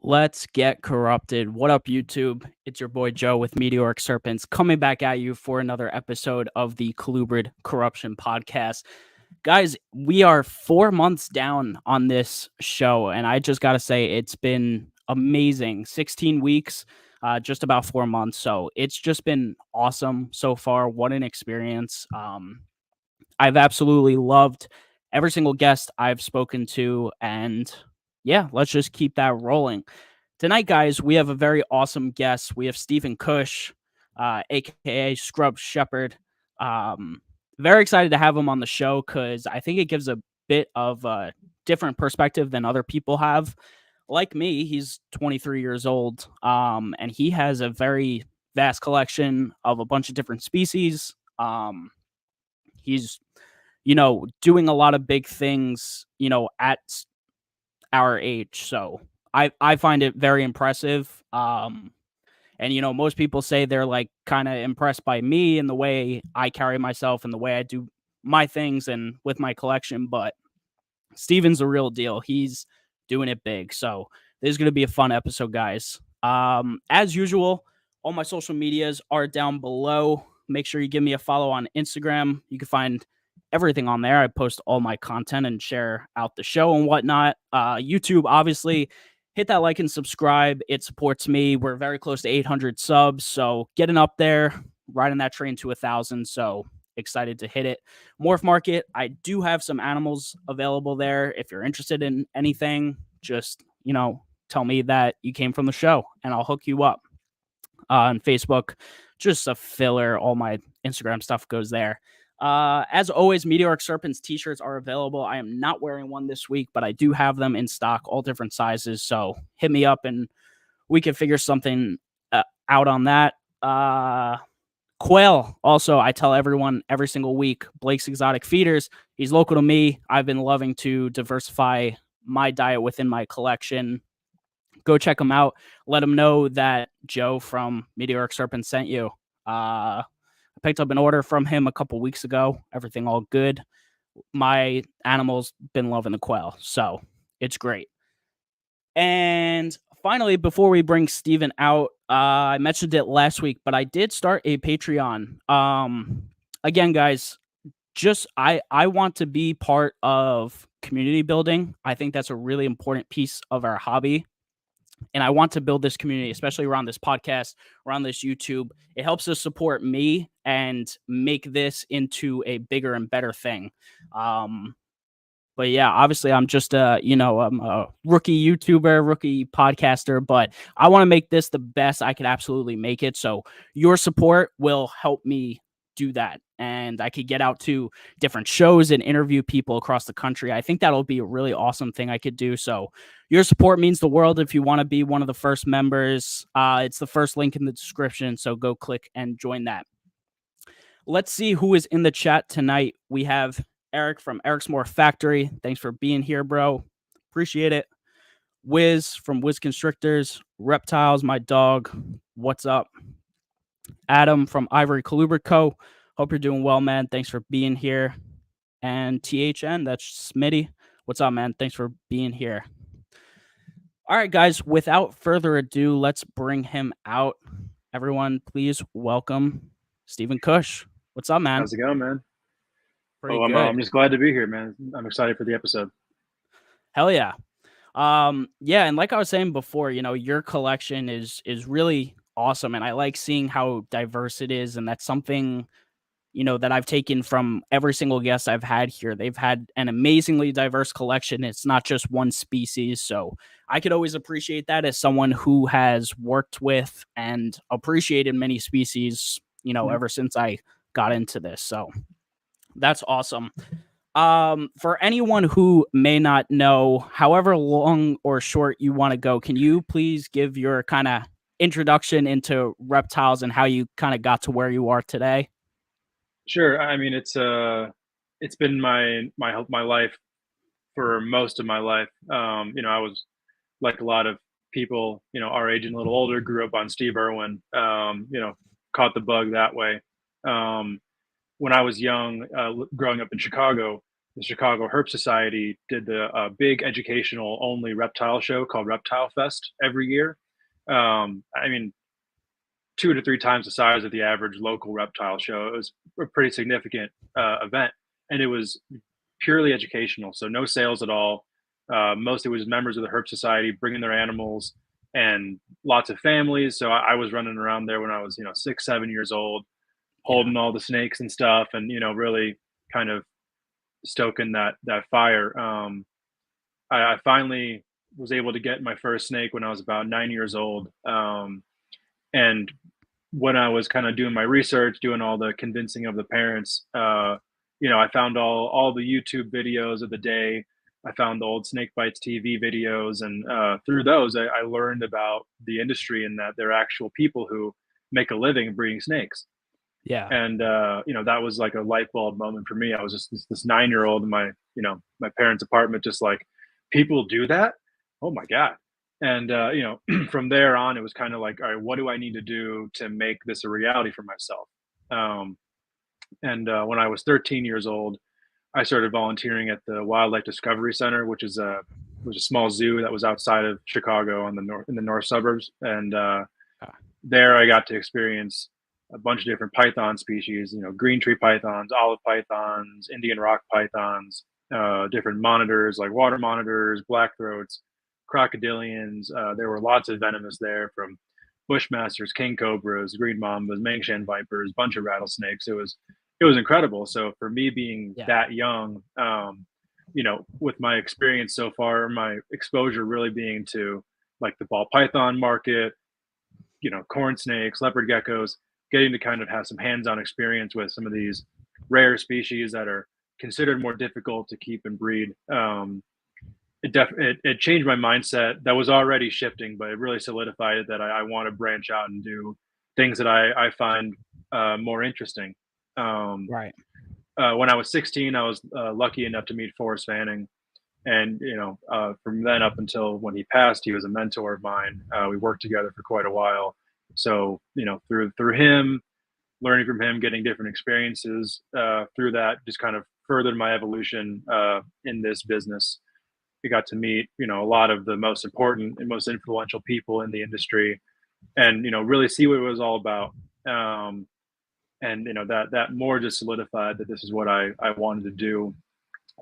Let's get corrupted. What up, YouTube? It's your boy Joe with Meteoric Serpents coming back at you for another episode of the Colubrid Corruption Podcast. Guys, we are 4 months down on this show, and I just got to say, it's been amazing. 16 weeks, just about 4 months. So it's just been awesome so far. What an experience. I've absolutely loved every single guest I've spoken to, and yeah, let's just keep that rolling. Tonight, guys, we have a very awesome guest. We have Steven Kush, aka Scrub Shepherd. Um, Very excited to have him on the show because I think it gives a bit of a different perspective than other people have. Like me, he's 23 years old, and he has a very vast collection of a bunch of different species. He's doing a lot of big things, at our age. So I find it very impressive. And most people say they're like kind of impressed by me and the way I carry myself and the way I do my things and with my collection. But Steven's a real deal. He's doing it big. So this is going to be a fun episode, guys. As usual, all my social medias are down below. Make sure you give me a follow on Instagram. You can find everything on there. I post all my content and share out the show and whatnot. YouTube, obviously, hit that like and subscribe. It supports me. We're very close to 800 subs. So getting up there, riding that train to 1,000. So excited to hit it. Morph Market, I do have some animals available there. If you're interested in anything, just, tell me that you came from the show and I'll hook you up. On Facebook, just a filler. All my Instagram stuff goes there. As always, Meteoric Serpents t-shirts are available. I am not wearing one this week, but I do have them in stock, all different sizes. So hit me up and we can figure something out on that. Quail, also, I tell everyone every single week, Blake's Exotic Feeders. He's local to me. I've been loving to diversify my diet within my collection. Go check him out. Let him know that Joe from Meteoric Serpent sent you. I picked up an order from him a couple weeks ago. Everything all good. My animals been loving the quail, so it's great. And finally, before we bring Steven out, I mentioned it last week, but I did start a Patreon. Again, guys, just I want to be part of community building. I think that's a really important piece of our hobby. And I want to build this community, especially around this podcast, around this YouTube. It helps us support me and make this into a bigger and better thing. But yeah, obviously I'm just I'm a rookie YouTuber, rookie podcaster, but I want to make this the best I could absolutely make it. So your support will help me do that. And I could get out to different shows and interview people across the country. I think that'll be a really awesome thing I could do. So your support means the world. If you want to be one of the first members, it's the first link in the description. So go click and join that. Let's see who is in the chat tonight. We have Eric from Eric's More Factory. Thanks for being here, bro. Appreciate it. Wiz from Wiz Constrictors. Reptiles, my dog. What's up? Adam from Ivory Colubrid Co. Hope you're doing well, man. Thanks for being here. And THN, that's Smitty. What's up, man? Thanks for being here. All right, guys, without further ado, let's bring him out. Everyone, please welcome Steven Kush. What's up, man? How's it going, man? Pretty good. I'm just glad to be here, man. I'm excited for the episode. Hell yeah. Yeah, and like I was saying before, your collection is really awesome, and I like seeing how diverse it is, and that's something that I've taken from every single guest I've had here. They've had an amazingly diverse collection. It's not just one species. So I could always appreciate that as someone who has worked with and appreciated many species, ever since I got into this. So that's awesome. For anyone who may not know, however long or short you want to go, can you please give your kind of introduction into reptiles and how you kind of got to where you are today? Sure. I mean, it's been my life for most of my life. I was like a lot of people, our age and a little older, grew up on Steve Irwin. Caught the bug that way. When I was young, growing up in Chicago, the Chicago Herp Society did the big educational only reptile show called Reptile Fest every year. I mean, 2 to 3 times the size of the average local reptile show. It was a pretty significant event, and it was purely educational, so no sales at all. Mostly was members of the Herp Society bringing their animals, and lots of families. So I was running around there when I was, 6, 7 years old, Yeah. holding all the snakes and stuff, and really kind of stoking that fire. I finally was able to get my first snake when I was about 9 years old, and when I was kind of doing my research, doing all the convincing of the parents, I found all the YouTube videos of the day. I found the old Snake Bites TV videos, and through those, I learned about the industry and that there are actual people who make a living breeding snakes. Yeah. And that was like a light bulb moment for me. I was just this 9 year old in my parents' apartment, just like, people do that. Oh my god. And from there on, it was kind of like, all right, what do I need to do to make this a reality for myself? um, and when I was 13 years old, I started volunteering at the Wildlife Discovery Center, which is a was a small zoo that was outside of Chicago on the north in the north suburbs. And Ah, there I got to experience a bunch of different python species, green tree pythons, olive pythons, Indian rock pythons, different monitors like water monitors, blackthroats, crocodilians. There were lots of venomous there, from bushmasters, king cobras, green mambas, mangshan vipers, bunch of rattlesnakes. It was incredible. So for me being yeah. that young, with my experience so far, my exposure really being to like the ball python market, corn snakes, leopard geckos, getting to kind of have some hands-on experience with some of these rare species that are considered more difficult to keep and breed. It changed my mindset that was already shifting, but it really solidified it that I want to branch out and do things that I find more interesting. Um, Right. when I was 16, I was lucky enough to meet Forrest Fanning, and from then up until when he passed, he was a mentor of mine. We worked together for quite a while. So through him, learning from him, getting different experiences through that, just kind of furthered my evolution in this business. We got to meet a lot of the most important and most influential people in the industry, and really see what it was all about. And that more just solidified that this is what I wanted to do,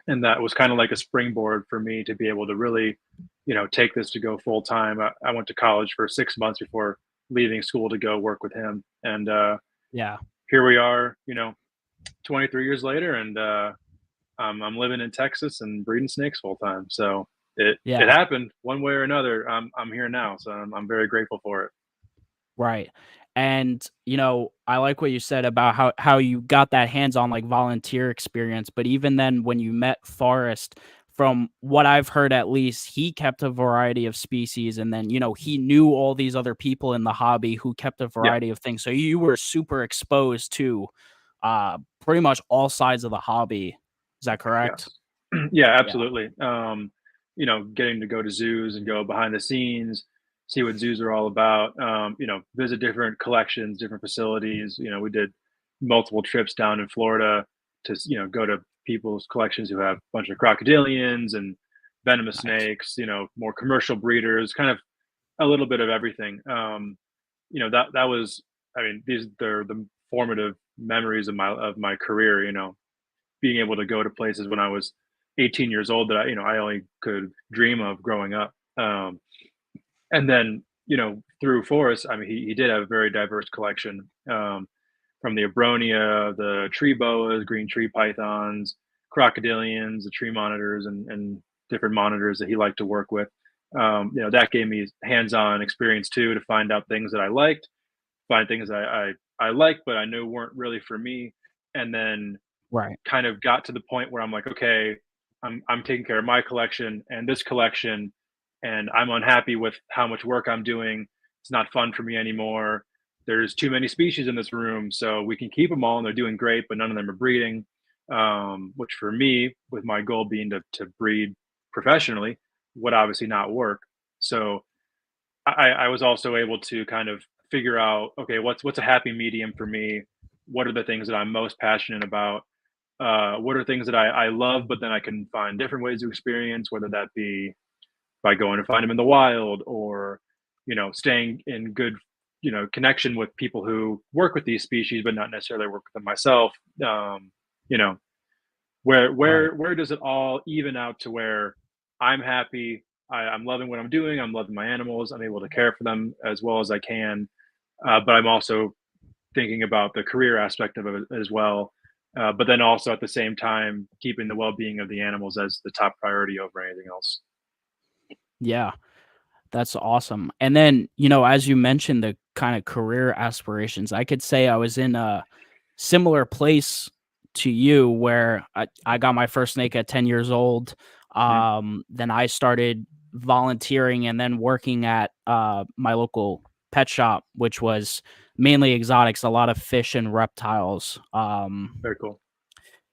and that was kind of like a springboard for me to be able to really take this to go full time. I went to college for 6 months before leaving school to go work with him, and Yeah. here we are, 23 years later, and I'm living in Texas and breeding snakes full time. So it Yeah. happened one way or another. I'm here now, so I'm very grateful for it. Right. And, I like what you said about how you got that hands-on, like, volunteer experience, but even then when you met Forrest, from what I've heard at least, he kept a variety of species, and then, he knew all these other people in the hobby who kept a Yeah. variety of things. So you were super exposed to pretty much all sides of the hobby. Is that correct? Yes. Yeah, Yeah. absolutely. Getting to go to zoos and go behind the scenes, see what zoos are all about, visit different collections, different facilities. We did multiple trips down in Florida to, go to people's collections who have a bunch of crocodilians and venomous Nice. snakes, more commercial breeders, kind of a little bit of everything. That was, I mean, they're the formative memories of my career, being able to go to places when I was 18 years old that I only could dream of growing up. And then through Forrest, I mean, he did have a very diverse collection, from the Abronia, the tree boas, green tree pythons, crocodilians, the tree monitors, and different monitors that he liked to work with. That gave me hands-on experience too, to find out things that I liked, find things I liked, but I knew weren't really for me, and then Right. kind of got to the point where I'm like, okay, I'm taking care of my collection and this collection, and I'm unhappy with how much work I'm doing. It's not fun for me anymore. There's too many species in this room, so we can keep them all and they're doing great, but none of them are breeding. Which for me, with my goal being to breed professionally, would obviously not work. So I was also able to kind of figure out, okay, what's a happy medium for me? What are the things that I'm most passionate about? what are things that I love, but then I can find different ways to experience, whether that be by going to find them in the wild, or staying in good connection with people who work with these species but not necessarily work with them myself. um you know where Right. does it all even out to where I'm happy, I'm loving what I'm doing, I'm loving my animals, I'm able to care for them as well as I can, but I'm also thinking about the career aspect of it as well, but then also at the same time keeping the well-being of the animals as the top priority over anything else. Yeah. That's awesome. And then, as you mentioned the kind of career aspirations, I could say I was in a similar place to you where I got my first snake at 10 years old. Mhm. Then I started volunteering and then working at my local pet shop, which was mainly exotics, a lot of fish and reptiles. Very cool.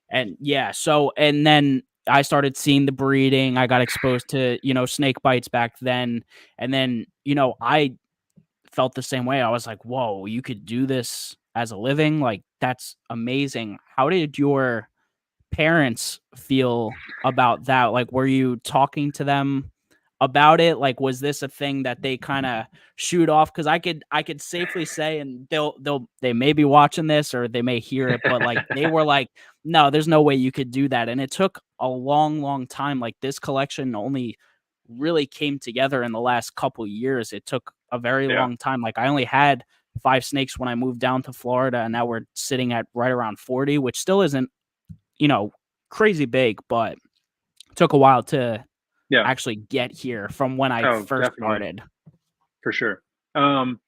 And yeah, so and then I started seeing the breeding. I got exposed to, snake bites back then. And then, I felt the same way. I was like, "Whoa, you could do this as a living? Like, that's amazing." How did your parents feel about that? Like, were you talking to them about it? Like, was this a thing that they kinda shoot off? Because I could safely say, and they may be watching this or they may hear it, but, like, they were like, "No, there's no way you could do that," and it took a long, long time. Like, this collection only really came together in the last couple years. It took a very Yeah. long time. Like, I only had 5 snakes when I moved down to Florida, and now we're sitting at right around 40, which still isn't, you know, crazy big, but took a while to Yeah. actually get here from when I Oh, first definitely. started. For sure. um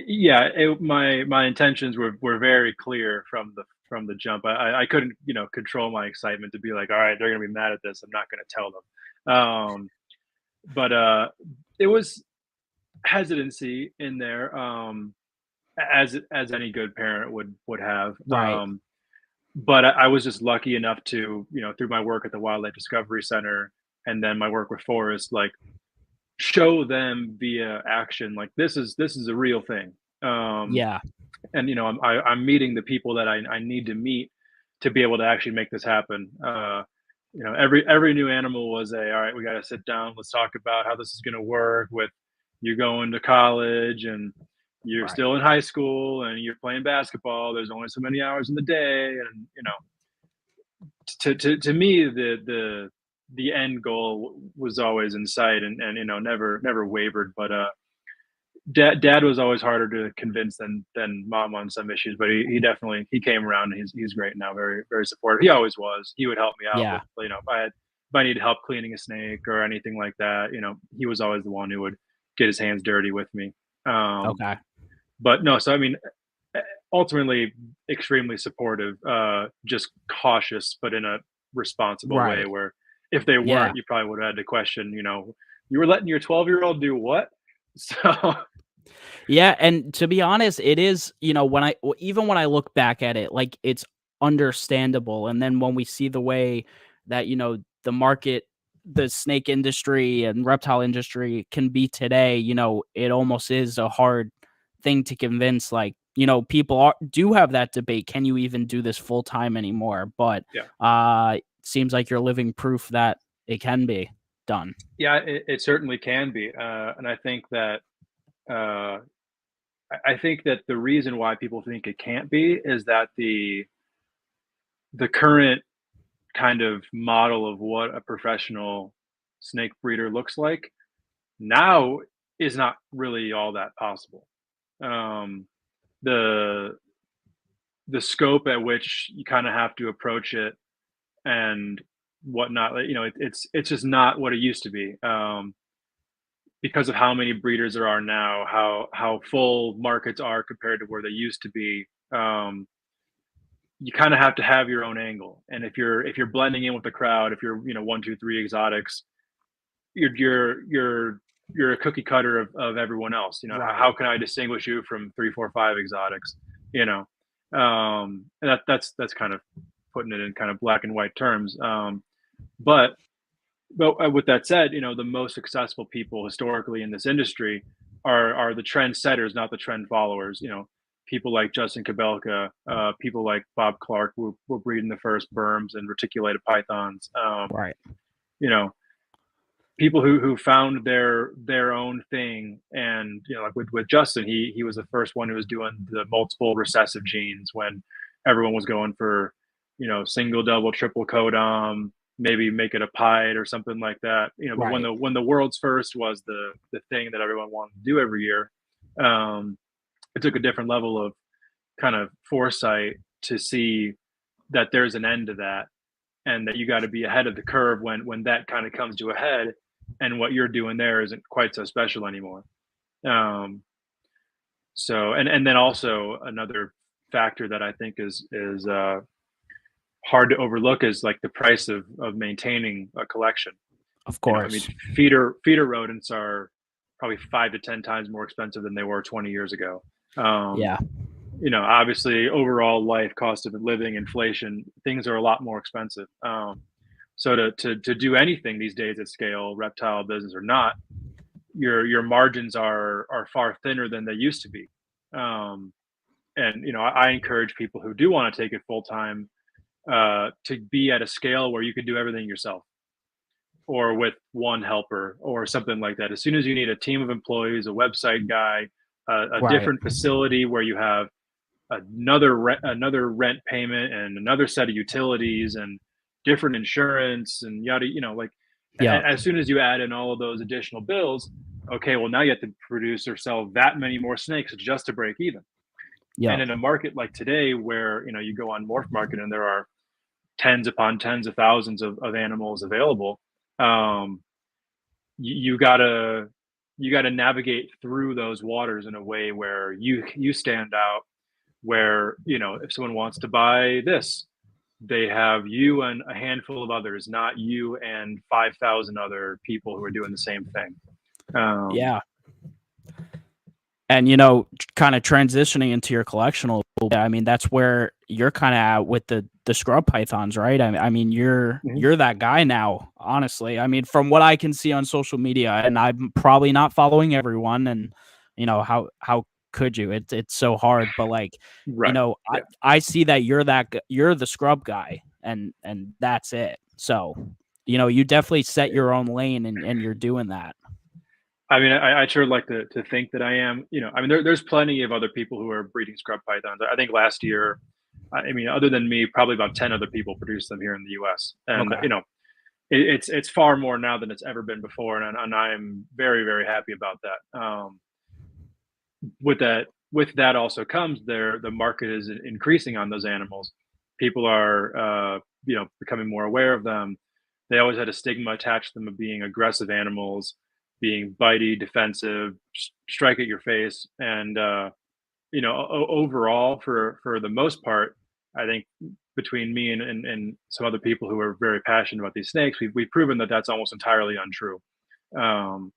yeah, my intentions were very clear from the jump. I couldn't control my excitement to be like, all right, they're gonna be mad at this, I'm not gonna tell them. But it was hesitancy in there, as any good parent would have. Right. But I was just lucky enough to, through my work at the Wildlife Discovery Center and then my work with Forest, like show them via action, like this is a real thing. um Yeah. and I'm meeting the people that I need to meet to be able to actually make this happen. Every new animal was a, all right, we got to sit down, let's talk about how this is going to work with you going to college, and you're Right. still in high school and you're playing basketball, there's only so many hours in the day, and to me the end goal was always in sight, and never wavered. But dad was always harder to convince than mom on some issues, but he definitely he came around, and he's great now, very very supportive. He always was. He would help me out with, Yeah. if I needed help cleaning a snake or anything like that, he was always the one who would get his hands dirty with me. um Okay. but no, so I mean, uh, ultimately extremely supportive, just cautious, but in a responsible way. Right. Where if they Yeah. weren't, you probably would have had to question, you were letting your 12-year-old do what? So Yeah, and to be honest, it is, when even when I look back at it, like, it's understandable, and then when we see the way that, the market, the snake industry and reptile industry can be today, it almost is a hard thing to convince, like, people do have that debate, "Can you even do this full time anymore?" But, yeah, it seems like you're living proof that it can be done. yeah, it certainly can be, and I think that uh, I think that the reason why people think it can't be is that the current kind of model of what a professional snake breeder looks like now is not really all that possible. Um, the the scope at which you kind of have to approach it and whatnot, like, it's just not what it used to be. Because of how many breeders there are now, how full markets are compared to where they used to be. You kind of have to have your own angle, and if you're blending in with the crowd, if you're 1, 2, 3 exotics, you're a cookie cutter of everyone else. How Right. can I distinguish you from 3, 4, 5 exotics? You know, and that's kind of putting it in kind of black and white terms. But with that said, the most successful people historically in this industry are the trend setters, not the trend followers. people like Justin Kabelka, people like Bob Clark were breeding the first berms and reticulated pythons. Right. You know, people who found their own thing, and like with Justin, he was the first one who was doing the multiple recessive genes when everyone was going for single, double, triple codom, maybe make it a pied or something like that. But when Right. the world's first was the thing that everyone wanted to do every year, it took a different level of kind of foresight to see that there's an end to that, and that you got to be ahead of the curve when that kind of comes to a head, and what you're doing there isn't quite so special anymore. So and then also another factor that I think is hard to overlook is like the price of maintaining a collection. Of I mean, course. feeder rodents are probably 5 to 10 times more expensive than they were 20 years ago. Um, Yeah. Obviously, overall life cost of living, inflation, things are a lot more expensive. So to do anything these days at scale, reptile business or not, your margins are far thinner than they used to be. Um, and I encourage people who do want to take it full time to be at a scale where you can do everything yourself, or with one helper or something like that. As soon as you need a team of employees, a website guy, a Right. different facility where you have another rent payment and another set of utilities and different insurance and yada, like Yeah. as soon as you add in all of those additional bills, okay, well, now you have to produce or sell that many more snakes just to break even. Yeah. And in a market like today where you go on Morph Market and there are tens upon tens of thousands of animals available, um, you gotta navigate through those waters in a way where you stand out, where if someone wants to buy this, they have you and a handful of others, not you and 5,000 other people who are doing the same thing. Yeah. And kind of transitioning into your collection a little bit, I mean, that's where you're kind of at with the scrub pythons, right? I mean, Mhm. you're that guy now, honestly. I mean, from what I can see on social media, and I'm probably not following everyone, and how could you? It's so hard, but like, Right. Yeah. I see that you're the scrub guy, and that's it. So, you definitely set your own lane, and you're doing that. I mean, I sure like to think that I am. I mean, there's plenty of other people who are breeding scrub pythons. I think last year, I mean, other than me, probably about 10 other people produced them here in the U.S. And Okay. it's far more now than it's ever been before, and I'm very, very happy about that. With that also comes the market is increasing on those animals. People are becoming more aware of them. They always had a stigma attached to them of being aggressive animals, being bitey, defensive, strike at your face. And overall, for the most part, I think between me and some other people who are very passionate about these snakes, we've proven that that's almost entirely untrue. Um,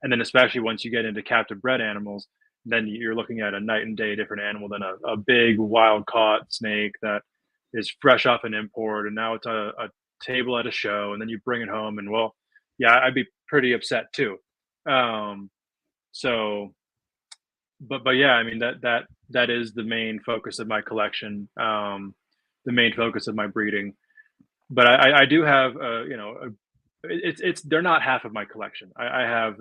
and then especially once you get into captive bred animals, then you're looking at a night and day different animal than a big wild caught snake that is fresh off an import, and now it's a table at a show, and then you bring it home, and well, yeah, I'd be pretty upset too. Um, so, but yeah, I mean that is the main focus of my collection, the main focus of my breeding. But I do have it's they're not half of my collection. I have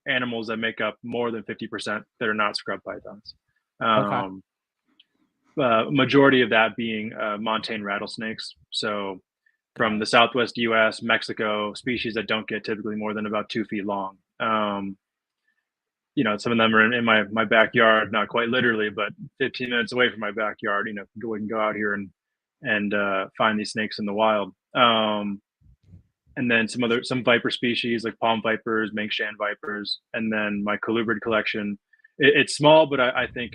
animals that make up more than 50% that are not scrub pythons. Okay. Um, Majority of that being montane rattlesnakes. So Got from it. the Southwest U.S., Mexico, species that don't get typically more than about 2 feet long. Some of them are in my backyard, not quite literally, but 15 minutes away from my backyard. We can go out here and find these snakes in the wild. And then some viper species like palm vipers, Mengshan vipers, and then my colubrid collection. It's small, but I think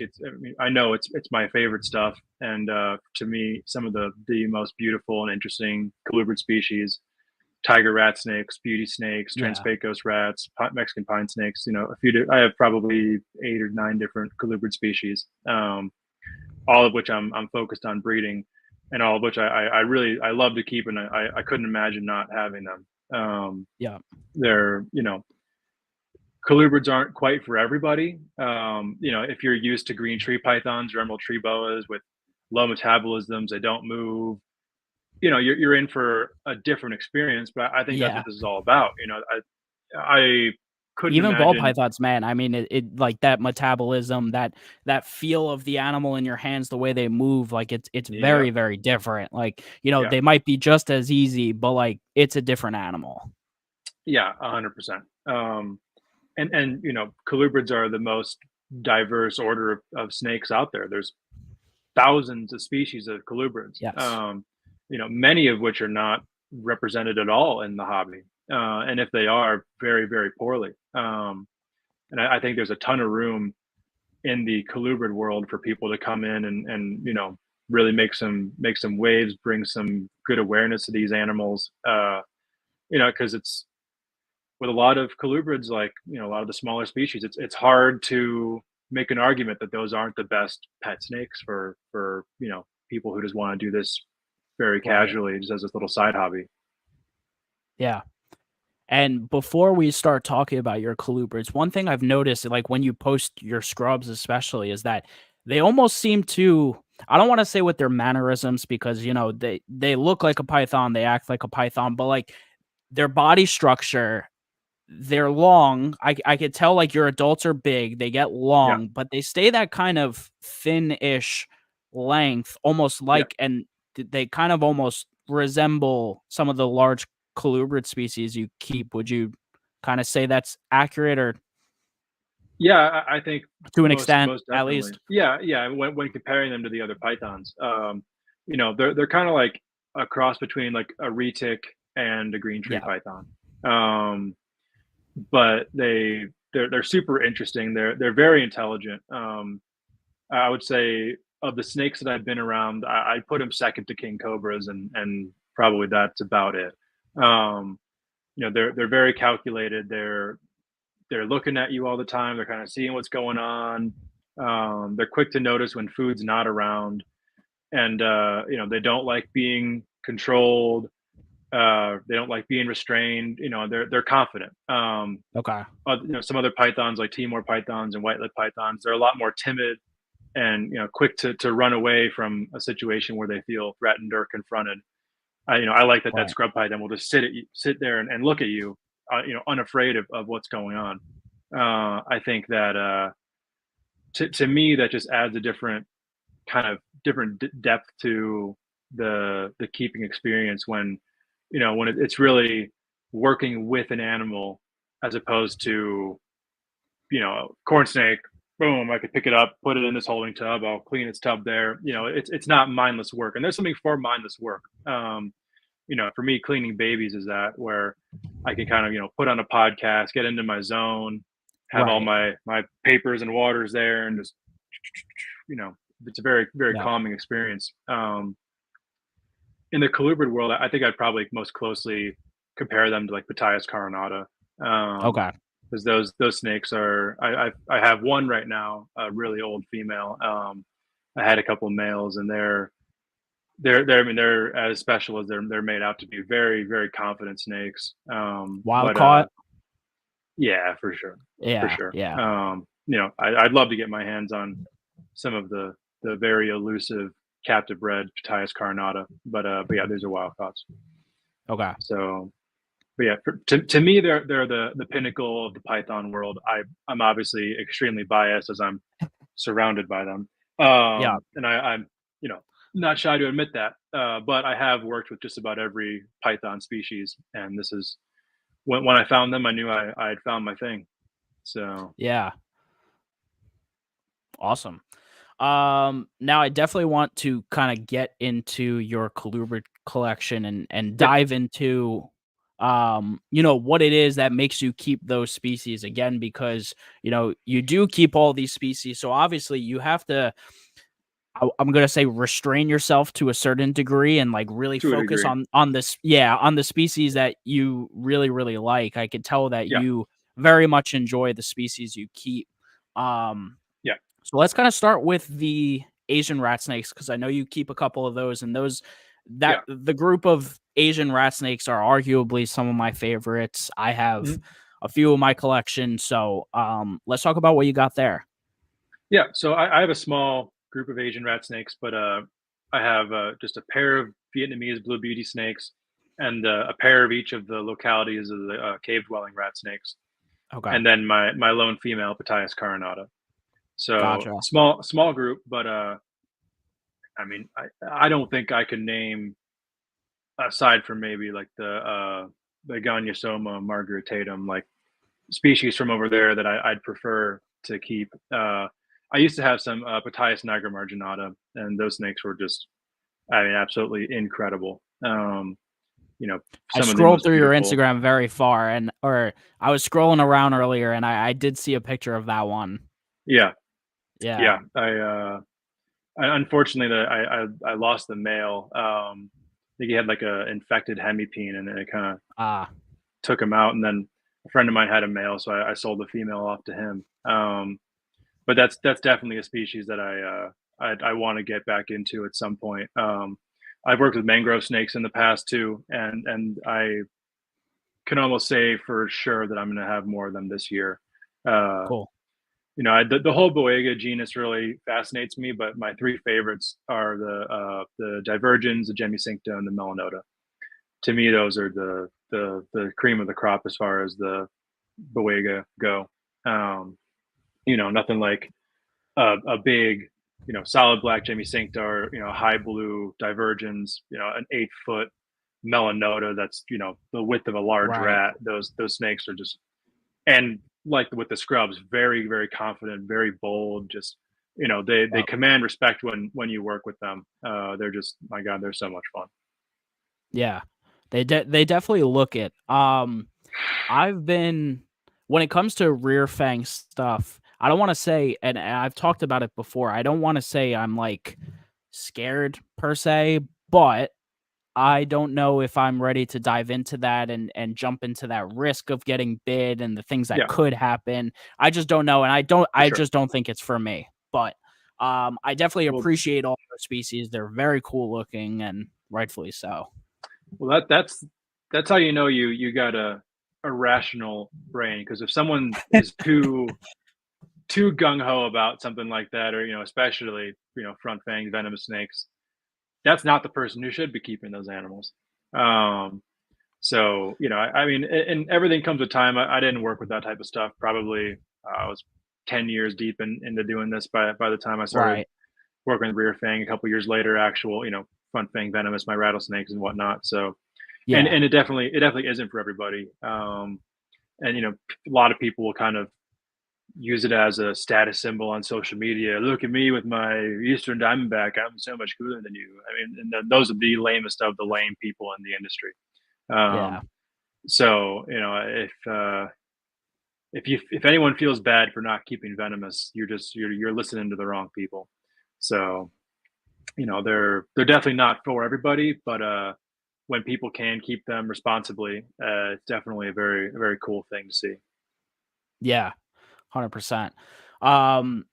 I know it's my favorite stuff. And to me, some of the most beautiful and interesting colubrid species: tiger rat snakes, beauty snakes, Yeah. Transpecos rats, Mexican pine snakes. A few. I have probably 8 or 9 different colubrid species, all of which I'm focused on breeding, and all of which I really I love to keep, and I couldn't imagine not having them. Yeah. They're colubrids aren't quite for everybody. If you're used to green tree pythons or emerald tree boas with low metabolisms, they don't move. You're in for a different experience. But I think that's Yeah. what this is all about. I couldn't Even ball imagine. pythons, man. I mean, it like that metabolism, that feel of the animal in your hands, the way they move, like it's Yeah, very, very different. Like, yeah, they might be just as easy, but like it's a different animal. yeah, 100%. And colubrids are the most diverse order of snakes out there. There's thousands of species of colubrids, Yes. many of which are not represented at all in the hobby. And if they are, very, very poorly. And I think there's a ton of room in the colubrid world for people to come in and really make some waves, bring some good awareness to these animals. Because it's with a lot of colubrids, like a lot of the smaller species, it's hard to make an argument that those aren't the best pet snakes for people who just want to do this very Right. casually, just as this little side hobby. Yeah. And before we start talking about your colubrids, one thing I've noticed, like when you post your scrubs, especially, is that they almost seem to. I don't want to say with their mannerisms because they look like a python, they act like a python, but like their body structure, they're long. I could tell like your adults are big, they get Yeah, long, but they stay that kind of thin-ish length, almost yeah, like, and they kind of almost resemble some of the large colubrid species you keep. Would you kind of say that's accurate, or yeah. I think to an most extent most at definitely. least? Yeah, yeah. When comparing them to the other pythons, they're kind of like a cross between like a retic and a green tree Yeah. python. Um, but they're super interesting. They're very intelligent. I would say of the snakes that I've been around, I'd put them second to king cobras, and probably that's about it. Um, they're very calculated. They're looking at you all the time. They're kind of seeing what's going on. They're quick to notice when food's not around, and they don't like being controlled. They don't like being restrained. They're confident. Okay. Some other pythons like Timor pythons and white-lipped pythons, they're a lot more timid and quick to run away from a situation where they feel threatened or confronted. I like that Right. scrub python will just sit there and look at you, unafraid of what's going on. I think that to me that just adds a different depth to the keeping experience when it's really working with an animal as opposed to corn snake. Boom! I could pick it up, put it in this holding tub. I'll clean its tub there. It's not mindless work, and there's something for mindless work. For me, cleaning babies is that where I can kind of put on a podcast, get into my zone, have all Right. my papers and waters there, and just you know it's a very very Yeah. calming experience. In the colubrid world, I think I'd probably most closely compare them to like Batias carinata. Um, Okay. because those snakes are I have one right now, a really old female. I had a couple of males, and I mean they're as special as they're made out to be. Very very confident snakes. Wild But caught. yeah, for sure, for Yeah. sure. Yeah. I'd love to get my hands on some of the very elusive captive bred Ptyas carinata, but yeah, these are wild caughts. Okay. So but yeah, to me, they're the pinnacle of the Python world. I'm obviously extremely biased as I'm surrounded by them, Yeah. and I'm not shy to admit that. But I have worked with just about every Python species, and this is when I found them, I knew I had found my thing. So Yeah. Awesome. Now I definitely want to kind of get into your colubrid collection and yeah, dive into what it is that makes you keep those species again, because you do keep all these species. So obviously you have to, I'm gonna say, restrain yourself to a certain degree and like really to a focus degree. on this, yeah, on the species that you really, really like. I could tell that Yeah, you very much enjoy the species you keep. Um yeah. so let's kind of start with the Asian rat snakes, because I know you keep a couple of those, and that Yeah. the group of Asian rat snakes are arguably some of my favorites. I have Mhm. a few of my collection. So let's talk about what you got there. Yeah, so I have a small group of Asian rat snakes, but I have just a pair of Vietnamese blue beauty snakes and a pair of each of the localities of the cave dwelling rat snakes, Okay, and then my lone female Pataeus carinata. So gotcha. small group, but I mean I don't think I can name, aside from maybe like the Gonyosoma margaritatum, like species from over there that I'd prefer to keep. I used to have some Pataeus nigra marginata, and those snakes were just, I mean, absolutely incredible. You know, I some of the scrolled most through your beautiful. Instagram very far, and or I was scrolling around earlier, and I did see a picture of that one. Yeah, Yeah. yeah. Unfortunately, I lost the male. I think he had like a infected hemipene, and it kind of Ah, took him out. And then a friend of mine had a male, so I sold the female off to him. But that's definitely a species that I want to get back into at some point. I've worked with mangrove snakes in the past too, and I can almost say for sure that I'm going to have more of them this year. Uh, cool. the whole Boega genus really fascinates me, but my three favorites are the Divergens, the Gemicincta, and the Melanota. To me, those are the cream of the crop as far as the Boega go. Um, nothing like a big, solid black Jimmy Cincta, or high blue Divergens, an 8 foot Melanota that's the width of a large Right. rat. Those snakes are just, and like with the scrubs, very very confident, very bold. Just they Yep. command respect when you work with them. They're just, my God, they're so much fun. Yeah. They definitely look it. I've been when it comes to rear fang stuff, I don't want to say, and I've talked about it before. I don't want to say I'm like scared per se, but I don't know if I'm ready to dive into that and jump into that risk of getting bit and the things that Yeah, could happen. I just don't know, and for I sure. just don't think it's for me. But I definitely Well, appreciate all the species. They're very cool looking and rightfully so. that's how you got a rational brain, because if someone is too gung ho about something like that, or especially front fang venomous snakes, that's not the person who should be keeping those animals. Um, so I mean, and everything comes with time. I didn't work with that type of stuff. Probably I was 10 years deep into doing this by the time I started Right. working with rear fang. A couple years later, actual front fang venomous, my rattlesnakes and whatnot. So Yeah. and it definitely isn't for everybody. And a lot of people will kind of use it as a status symbol on social media. Look at me with my Eastern Diamondback. I'm so much cooler than you. I mean, and those are the lamest of the lame people in the industry. Yeah. Um, so if anyone feels bad for not keeping venomous, you're listening to the wrong people. So they're definitely not for everybody, but when people can keep them responsibly, it's definitely a very cool thing to see. Yeah. 100%. Um,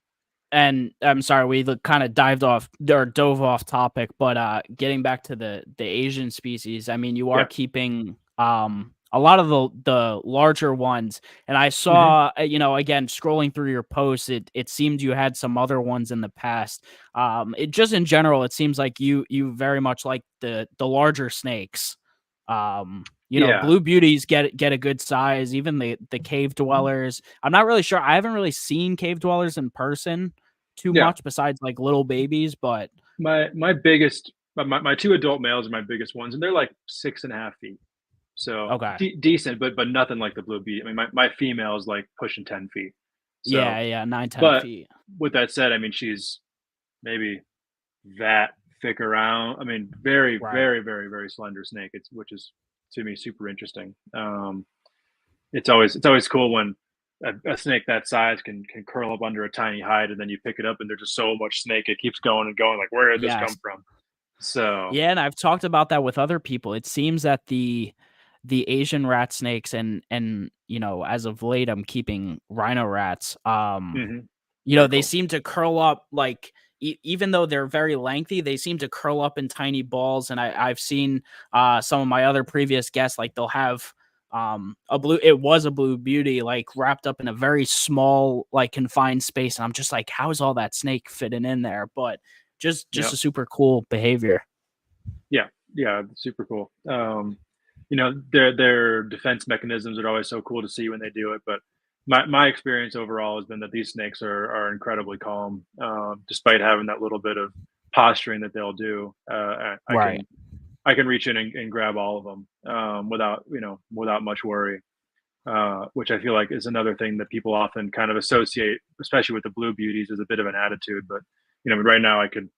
and I'm sorry, we kind of dived off or dove off topic, but getting back to the Asian species, I mean, you are Yeah. keeping a lot of the larger ones, and I Hmm. saw again scrolling through your posts, it seemed you had some other ones in the past. It just in general, it seems like you very much like the larger snakes. Yeah. Blue beauties get a good size, even the cave dwellers. I'm not really sure. I haven't really seen cave dwellers in person too Yeah. much besides like little babies, but My biggest, my two adult males are my biggest ones, and they're like 6.5 feet. So okay. decent, but nothing like the blue bee. I mean, my female is like pushing 10 feet. So, Yeah, yeah, 9, 10 but feet. with that said, I mean, she's maybe that thick around. I mean, very, Right. very, very, very slender snake. Which is, to me, super interesting. It's always cool when a snake that size can curl up under a tiny hide, and then you pick it up and there's just so much snake. It keeps going and going. Like, where did this Yes. come from? So Yeah, and I've talked about that with other people. It seems that the Asian rat snakes and as of late, I'm keeping rhino rats. mhm, very They cool. seem to curl up like even though they're very lengthy, they seem to curl up in tiny balls. And I've seen some of my other previous guests, like they'll have It was a blue beauty, like wrapped up in a very small, like confined space. And I'm just like, how is all that snake fitting in there? But just Yeah. a super cool behavior. Yeah. Yeah. Super cool. Their defense mechanisms are always so cool to see when they do it. But my experience overall has been that these snakes are incredibly calm, despite having that little bit of posturing that they'll do. Right. I can reach in and grab all of them, without much worry. Which I feel like is another thing that people often kind of associate, especially with the blue beauties, as a bit of an attitude. But right now I could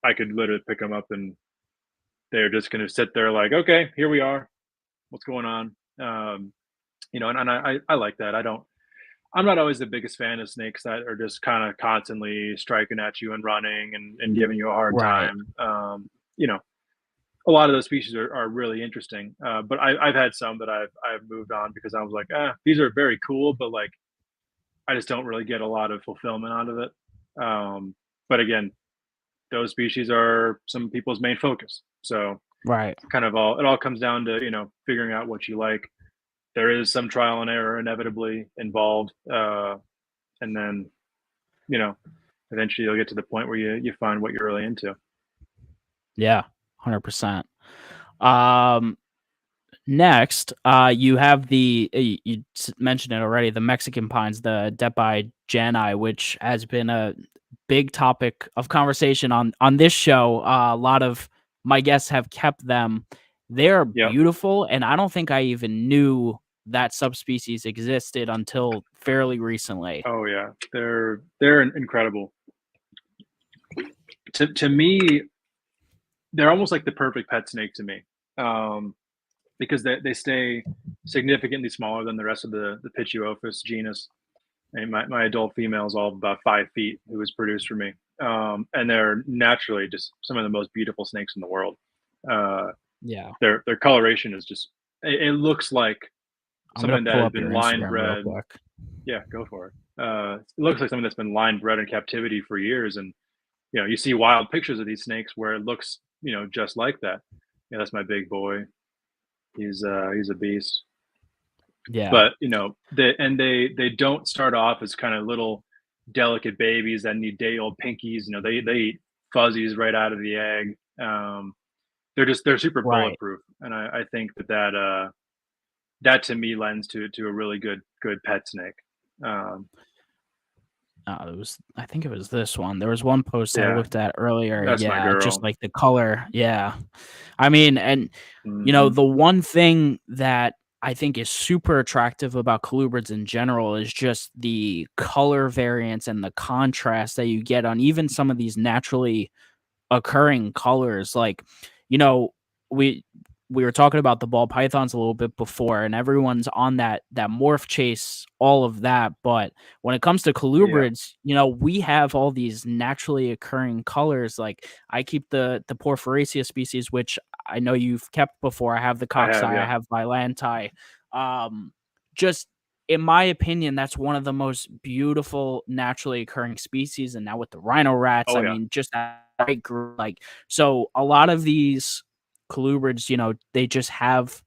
literally pick them up and they're just going to sit there like, okay, here we are. What's going on? And I like that. I'm not always the biggest fan of snakes that are just kind of constantly striking at you and running and giving you a hard Right. time. A lot of those species are really interesting. But I've had some that I've moved on because I was like, these are very cool, but like I just don't really get a lot of fulfillment out of it. But again, those species are some people's main focus. So Right. it all comes down to figuring out what you like. There is some trial and error inevitably involved, and then you know eventually you'll get to the point where you find what you're really into. Yeah. 100%. Um, Next, you have you mentioned it already, the Mexican pines, the Depai jani, which has been a big topic of conversation on this show. A lot of my guests have kept them. They're Yep. beautiful, and I don't think I even knew that subspecies existed until fairly recently. Oh yeah, they're incredible. To me, they're almost like the perfect pet snake to me, because they stay significantly smaller than the rest of the Pituophis genus. And my adult female is all about 5 feet. It was produced for me, and they're naturally just some of the most beautiful snakes in the world. Uh, Yeah. their coloration is just it looks like I'm gonna something that pull has up your been line Instagram real bred. quick. Yeah, go for it. It looks like something that's been line bred in captivity for years, and you see wild pictures of these snakes where it looks just like that. Yeah, that's my big boy. He's a beast. Yeah. But they don't start off as kind of little delicate babies that need day old pinkies. They eat fuzzies right out of the egg. They're super Right. bulletproof, and I think that to me lends to a really good pet snake. Um, I think it was this one. There was one post I yeah, looked at earlier. that's my Yeah, just girl. like the color. Yeah. I mean, and Hmm. the one thing that I think is super attractive about colubrids in general is just the color variance and the contrast that you get on even some of these naturally occurring colors. Like, you know, we we were talking about the ball pythons a little bit before, and everyone's on that morph chase, all of that. But when it comes to Yeah, colubrids, we have all these naturally occurring colors. Like I keep the Porphyraceae species, which I know you've kept before. I have the I coxeye, have. I Yeah. have Vilanti. Um, just in my opinion, that's one of the most beautiful naturally occurring species. And now with the rhino rats, Oh I yeah. mean, just that right group, like so a lot of these colubrids, they just have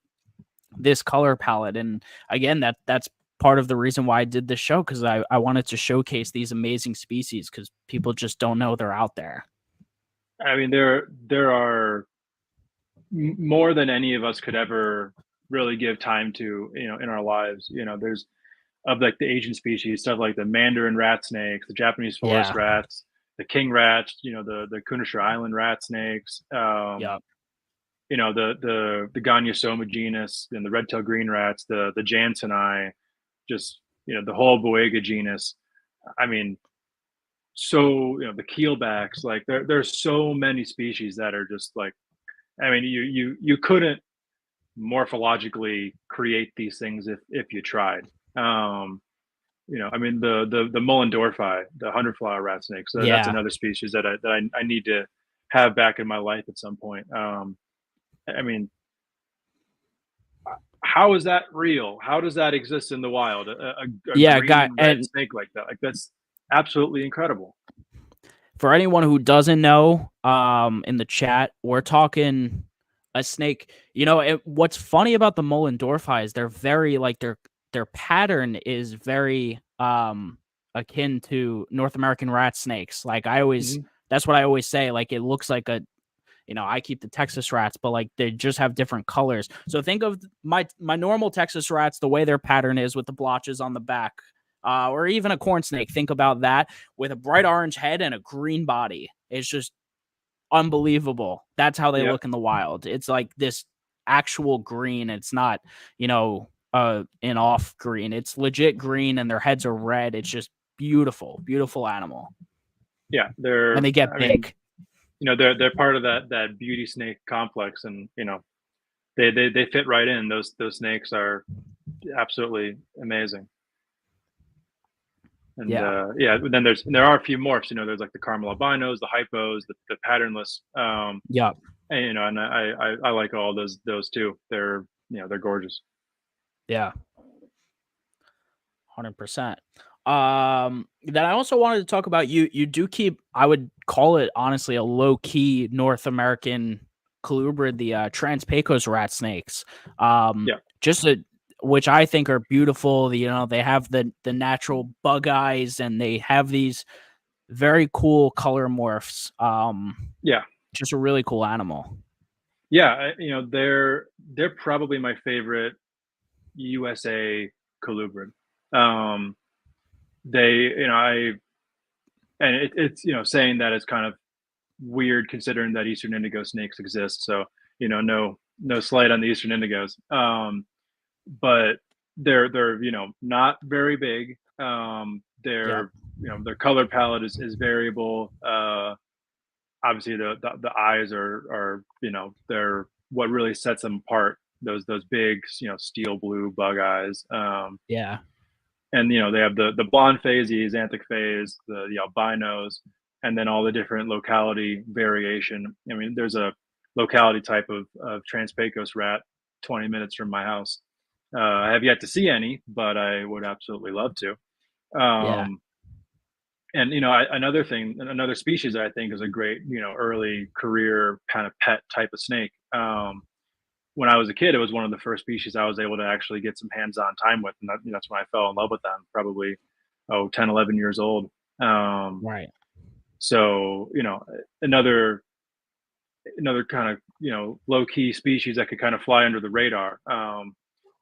this color palette. And again, that's part of the reason why I did this show, because I wanted to showcase these amazing species because people just don't know they're out there. I mean, there are more than any of us could ever really give time to, in our lives. There's of like the Asian species, stuff like the Mandarin rat snakes, the Japanese forest Yeah. rats, the king rats, the Kunashir Island rat snakes, Yep. the Gonyosoma genus, and the red tail green rats, the Janseni, just the whole Boega genus. I mean, so the keelbacks, like there's so many species that are just like, I mean, you couldn't morphologically create these things if you tried. I mean the Mullendorfi, the hundred flower rat snakes. That's Yeah. another species that I need to have back in my life at some point. I mean, how is that real? How does that exist in the wild? A Yeah, guy. green red And snake like that? Like that's absolutely incredible. for anyone who doesn't know, in the chat, we're talking a snake. What's funny about the Mollendorffi is they're very like their pattern is very akin to North American rat snakes. Like Mhm. that's what I always say. Like it looks like I keep the Texas rats, but like they just have different colors. So think of my normal Texas rats, the way their pattern is with the blotches on the back, or even a corn snake. Think about that with a bright orange head and a green body. It's just unbelievable. That's how they Yep. look in the wild. It's like this actual green. It's not, an off green. It's legit green, and their heads are red. It's just beautiful, beautiful animal, Yeah, and they're they get I mean, big. they're part of that beauty snake complex, and, they fit right in. Those snakes are absolutely amazing. And, Yeah, yeah, but then there are a few morphs, there's, like, the caramel albinos, the hypos, the patternless, yeah, and, and I like all those too. They're gorgeous. yeah. 100%. Then I also wanted to talk about you do keep, I would call it honestly, a low key North American colubrid, the Trans Pecos rat snakes. Yeah. Just which I think are beautiful. They have the natural bug eyes, and they have these very cool color morphs. Yeah. Just a really cool animal. Yeah, they're probably my favorite USA colubrid. Um, they, I and it's, saying that is kind of weird considering that eastern indigo snakes exist. So, no slight on the eastern indigos. But they're, not very big. Yep. Their color palette is variable. Obviously the eyes are, they're what really sets them apart. Those big, steel blue bug eyes. Yeah. And they have the blonde phase, the xanthic phase, the albinos, and then all the different locality variation. I mean, there's a locality type of Trans-Pecos rat 20 minutes from my house. I have yet to see any, but I would absolutely love to. Yeah. Um, and another species that I think is a great, early career kind of pet type of snake. When I was a kid, it was one of the first species I was able to actually get some hands-on time with, and that's when I fell in love with them. Probably 10, 11 years old. Um, Right. so another kind of low key species that could kind of fly under the radar.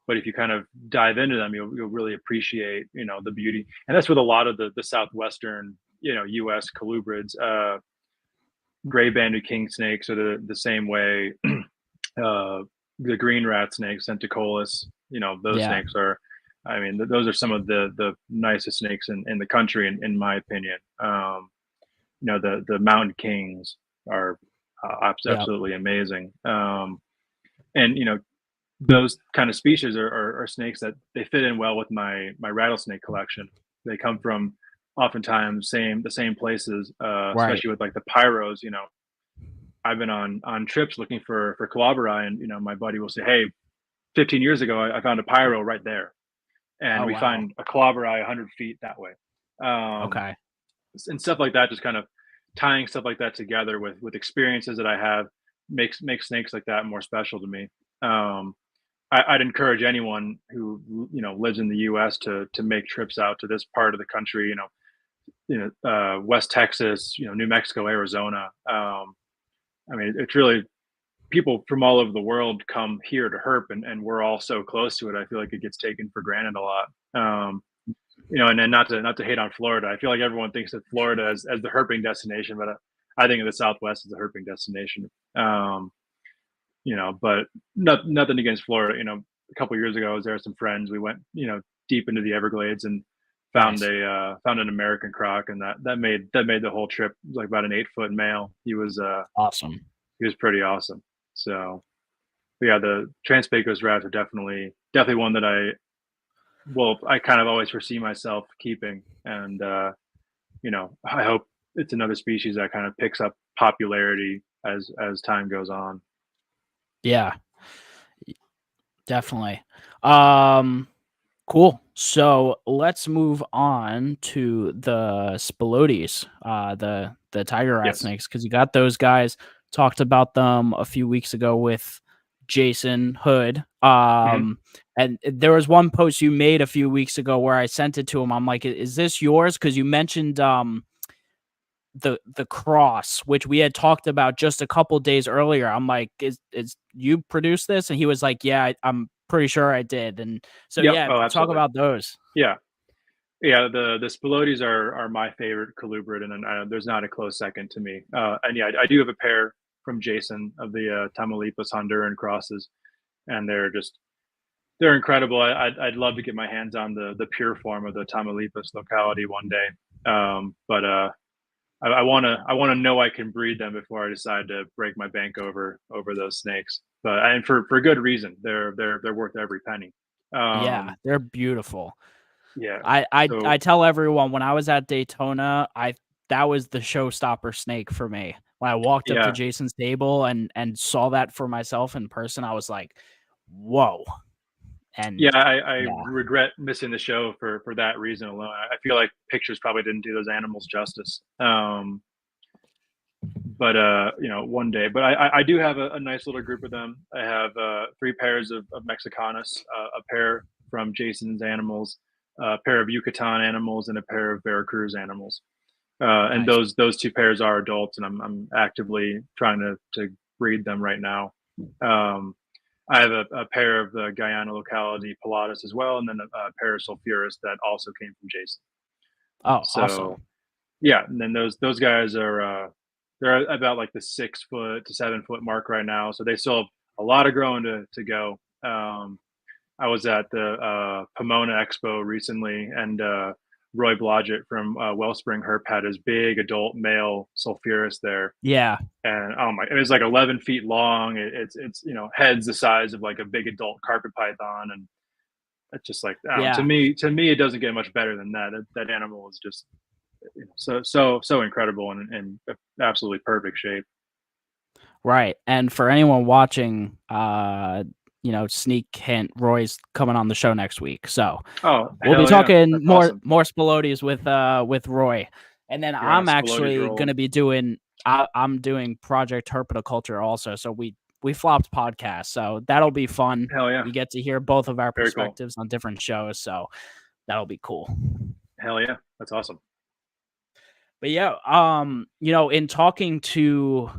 But if you kind of dive into them, you'll really appreciate the beauty, and that's with a lot of the southwestern U.S. colubrids. Gray banded king snakes are the same way. uh, the green rat snakes, Centicollis, those Yeah. snakes are, I mean, those are some of the nicest snakes in the country, in my opinion. The mountain kings are Yeah. absolutely amazing. And those kind of species are snakes that they fit in well with my rattlesnake collection. They come from oftentimes the same places, Right. especially with like the pyros. I've been on trips looking for colobri, and my buddy will say, "Hey, 15 years ago, I found a pyro right there," and Oh we wow. find a colobri 100 feet that way, um, Okay. and stuff like that. Just kind of tying stuff like that together with experiences that I have makes snakes like that more special to me. Um, I'd encourage anyone who lives in the U.S. to make trips out to this part of the country. West Texas, New Mexico, Arizona. I mean, it's really people from all over the world come here to herp, and we're all so close to it. I feel like it gets taken for granted a lot. And then not to hate on Florida. I feel like everyone thinks of Florida as the herping destination, but I think of the Southwest as a herping destination. But nothing against Florida. A couple years ago, I was there with some friends. We went, deep into the Everglades and found Nice. found an American croc, and that made the whole trip. It was like about an 8 foot male. Awesome. He was pretty awesome. So, but yeah, the Trans-Pecos rats are definitely one that I kind of always foresee myself keeping, and I hope it's another species that kind of picks up popularity as time goes on. Yeah. Definitely. Um, cool. So let's move on to the Spilotes, the tiger rat Yes. snakes, because you got those guys. Talked about them a few weeks ago with Jason Hood. Mhm. And there was one post you made a few weeks ago where I sent it to him. I'm like, is this yours? Because you mentioned the cross, which we had talked about just a couple days earlier. I'm like, is you produced this? And he was like, yeah, I'm pretty sure I did. And so Yep. yeah, Oh, talk absolutely. about those. Yeah. Yeah, the Spilotes are my favorite colubrid, and there's not a close second to me. And yeah, I do have a pair from Jason of the Tamaulipas Honduran crosses, and they're incredible. I'd love to get my hands on the pure form of the Tamaulipas locality one day. But I wanna know I can breed them before I decide to break my bank over those snakes. But and for good reason. They're worth every penny. Yeah, Um, they're beautiful. yeah. I So tell everyone when I was at Daytona, I that was the showstopper snake for me. When I walked up to yeah, Jason's table and saw that for myself in person, I was like, "Whoa." yeah, And I yeah. regret missing the show for that reason alone. I feel like pictures probably didn't do those animals justice. But one day. But I do have a nice little group of them. I have three pairs of Mexicanus, a pair from Jason's animals, a pair of Yucatan animals, and a pair of Veracruz animals. And Nice. those two pairs are adults, and I'm actively trying to breed them right now. Um, I have a pair of the Guyana locality Pilatus as well, and then a pair of Sulfuris that also came from Jason. Oh, So awesome. yeah, and then those guys are they're about like the 6 foot to 7 foot mark right now, so they still have a lot of growing to go. I was at the Pomona Expo recently, and Roy Blodgett from Wellspring Herp had his big adult male Sulfuris there, Yeah. and oh my, it was like 11 feet long. It's heads the size of like a big adult carpet python, and it's just like I don't know, Yeah. to me it doesn't get much better than that. That animal is just so incredible and in absolutely perfect shape. Right. And for anyone watching, sneak hint, Roy's coming on the show next week. So Oh we'll be hell yeah, talking that's awesome. more Spilotes with Roy. And then You're on a I'm Spilotes actually roll. gonna be doing I'm doing Project Herpetoculture also. So we flopped podcasts. So that'll be fun. Hell yeah, You get to hear both of our very cool. perspectives on different shows. So that'll be cool. Hell yeah, that's awesome. But yeah, in talking to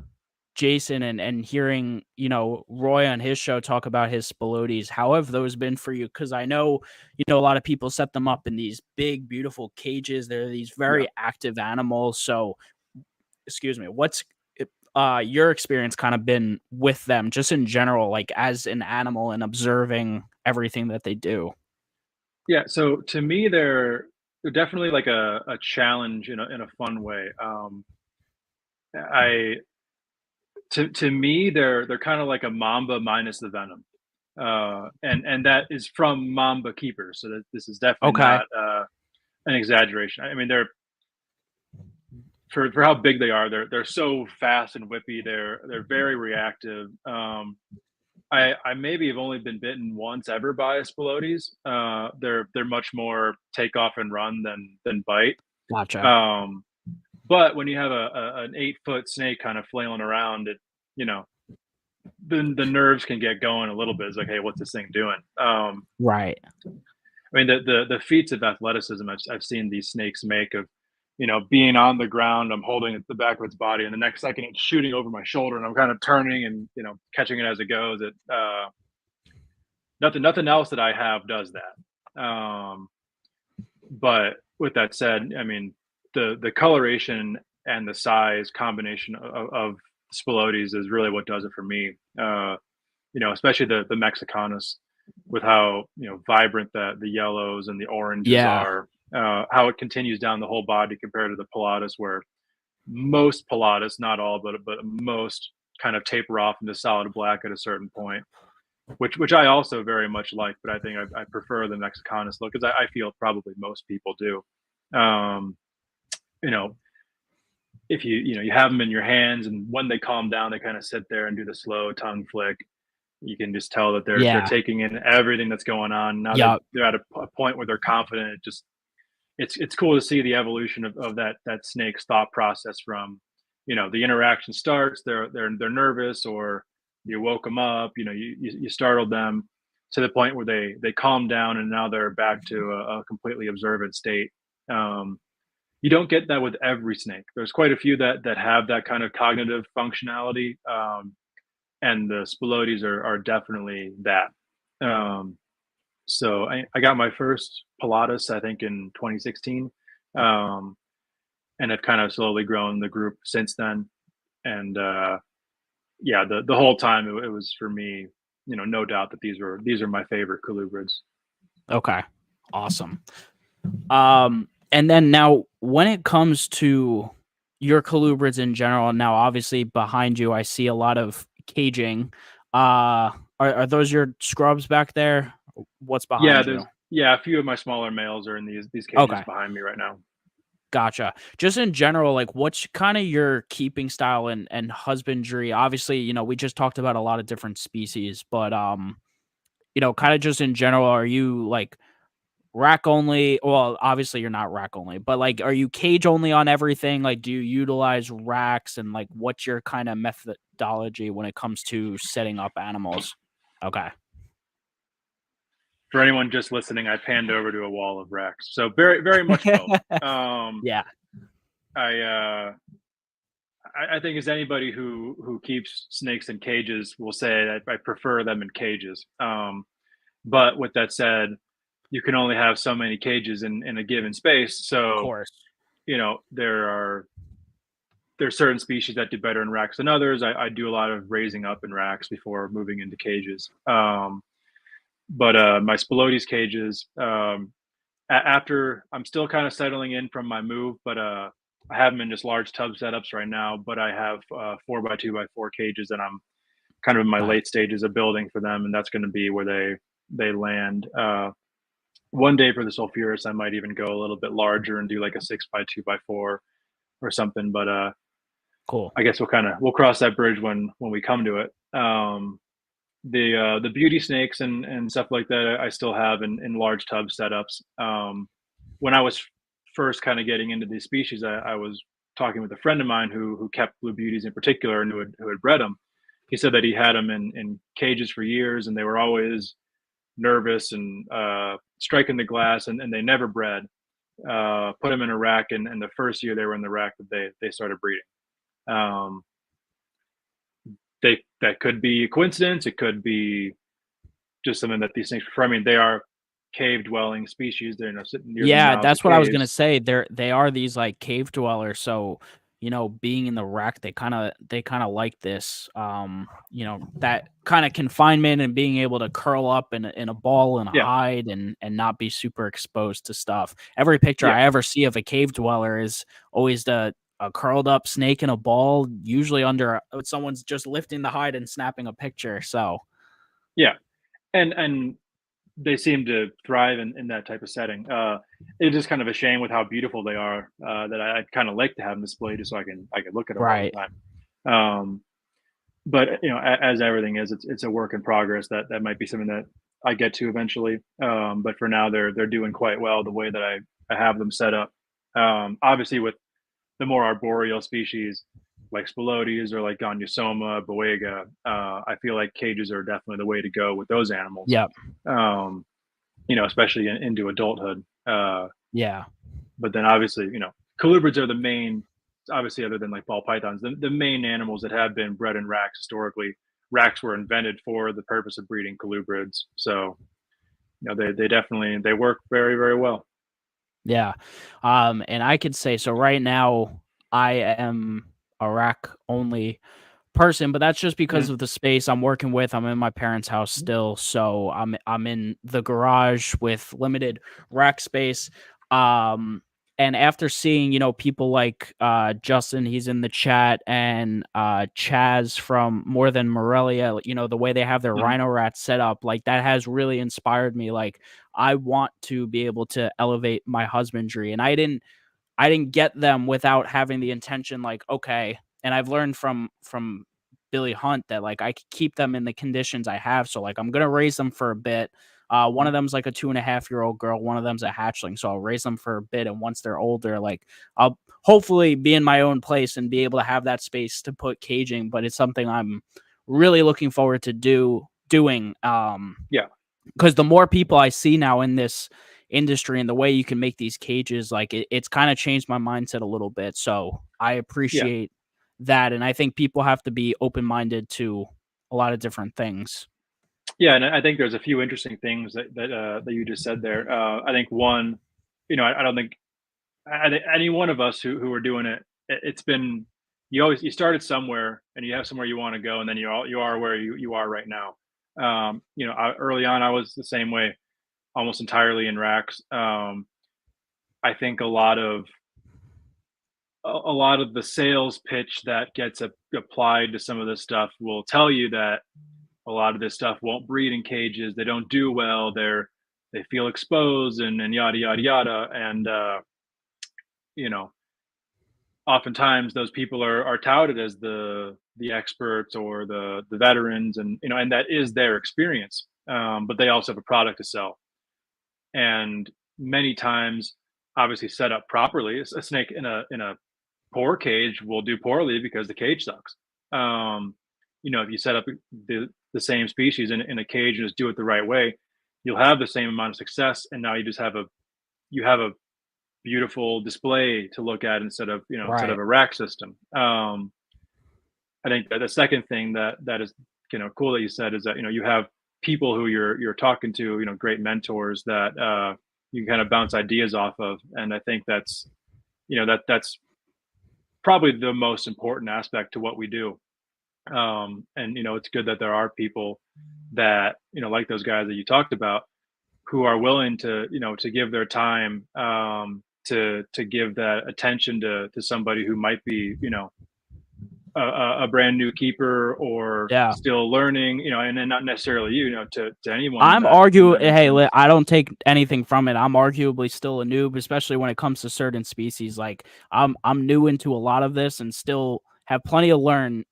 Jason and hearing, Roy on his show talk about his Spilotes, how have those been for you? Because I know, a lot of people set them up in these big, beautiful cages. They're these Yeah. very active animals. So, excuse me, what's your experience kind of been with them, just in general, like as an animal and observing everything that they do? Yeah, so to me, they're definitely like a challenge in a fun way. I to me, they're kind of like a mamba minus the venom, and that is from mamba keepers. So that this is definitely Okay. not an exaggeration. I mean, they're for how big they are. They're so fast and whippy. They're very reactive. I maybe have only been bitten once ever by a Spilotes. They're much more take off and run than bite. Gotcha. Um, but when you have an 8 foot snake kind of flailing around, it you know the nerves can get going a little bit. It's like, hey, what's this thing doing? Right. I mean, the feats of athleticism I've seen these snakes make of, being on the ground, I'm holding the back of its body, and the next second it's shooting over my shoulder, and I'm kind of turning and catching it as it goes. It nothing else that I have does that. But with that said, I mean, the coloration and the size combination of Spilotes is really what does it for me. Especially the Mexicanus, with how vibrant the yellows and the oranges Yeah. are. How it continues down the whole body compared to the Pilatus, where most Pilatus, not all, but most kind of taper off into solid black at a certain point, which I also very much like. But I think I prefer the Mexicanus look, because I feel probably most people do. Um, you know, if you have them in your hands, and when they calm down, they kind of sit there and do the slow tongue flick. You can just tell that they're Yeah. taking in everything that's going on. Now Yup. they're at a point where they're confident. It's cool to see the evolution of that snake's thought process from, the interaction starts, they're nervous, or you woke them up, you startled them to the point where they calmed down and now they're back to a completely observant state. Um, you don't get that with every snake. There's quite a few that have that kind of cognitive functionality, and the spilotes are definitely that. Um, so I got my first Pilatus, I think, in 2016, um, and have kind of slowly grown the group since then. And yeah, the whole time it was for me, no doubt that these are my favorite colubrids. Okay. Awesome. And then now when it comes to your colubrids in general, now obviously behind you I see a lot of caging. Are those your scrubs back there? What's Yeah, behind you? there's yeah, a few of my smaller males are in these cages Okay. behind me right now. Gotcha. Just in general, like what's kind of your keeping style and husbandry? Obviously, we just talked about a lot of different species, but kind of just in general, are you like rack only? Well, obviously you're not rack only, but like are you cage only on everything? Like do you utilize racks and like what's your kind of methodology when it comes to setting up animals? Okay. For anyone just listening, I panned over to a wall of racks. So very, very much both. Yeah. I, uh, I think as anybody who keeps snakes in cages will say that I prefer them in cages. But with that said, you can only have so many cages in a given space. Of So course. there's certain species that do better in racks than others. I do a lot of raising up in racks before moving into cages. But my Spilotes cages, after I'm still kind of settling in from my move, but I have them in just large tub setups right now. But I have 4x2x4 cages, and I'm kind of in my Nice. late stages of building for them, and that's going to be where they land. One day for the sulfurus, I might even go a little bit larger and do like a 6x2x4 or something. But Cool. I guess we'll cross that bridge when we come to it. The beauty snakes and stuff like that I still have in large tub setups. When I was first kind of getting into these species, I was talking with a friend of mine who kept blue beauties in particular and who had bred them. He said that he had them in cages for years and they were always nervous and striking the glass and they never bred. Put them in a rack and the first year they were in the rack that they started breeding. Um, that could be a coincidence. It could be just something that these snakes prefer. I mean, they are cave dwelling species. They're sitting near the Yeah, mouths of that's what I was gonna caves. say. They are these like cave dwellers, so being in the rack, they kind of like this, that kind of confinement and being able to curl up in a ball and Yeah, hide and not be super exposed to stuff. Every picture yeah, I ever see of a cave dweller is always the a curled up snake in a ball, usually under someone's just lifting the hide and snapping a picture. So yeah. And they seem to thrive in that type of setting. It is kind of a shame with how beautiful they are that I'd kind of like to have them displayed just so I can look at them all right, the time. Um, but as everything is, it's a work in progress. That might be something that I get to eventually. But for now, they're doing quite well the way that I have them set up. Obviously, with the more arboreal species like Spilotes or like Gonyosoma, Boega, I feel like cages are definitely the way to go with those animals. yep, Um, especially into adulthood. yeah. But then obviously, colubrids are the main, obviously, other than like ball pythons, the main animals that have been bred in racks historically. Racks were invented for the purpose of breeding colubrids. So, they definitely they work very, very well. Yeah. And I could say so right now I am a rack only person, but that's just because Mhm. of the space I'm working with. I'm in my parents' house still, so I'm in the garage with limited rack space. Um and after seeing, people like Justin, he's in the chat, and Chaz from More Than Morelia, the way they have their Mhm. rhino rats set up, like that has really inspired me. Like I want to be able to elevate my husbandry, and I didn't get them without having the intention, like, okay, and I've learned from Billy Hunt that like I could keep them in the conditions I have. So like I'm gonna raise them for a bit. One of Mhm. them's like a 2.5-year-old girl, one of them's a hatchling. So I'll raise them for a bit, and once they're older, like I'll hopefully be in my own place and be able to have that space to put caging. But it's something I'm really looking forward to doing. Yeah. Because the more people I see now in this industry and the way you can make these cages, like it's kind of changed my mindset a little bit. So I Yeah. appreciate that, and I think people have to be open minded to a lot of different things. Yeah, and I think there's a few interesting things that you just said there. I think one, I don't think any one of us who are doing it, it's been you started somewhere and you have somewhere you want to go, and then you are where you are right now. Early on, I was the same way, almost entirely in racks. I think a lot of the sales pitch that gets applied to some of this stuff will tell you that a lot of this stuff won't breed in cages. They don't do well. They feel exposed and yada yada yada. And you know, oftentimes those people are touted as the experts or the veterans, and that is their experience. But they also have a product to sell, and many times, obviously set up properly, a snake in a poor cage will do poorly because the cage sucks. If you set up the same species in a cage and just do it the right way, you'll have the same amount of success. And now you have a beautiful display to look at instead of Right. a rack system. I think that the second thing that is cool that you said is that you have people who you're talking to, great mentors that you kind of bounce ideas off of, and I think that's probably the most important aspect to what we do. And it's good that there are people that like those guys that you talked about, who are willing to give their time, to give that attention to somebody who might be a brand new keeper or Yeah. still learning, and then not necessarily to anyone I'm that in argue that hey, instance. I don't take anything from it. I'm arguably still a noob, especially when it comes to certain species. Like I'm new into a lot of this and still have plenty to learn.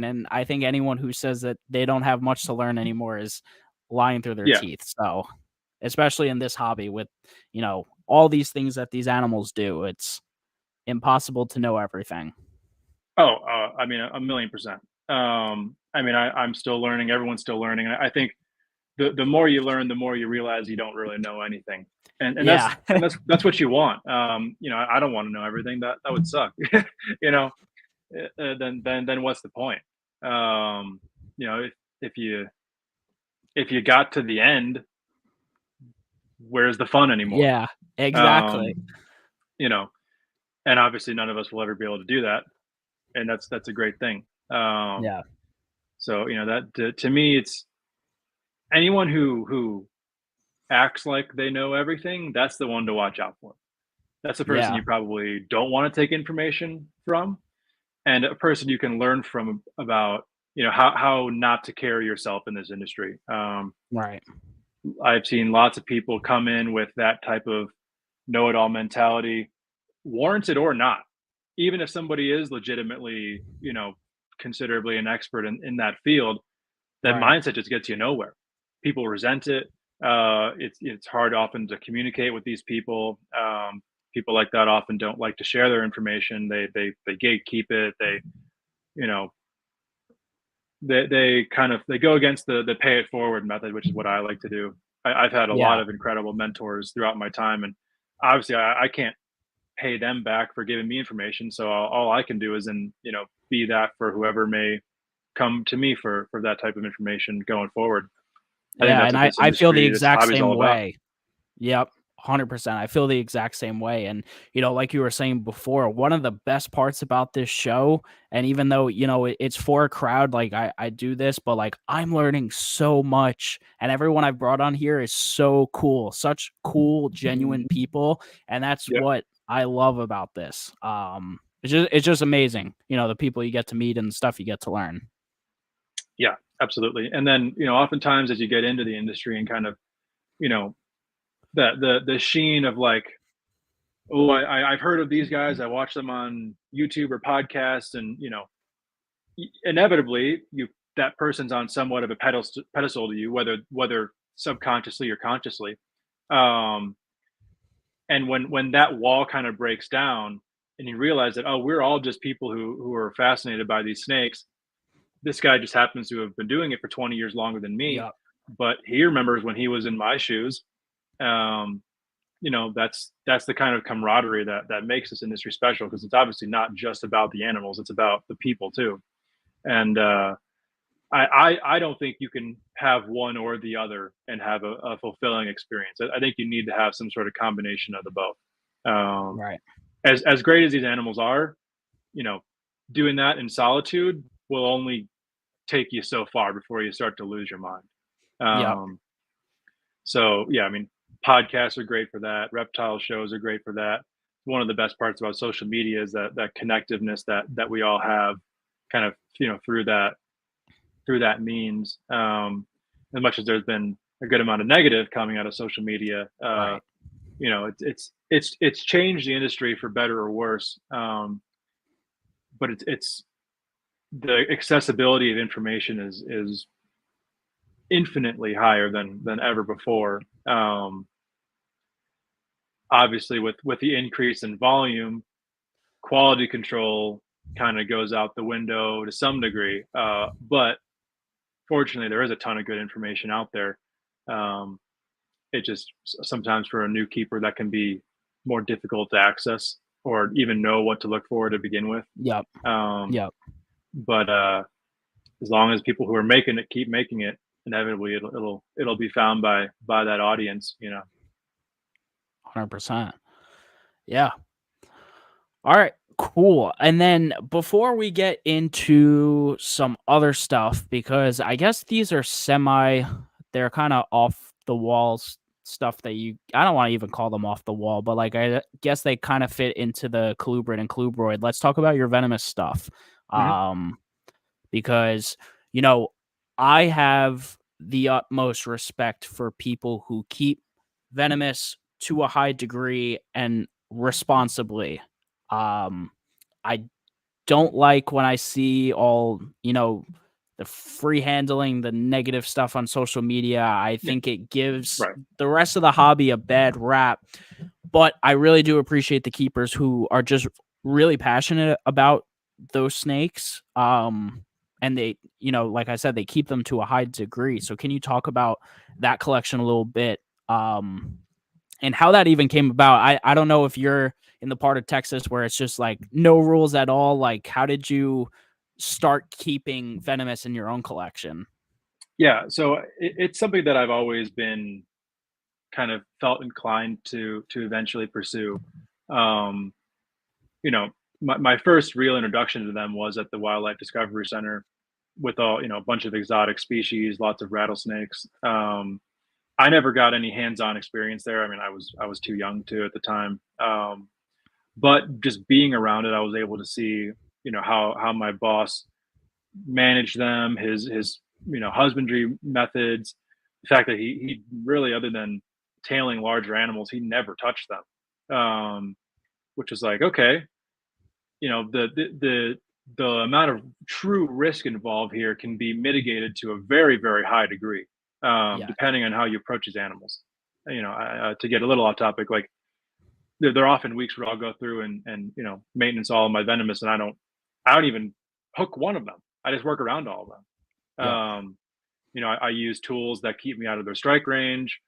And I think anyone who says that they don't have much to learn anymore is lying through their Yeah. teeth. So especially in this hobby with, all these things that these animals do, it's impossible to know everything. Oh, I mean, a million percent. I mean, I'm still learning. Everyone's still learning. I think the more you learn, the more you realize you don't really know anything, and that's Yeah. and that's that's what you want. I don't want to know everything. That would suck. you know, then what's the point? Um, if you got to the end, where's the fun anymore? Yeah. Exactly. Um, you know, and obviously none of us will ever be able to do that, and that's a great thing. Yeah. So that to me, it's anyone who acts like they know everything. That's the one to watch out for. That's a person Yeah. you probably don't want to take information from, and a person you can learn from about how not to carry yourself in this industry. Right. I've seen lots of people come in with that type of know-it-all mentality, warranted or not. Even if somebody is legitimately, considerably an expert in that field, that Right. mindset just gets you nowhere. People resent it. It's hard often to communicate with these people. People like that often don't like to share their information. They gatekeep it. You know they kind of they go against the pay it forward method, which is what I like to do. I've had a lot Yeah. of incredible mentors throughout my time, and obviously I can't pay them back for giving me information. So all I can do is be that for whoever may come to me for that type of information going forward. I think Yeah, that's and what I this I feel the this exact hobby is same all about. way. Yep, 100%. I feel the exact same way, and, like you were saying before, one of the best parts about this show, and even though, it's for a crowd, like, I do this, but, like, I'm learning so much, and everyone I've brought on here is so cool, such cool, genuine people, and that's Yeah, what I love about this. It's just amazing, the people you get to meet and the stuff you get to learn. yeah, absolutely. And then oftentimes as you get into the industry and kind of you know the sheen of like, oh, I've heard of these guys. I watch them on YouTube or podcasts, and inevitably that person's on somewhat of a pedestal to you, whether subconsciously or consciously. Um, and when that wall kind of breaks down, and you realize that, oh, we're all just people who are fascinated by these snakes, this guy just happens to have been doing it for 20 years longer than me, Yeah. but he remembers when he was in my shoes. Um, that's the kind of camaraderie that makes this industry special, because it's obviously not just about the animals; it's about the people too. And I don't think you can have one or the other and have a fulfilling experience. I think you need to have some sort of combination of the both. Um, Right. as great as these animals are, you know, doing that in solitude will only take you so far before you start to lose your mind. Yep. Um, so yeah, I mean, podcasts are great for that. Reptile shows are great for that. One of the best parts about social media is that connectiveness that we all have, kind of through that means. As much as there's been a good amount of negative coming out of social media, Right. it's changed the industry for better or worse. But it's the accessibility of information is infinitely higher than ever before. Obviously, with the increase in volume, quality control kind of goes out the window to some degree. But fortunately, there is a ton of good information out there. Um, it just sometimes for a new keeper that can be more difficult to access or even know what to look for to begin with. Yep. Um, Yep. but as long as people who are making it keep making it, inevitably it'll be found by that audience. 100%. Yeah. All right, cool. And then before we get into some other stuff, because I guess these are they're kind of off the walls stuff I don't want to even call them off the wall, but like I guess they kind of fit into the colubrid and colubroid. Let's talk about your venomous stuff. Mhm. Um, because, you know, I have the utmost respect for people who keep venomous to a high degree and responsibly. Um, I don't like when I see all, the free handling, the negative stuff on social media. I Yeah, think it gives right. the rest of the hobby a bad rap. But I really do appreciate the keepers who are just really passionate about those snakes. And they, like I said, they keep them to a high degree. So can you talk about that collection a little bit? And how that even came about. I don't know if you're in the part of Texas where it's just like no rules at all. Like, how did you start keeping venomous in your own collection? Yeah, so it's something that I've always been kind of felt inclined to eventually pursue. Um, my first real introduction to them was at the Wildlife Discovery Center with a bunch of exotic species, lots of rattlesnakes. I never got any hands-on experience there. I mean, I was too young to at the time. But just being around it, I was able to see, how my boss managed them, his husbandry methods, the fact that he really, other than tailing larger animals, he never touched them. Which was like, okay, the amount of true risk involved here can be mitigated to a very, very high degree, Yeah. depending on how you approach his animals. To get a little off topic, like there are often weeks where I'll go through and maintenance all of my venomous, and I don't even hook one of them. I just work around all of them. Yep. I use tools that keep me out of their strike range,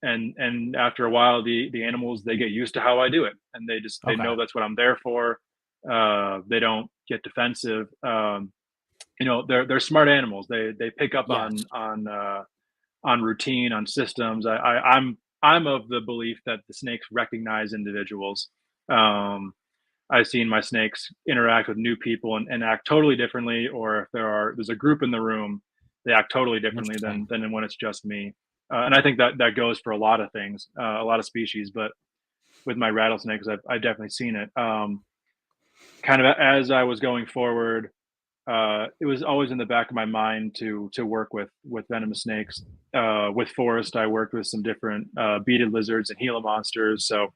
and after a while, the animals, they get used to how I do it, and they Okay. know that's what I'm there for. They don't get defensive. They're smart animals. They pick up Yes. on routine, on systems. I'm of the belief that the snakes recognize individuals. Um, I've seen my snakes interact with new people and act totally differently, or if there's a group in the room, they act totally differently Interesting. than when it's just me. And I think that goes for a lot of things, a lot of species. But with my rattlesnakes, I've definitely seen it. Kind of as I was going forward, it was always in the back of my mind to work with venomous snakes. With forest, I worked with some different beaded lizards and Gila monsters, so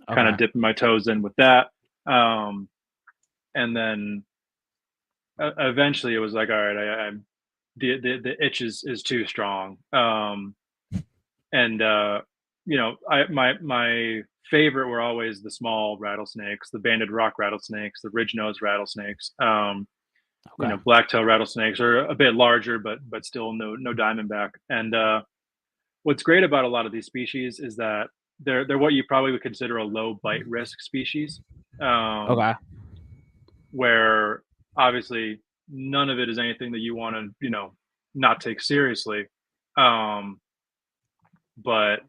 kind of Okay. dipping my toes in with that. Um, and then eventually, it was like, all right, the itch is too strong. And my favorite were always the small rattlesnakes, the banded rock rattlesnakes, the ridge nose rattlesnakes. Okay. black-tailed rattlesnakes are a bit larger, but still no diamondback. And what's great about a lot of these species is that they're what you probably would consider a low bite risk species, um, Okay. where obviously none of it is anything that you want to not take seriously, um, but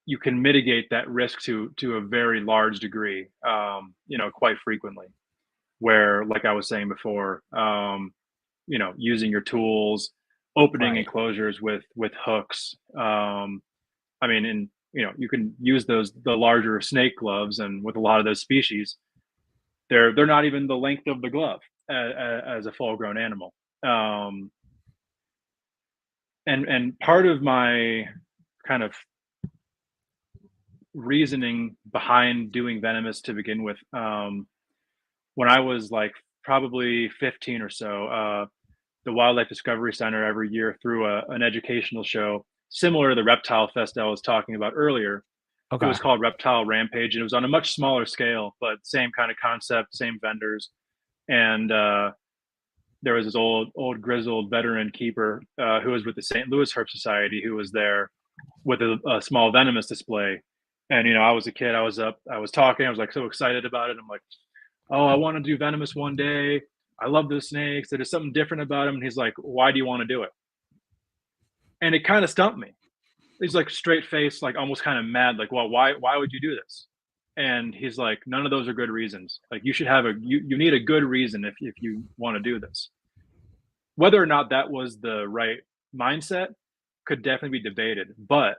you can mitigate that risk to a very large degree, quite frequently. Where, like I was saying before, using your tools, opening Right. enclosures with hooks. I mean, and you can use the larger snake gloves, and with a lot of those species, they're not even the length of the glove as a full grown animal. Um, and part of my kind of reasoning behind doing venomous to begin with, when I was like probably 15 or so, the Wildlife Discovery Center every year threw an educational show similar to the Reptile Fest I was talking about earlier. It Okay. was called Reptile Rampage, and it was on a much smaller scale, but same kind of concept, same vendors. And there was this old grizzled veteran keeper who was with the St. Louis Herp Society, who was there with a small venomous display. And I was a kid. I was talking. I was like so excited about it. I'm like, oh, I want to do venomous one day. I love those snakes. There's something different about them. And he's like, why do you want to do it? And it kind of stumped me. He's like straight face, like almost kind of mad, like, well, why would you do this? And he's like, none of those are good reasons. Like you should have you need a good reason if you want to do this. Whether or not that was the right mindset could definitely be debated, but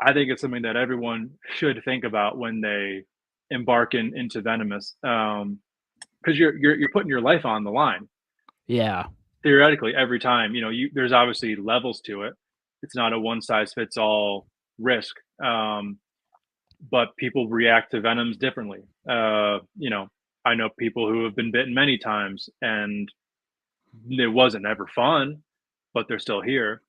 I think it's something that everyone should think about when they embark into venomous, because you're putting your life on the line Yeah. theoretically every time. There's obviously levels to it. It's not a one size fits all risk, but people react to venoms differently. I know people who have been bitten many times, and it wasn't ever fun, but they're still here.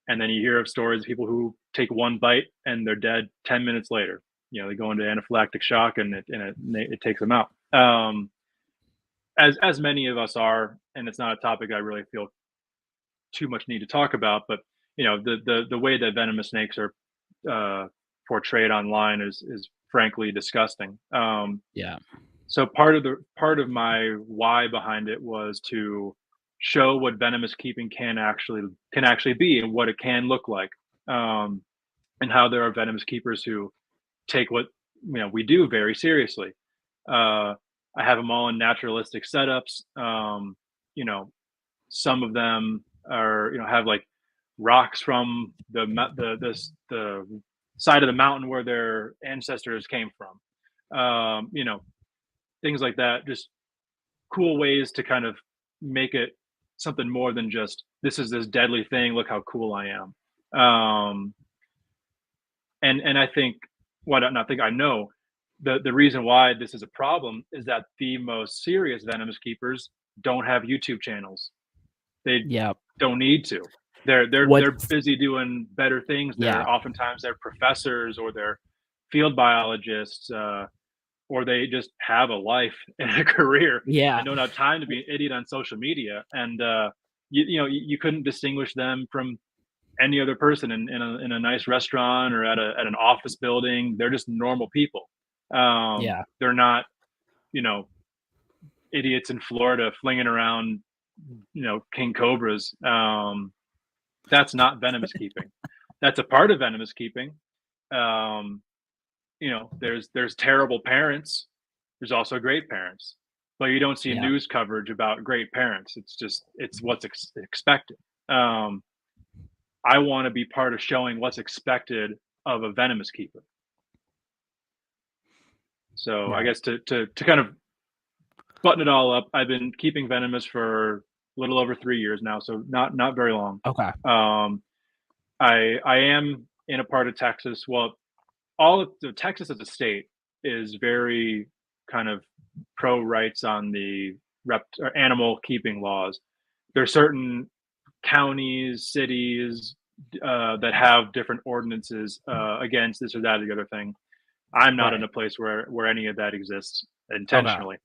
And then you hear of stories of people who take one bite and they're dead 10 minutes later. They go into anaphylactic shock, and it takes them out. As many of us are, and it's not a topic I really feel too much need to talk about, but the way that venomous snakes are portrayed online is frankly disgusting. Yeah. So part of my why behind it was to show what venomous keeping can actually be, and what it can look like, and how there are venomous keepers who take what we do very seriously. Uh, I have them all in naturalistic setups. You know, some of them are have like rocks from the side of the mountain where their ancestors came from. Things like that. Just cool ways to kind of make it something more than just this is this deadly thing. Look how cool I am. And I think what well, not think I know the reason why this is a problem is that the most serious venomous keepers don't have YouTube channels. They Yeah. don't need to. They're What? busy doing better things. Yeah. They're professors, or they're field biologists, or they just have a life and a career Yeah. and don't have time to be an idiot on social media. And you couldn't distinguish them from any other person in a nice restaurant or at an office building. They're just normal people. Yeah. They're not you know idiots in Florida flinging around king cobras. That's not venomous keeping. That's a part of venomous keeping. Um, there's terrible parents. There's also great parents, but you don't see Yeah. news coverage about great parents. It's what's expected. Um, I want to be part of showing what's expected of a venomous keeper. So I Right. guess to kind of button it all up, I've been keeping venomous for a little over 3 years now, so not very long. Okay. Um, I am in a part of Texas. Well, all of the Texas as a state is very kind of pro rights on the or animal keeping laws. There are certain counties, cities that have different ordinances against this or that or the other thing. I'm not in Right. a place where any of that exists Okay. intentionally.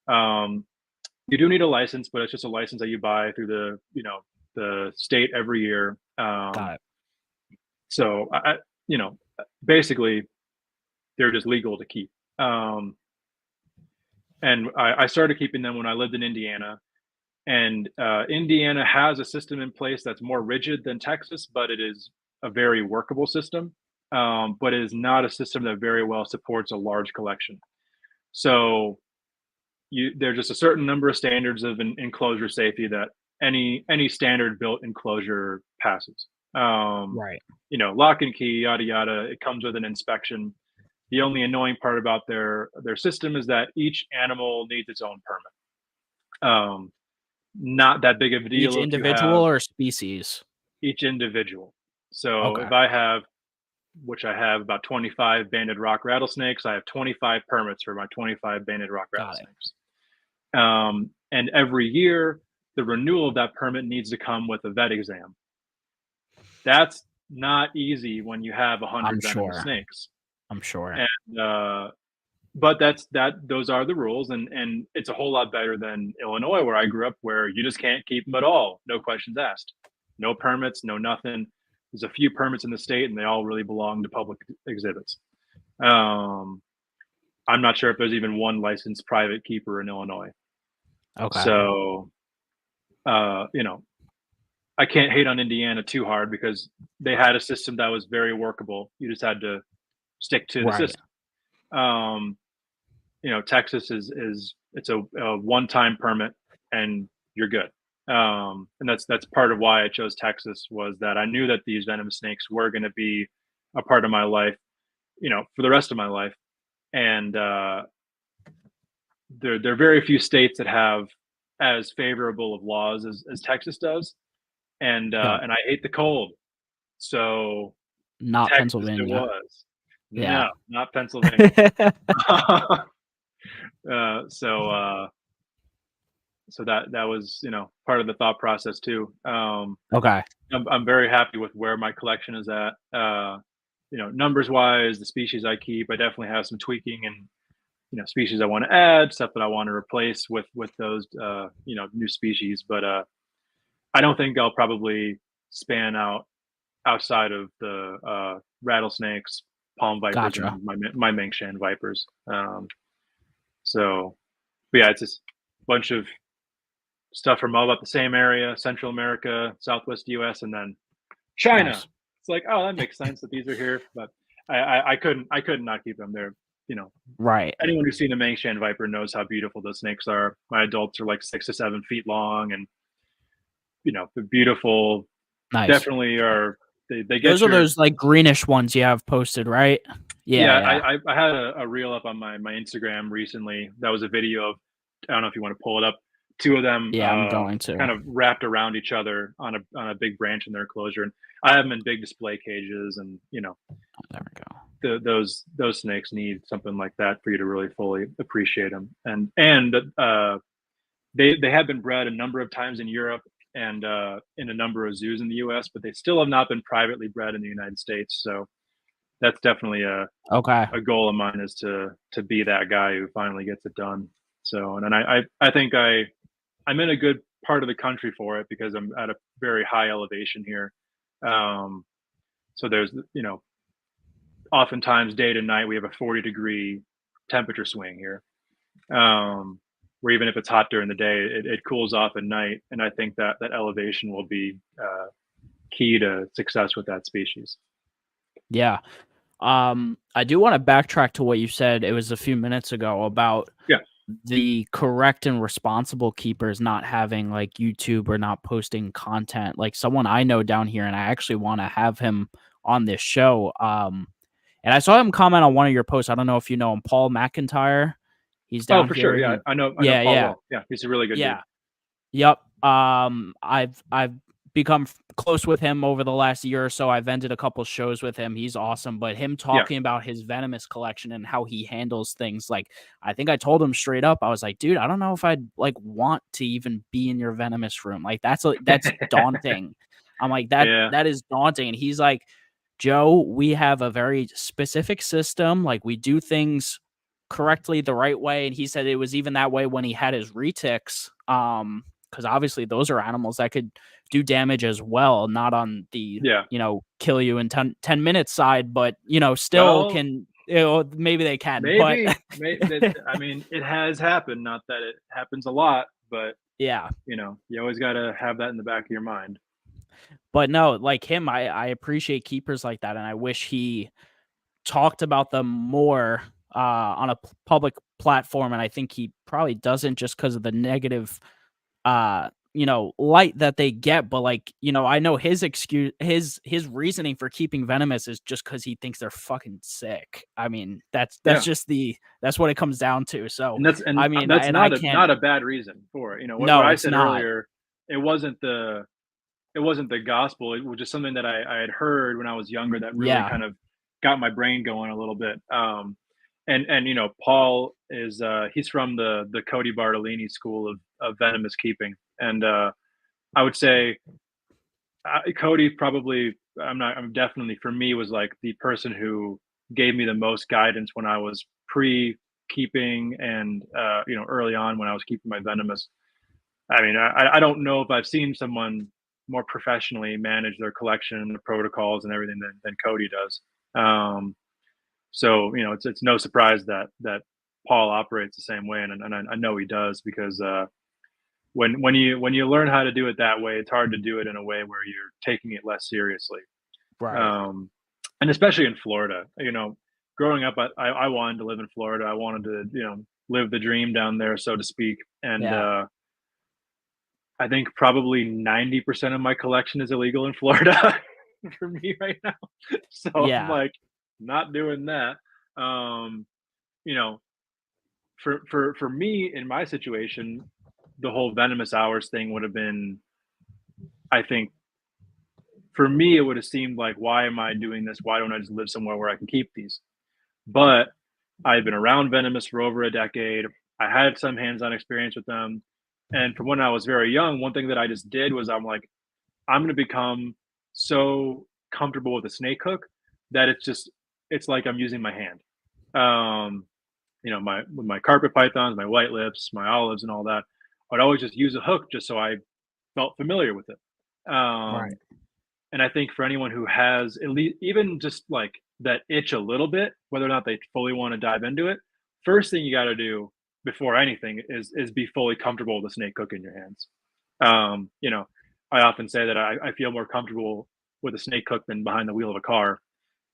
You do need a license, but it's just a license that you buy through the state every year. Got it. So basically they're just legal to keep. And I started keeping them when I lived in Indiana. And Indiana has a system in place that's more rigid than Texas, but it is a very workable system. But it is not a system that very well supports a large collection. So there's just a certain number of standards of enclosure safety that any standard built enclosure passes. Right. Lock and key, yada yada. It comes with an inspection. The only annoying part about their system is that each animal needs its own permit. Not that big of a deal Each if you individual have or species? each individual. So Okay. if I have, which I have about 25 banded rock rattlesnakes, I have 25 permits for my 25 banded rock Got it. rattlesnakes. And every year, the renewal of that permit needs to come with a vet exam. That's not easy when you have 100 venomous snakes. I'm sure. And but those are the rules, and it's a whole lot better than Illinois, where I grew up, where you just can't keep them at all, no questions asked, no permits, no nothing. There's a few permits in the state, and they all really belong to public exhibits. I'm not sure if there's even one licensed private keeper in Illinois. Okay. So, I can't hate on Indiana too hard because they had a system that was very workable. You just had to stick to the system. Texas it's a one-time permit and you're good. And that's part of why I chose Texas, was that I knew that these venomous snakes were going to be a part of my life, for the rest of my life. And there are very few states that have as favorable of laws as Texas does. And I hate the cold. So not Texas Pennsylvania. It was. Yeah. No, not Pennsylvania. So that was, part of the thought process too. Okay. I'm very happy with where my collection is at. Numbers wise, the species I keep, I definitely have some tweaking and, species I want to add, stuff that I want to replace with those, new species. But I don't think I'll probably span outside of the rattlesnakes, palm vipers, Gotcha. and my Mengshan vipers. But yeah, it's just a bunch of stuff from all about the same area: Central America, Southwest U.S., and then China. Nice. It's like, oh, that makes sense that these are here, but I couldn't not keep them there. Right. Anyone who's seen a Mengshan viper knows how beautiful those snakes are. My adults are like 6 to 7 feet long, and they're beautiful. Nice. Definitely are. They get those are those like greenish ones you have posted, right? Yeah. I had a reel up on my Instagram recently. That was a video of, I don't know if you want to pull it up. 2 of them, Yeah, I'm going to. kind of wrapped around each other on a big branch in their enclosure, and I have them in big display cages, and there we go. Those snakes need something like that for you to really fully appreciate them. And they have been bred a number of times in Europe and in a number of zoos in the U.S., but they still have not been privately bred in the United States. So that's definitely a goal of mine, is to be that guy who finally gets it done. So, and I think I'm in a good part of the country for it, because I'm at a very high elevation here. So there's, oftentimes day to night, we have a 40-degree temperature swing here. Where even if it's hot during the day, it cools off at night. And I think that elevation will be key to success with that species. Yeah. I do want to backtrack to what you said. It was a few minutes ago about the correct and responsible keepers not having like YouTube or not posting content. Like someone I know down here, and I actually want to have him on this show. And I saw him comment on one of your posts. I don't know if you know him, Paul McIntyre. He's down for here. Sure. Yeah, I know Paul well. Yeah, he's a really good dude. Yep. I've become close with him over the last year or so. I've ended a couple shows with him. He's awesome. But him talking about his venomous collection and how he handles things, like, I think I told him straight up, I was like, dude, I don't know if I'd like want to even be in your venomous room. Like that's daunting. I'm like, that is daunting. And he's like, Joe, we have a very specific system. Like we do things correctly the right way, and he said it was even that way when he had his retics. Because obviously those are animals that could do damage as well, not on the Yeah. kill you in 10 minutes side, but still Well, can. Maybe they can, but maybe, I mean, it has happened. Not that it happens a lot, but yeah. you always got to have that in the back of your mind. But no, like him, I appreciate keepers like that, and I wish he talked about them more on a public platform. And I think he probably doesn't, just because of the negative light that they get. But like, I know his excuse, his reasoning for keeping venomous is just because he thinks they're fucking sick. I mean, that's Yeah. just that's what it comes down to. So And I mean, that's and I not can't. not a bad reason for it. What No, I it's said not. earlier, it wasn't the gospel. It was just something that I had heard when I was younger that really Yeah. kind of got my brain going a little bit. And Paul is he's from the Cody Bartolini school of venomous keeping, and I would say Cody probably I'm definitely, for me, was like the person who gave me the most guidance when I was pre keeping, and early on when I was keeping my venomous. I mean, I don't know if I've seen someone more professionally manage their collection and the protocols and everything than Cody does. So it's no surprise that Paul operates the same way, and I know he does, because when you learn how to do it that way, it's hard to do it in a way where you're taking it less seriously. Right. Um, and especially in Florida, growing up, I wanted to live in Florida. I wanted to live the dream down there, so to speak, and Yeah. I think probably 90% of my collection is illegal in Florida for me right now. So I'm Yeah. like, not doing that. Um, you know, for me in my situation, the whole venomous hours thing would have been, I think, for me, it would have seemed like, why am I doing this? Why don't I just live somewhere where I can keep these? But I've been around venomous for over a decade. I had some hands-on experience with them. And from when I was very young, one thing that I just did was, I'm like, I'm going to become so comfortable with a snake hook that it's like I'm using my hand. Um, with my carpet pythons, my white lips, my olives, and all that, I'd always just use a hook just so I felt familiar with it. Right. And I think for anyone who has at least even just like that itch a little bit, whether or not they fully want to dive into it, first thing you got to do before anything is be fully comfortable with a snake hook in your hands. Um, you know, I often say that I feel more comfortable with a snake hook than behind the wheel of a car,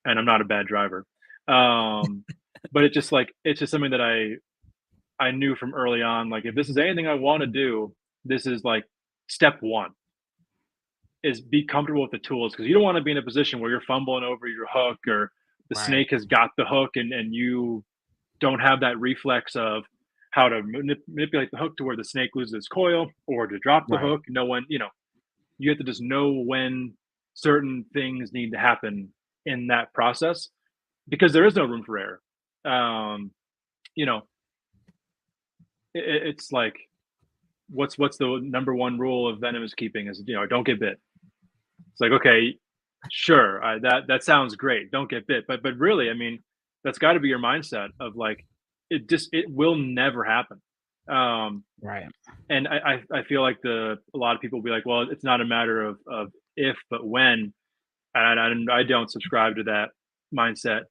and I'm not a bad driver. Um, but it's just something that I knew from early on. Like, if this is anything I want to do, this is like step one, is be comfortable with the tools, because you don't want to be in a position where you're fumbling over your hook, or the Right. snake has got the hook, and you don't have that reflex of how to manipulate the hook to where the snake loses its coil, or to drop the Right. hook. No one, you have to just know when certain things need to happen in that process, because there is no room for error. Um, you know, it's like, what's the number one rule of venomous keeping is, don't get bit. It's like, okay, sure, that sounds great. Don't get bit, but really, I mean, that's got to be your mindset of like, it will never happen. Um, Right. and I feel like a lot of people will be like, well, it's not a matter of if, but when. And I don't subscribe to that mindset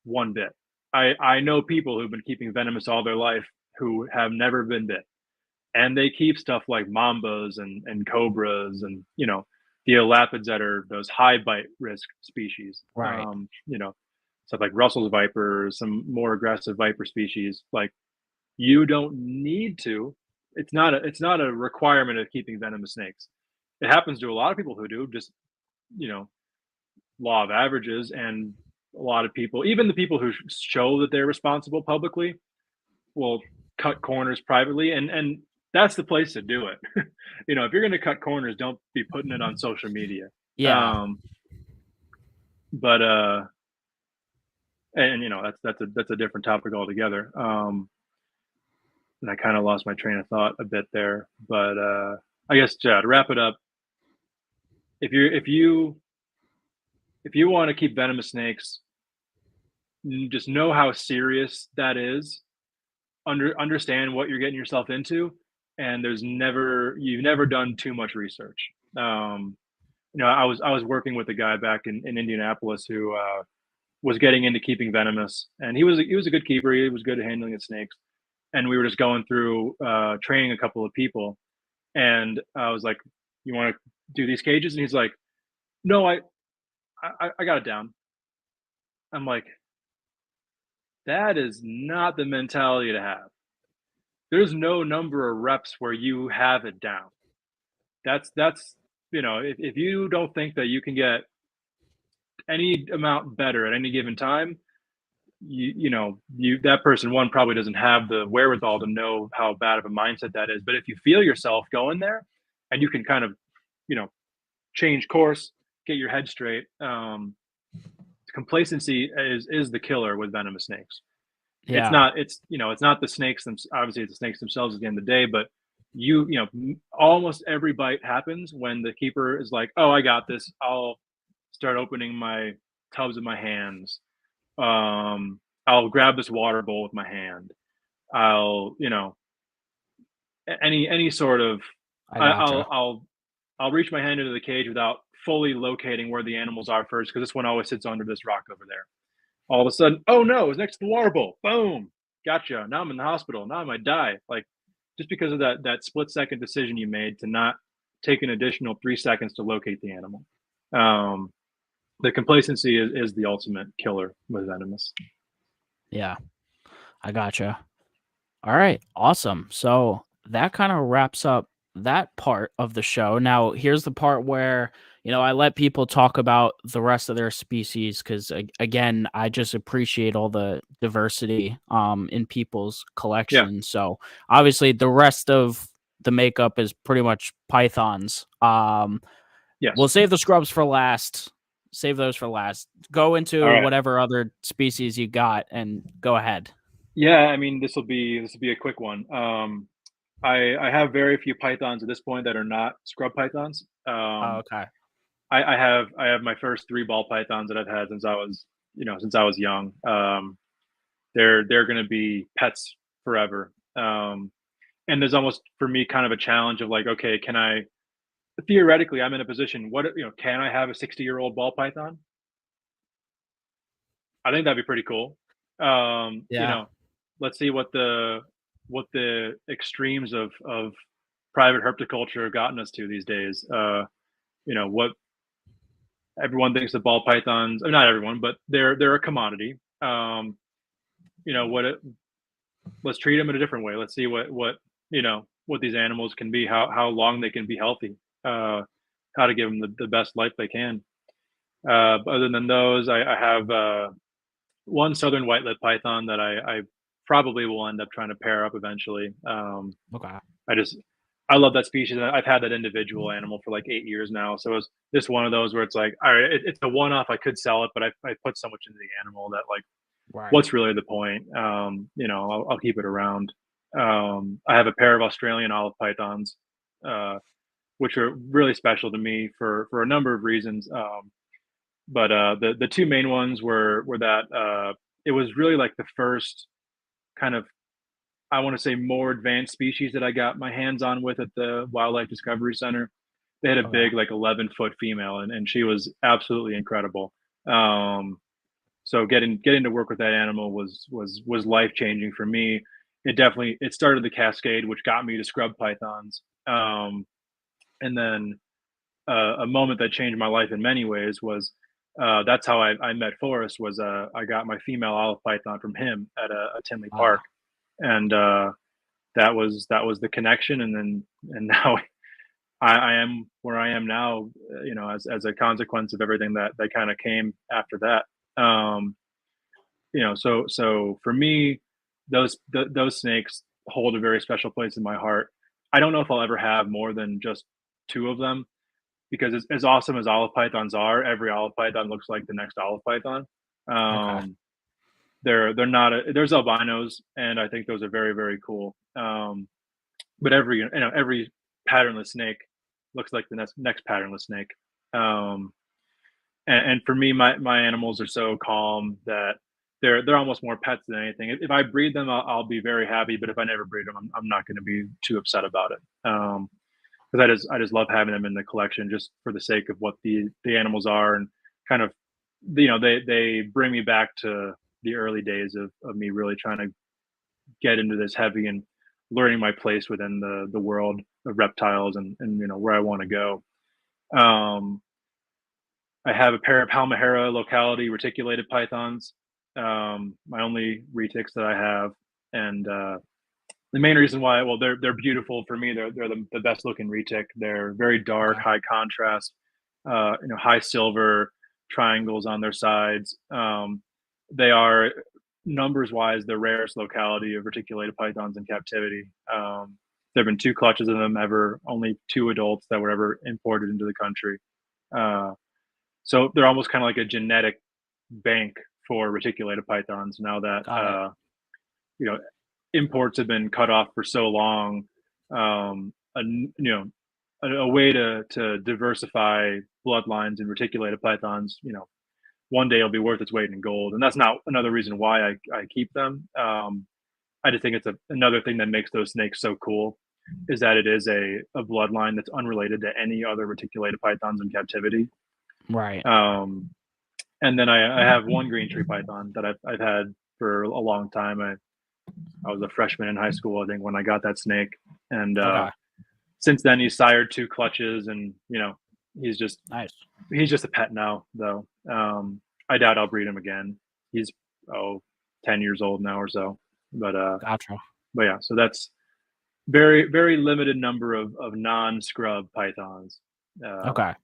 one bit. I know people who've been keeping venomous all their life who have never been bit, and they keep stuff like mambas and cobras, and the elapids that are those high bite risk species. Right. Stuff like Russell's viper, some more aggressive viper species. Like, you don't need to. It's not a requirement of keeping venomous snakes. It happens to a lot of people who do. Just you know, law of averages, and a lot of people, even the people who show that they're responsible publicly, will cut corners privately, and that's the place to do it. If you're going to cut corners, don't be putting it on social media. Yeah. Um, but and that's a different topic altogether. And I kind of lost my train of thought a bit there, but I guess, to wrap it up, if you want to keep venomous snakes, just know how serious that is, understand what you're getting yourself into, and you've never done too much research. I was working with a guy back in Indianapolis who was getting into keeping venomous, and he was a good keeper. He was good at handling the snakes, and we were just going through training a couple of people, and I was like, "You want to do these cages?" And he's like, "No, I got it down." I'm like, "That is not the mentality to have. There's no number of reps where you have it down. That's if you don't think that you can get any amount better at any given time, that person, one, probably doesn't have the wherewithal to know how bad of a mindset that is. But if you feel yourself going there, and you can kind of you know change course, get your head straight. Complacency is the killer with venomous snakes. It's Yeah. not it's not the snakes obviously it's the snakes themselves at the end of the day, but almost every bite happens when the keeper is like, "Oh, I got this. I'll start opening my tubs with my hands. I'll grab this water bowl with my hand. I'll any sort of I I, gotcha. I'll reach my hand into the cage without fully locating where the animals are first, because this one always sits under this rock over there. All of a sudden, oh no, it's next to the water bowl. Boom, gotcha. Now I'm in the hospital. Now I might die. Like, just because of that split second decision you made to not take an additional 3 seconds to locate the animal. Um, the complacency is the ultimate killer with venomous. Yeah, I gotcha. All right, awesome. So that kind of wraps up that part of the show. Now, here's the part where, I let people talk about the rest of their species because, again, I just appreciate all the diversity in people's Yeah. collections. So, obviously, the rest of the makeup is pretty much pythons. We'll Yes. save the scrubs for last. Save those for last. Go All into right. whatever other species you got and go ahead. Yeah. I mean, this will be a quick one. I have very few pythons at this point that are not scrub pythons. Oh, okay. I have my first three ball pythons that I've had since I was young. They're going to be pets forever. And there's almost for me kind of a challenge of like, okay, can I theoretically I'm in a position, can I have a 60-year-old ball python? I think that'd be pretty cool. Um, you Yeah. know, let's see what the extremes of private herpetoculture have gotten us to these days. What everyone thinks of ball pythons, or not everyone, but they're a commodity. What let's treat them in a different way. Let's see what these animals can be, how long they can be healthy, how to give them the best life they can. Other than those, I have one southern white-lipped python that I probably will end up trying to pair up eventually. Okay. I just I love that species. And I've had that individual animal for like 8 years now, so it's just one of those where it's like, all right, it's a one-off. I could sell it, but I put so much into the animal that, like, Right. what's really the point? I'll keep it around. I have a pair of Australian olive pythons, uh, which are really special to me for a number of reasons. But the two main ones were that it was really like the first kind of, I want to say, more advanced species that I got my hands on with at the Wildlife Discovery Center. They had a Okay. big, like, 11-foot female, and she was absolutely incredible. So getting to work with that animal was life changing for me. It started the cascade, which got me to scrub pythons. And then a moment that changed my life in many ways was that's how I met Forrest. Was I got my female olive python from him at a Tinley Park, Ah, and that was the connection. And now I am where I am now, as a consequence of everything that kind of came after that. So for me, those snakes hold a very special place in my heart. I don't know if I'll ever have more than just two of them, because as awesome as olive pythons are, every olive python looks like the next olive python. okay. Um, they're not there's albinos, and I think those are very, very cool. But every patternless snake looks like the next patternless snake. Um, and for me, my animals are so calm that they're almost more pets than anything. If I breed them, I'll be very happy. But if I never breed them, I'm not going to be too upset about it. Because I just love having them in the collection just for the sake of what the animals are, and kind of, they bring me back to the early days of me really trying to get into this heavy and learning my place within the world of reptiles, and where I want to go. Um, I have a pair of Halmahera locality reticulated pythons, my only retics that I have, and the main reason why, well, they're beautiful for me. They're the best looking retic. They're very dark, Okay. high contrast, high silver triangles on their sides. They are, numbers wise, the rarest locality of reticulated pythons in captivity. There have been two clutches of them ever, only two adults that were ever imported into the country. So they're almost kind of like a genetic bank for reticulated pythons now that, Got it. you know, imports have been cut off for so long. A way to diversify bloodlines and reticulated pythons, one day it'll be worth its weight in gold. And that's not another reason why I keep them. I just think it's another thing that makes those snakes so cool, is that it is a bloodline that's unrelated to any other reticulated pythons in captivity. Right. And then I have one green tree python that I've had for a long time. I was a freshman in high school, I think, when I got that snake, and Okay. since then he's sired two clutches, and he's just Nice. he's just a pet now, though. I doubt I'll breed him again. He's 10 years old now or so, Gotcha. but yeah, so that's very very limited number of non-scrub pythons. Okay.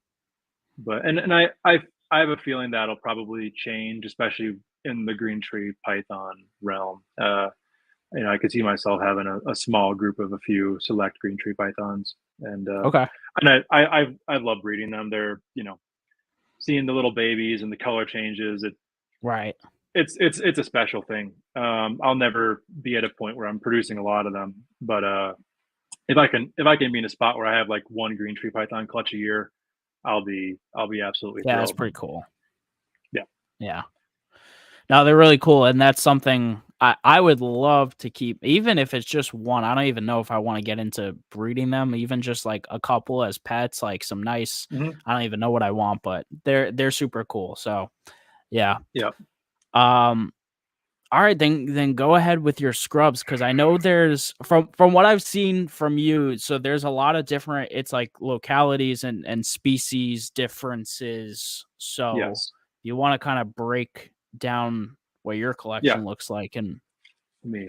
But I have a feeling that'll probably change, especially in the green tree python realm. I could see myself having a small group of a few select green tree pythons, Okay. and I love breeding them. They're, seeing the little babies and the color changes. Right. It's a special thing. I'll never be at a point where I'm producing a lot of them, but if I can be in a spot where I have like one green tree python clutch a year, I'll be absolutely Yeah, that's thrilled. pretty cool. Yeah. Yeah. No, they're really cool, and that's something I would love to keep, even if it's just one. I don't even know if I want to get into breeding them, even just like a couple as pets, like some nice. Mhm. I don't even know what I want, but they're super cool. So, yeah. Yeah. Um. All right, then go ahead with your scrubs, because I know there's from what I've seen from you. So there's a lot of different. It's like localities and species differences. So Yes. you want to kind of break down what your Yeah. collection looks like, and Let me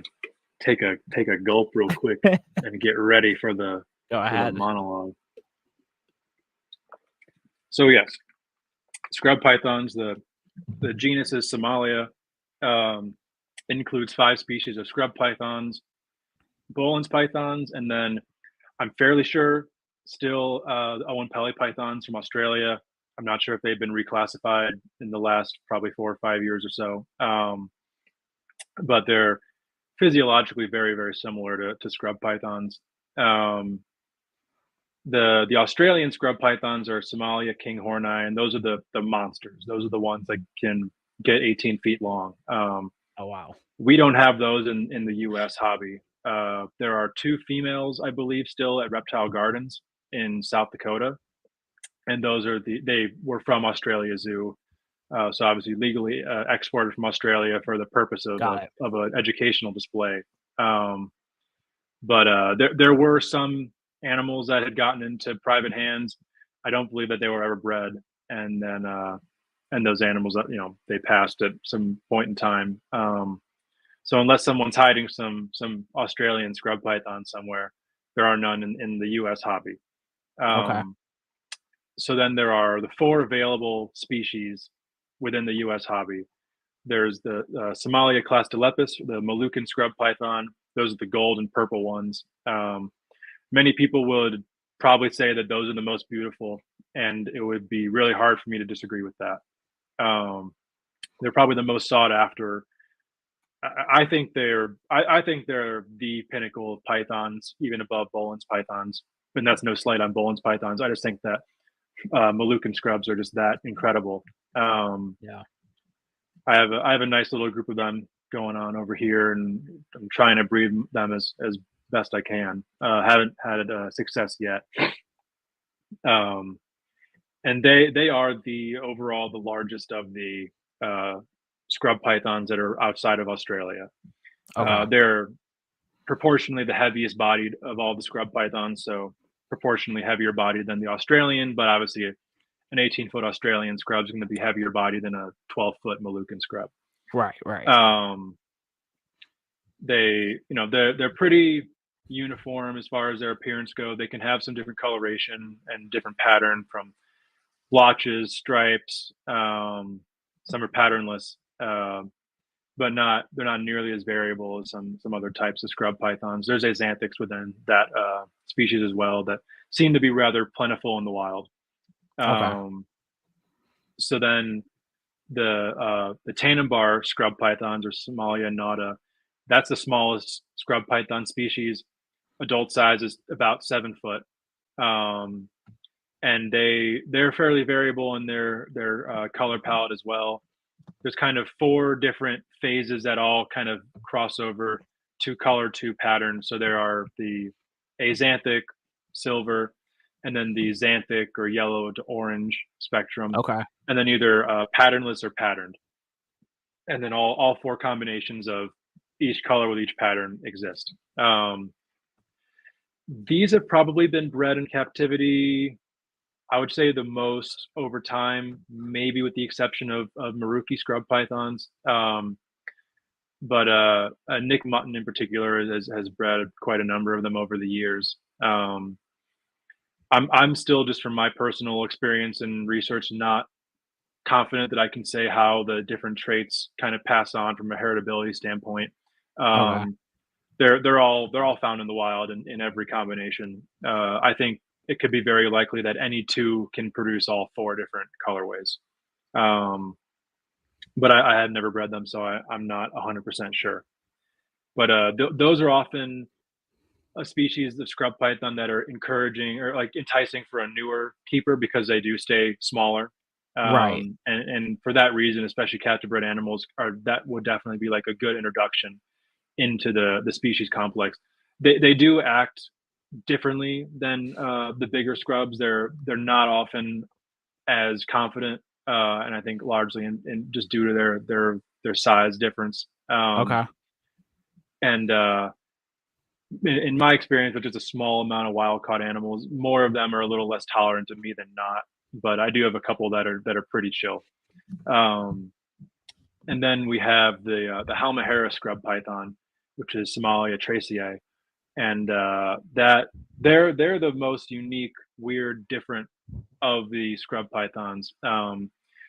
take a gulp real quick and get ready for the go ahead. monologue. So yes, scrub pythons. The genus is Somalia. Includes 5 species of scrub pythons, Boelen's pythons, and then I'm fairly sure still the Owen Pelly pythons from Australia. I'm not sure if they've been reclassified in the last probably 4 or 5 years or so, but they're physiologically very very similar to scrub pythons. The Australian scrub pythons are Somalia king horneye, and those are the monsters. Those are the ones that can get 18 feet long. Oh wow. We don't have those in the U.S. hobby. There are 2 females, I believe, still at Reptile Gardens in South Dakota, and those are they were from Australia Zoo. So obviously legally exported from Australia for the purpose of Got it. an educational display. But there were some animals that had gotten into private hands. I don't believe that they were ever bred, and then and those animals that they passed at some point in time. So unless someone's hiding some Australian scrub python somewhere, there are none in the U.S. hobby. Okay. So then there are the 4 available species within the U.S. hobby. There's the Somalia clastolepis, the Moluccan scrub python. Those are the gold and purple ones. Many people would probably say that those are the most beautiful, and it would be really hard for me to disagree with that. They're probably the most sought after. I think they're the pinnacle of pythons, even above Boelen's pythons. And that's no slight on Boelen's pythons. I just think that Moluccan scrubs are just that incredible. Yeah. I have a nice little group of them going on over here, and I'm trying to breed them as best I can. Haven't had success yet. Um, and they are the overall the largest of the uh, scrub pythons that are outside of Australia. Okay. They're proportionally the heaviest bodied of all the scrub pythons, so proportionally heavier bodied than the Australian, but obviously an 18-foot Australian scrub is going to be heavier body than a 12-foot Moluccan scrub. Right. Right. Um, they're pretty uniform as far as their appearance go. They can have some different coloration and different pattern from blotches, stripes. Some are patternless, but they're not nearly as variable as some other types of scrub pythons. There's axanthics within that species as well that seem to be rather plentiful in the wild. Okay. So then the Tannenbar scrub pythons or Somalia nata, that's the smallest scrub python species. Adult size is about 7 foot. Um, and they're fairly variable in their color palette as well. There's kind of four different phases that all kind of cross over to color to pattern. So there are the axanthic, silver, and then the xanthic or yellow to orange spectrum, Okay. and then either patternless or patterned. And then all four combinations of each color with each pattern exist. These have probably been bred in captivity, I would say the most over time, maybe with the exception of Maruki scrub pythons. But Nick Mutton in particular has bred quite a number of them over the years. I'm still, just from my personal experience and research, not confident that I can say how the different traits kind of pass on from a heritability standpoint. Okay. Um, they're all found in the wild in every combination. I think it could be very likely that any two can produce all four different colorways. Um, but I have never bred them, so I'm not 100% sure. But those are often a species of scrub python that are encouraging or like enticing for a newer keeper because they do stay smaller. Right. And for that reason, especially captive bred animals are that would definitely be like a good introduction into the species complex. They do act differently than the bigger scrubs. They're not often as confident, and I think largely in just due to their size difference. Okay. And in my experience, with just a small amount of wild caught animals, more of them are a little less tolerant of me than not. But I do have a couple that are pretty chill. Um, and then we have the Halmahera scrub python, which is Somalia traceae, and that they're the most unique, weird, different of the scrub pythons.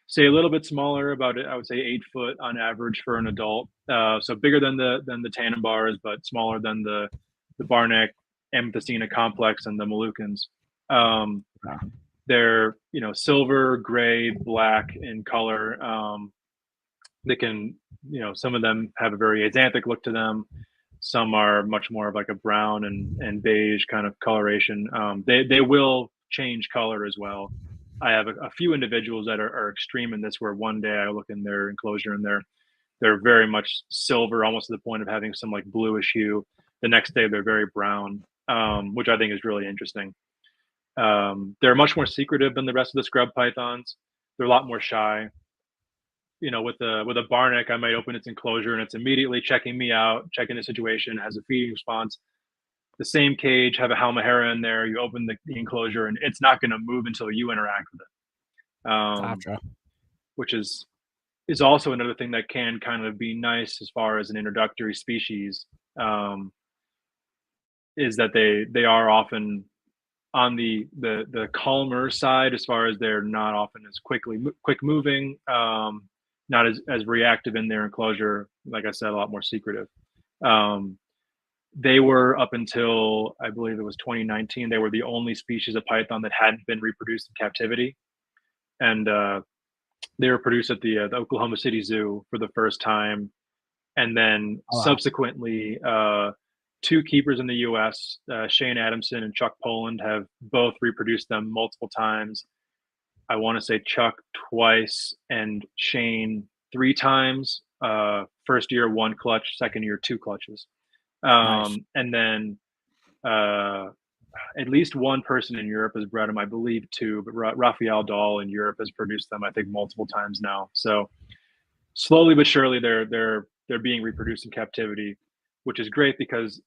Say a little bit smaller, about I would say 8 foot on average for an adult. So bigger than the Tannenbars, but smaller than the Barneck, Amethystina complex, and the Moluccans. Um, Okay. they're silver, gray, black in color. They can some of them have a very axanthic look to them. Some are much more of like a brown and beige kind of coloration. They will change color as well. I have a few individuals that are extreme in this, where one day I look in their enclosure and they're very much silver, almost to the point of having some like bluish hue. The next day they're very brown, which I think is really interesting. They're much more secretive than the rest of the scrub pythons. They're a lot more shy. With a barneck, I might open its enclosure and it's immediately checking me out, checking the situation, has a feeding response. The same cage, have a Halmahera in there. You open the enclosure and it's not going to move until you interact with it. Gotcha. Which is also another thing that can kind of be nice as far as an introductory species. Is that they are often on the calmer side, as far as they're not often as quick moving, not as reactive in their enclosure. Like I said, a lot more secretive. Um, they were, up until I believe it was 2019, they were the only species of python that hadn't been reproduced in captivity, and they were produced at the Oklahoma City Zoo for the first time, and then Oh, wow. subsequently two keepers in the U.S., Shane Adamson and Chuck Poland, have both reproduced them multiple times. I want to say Chuck twice and Shane 3 times. First year, 1 clutch, second year, 2 clutches. Nice. And then uh, at least one person in Europe has bred them, I believe 2, but Raphael Dahl in Europe has produced them, I think, multiple times now. So slowly but surely, they're being reproduced in captivity, which is great because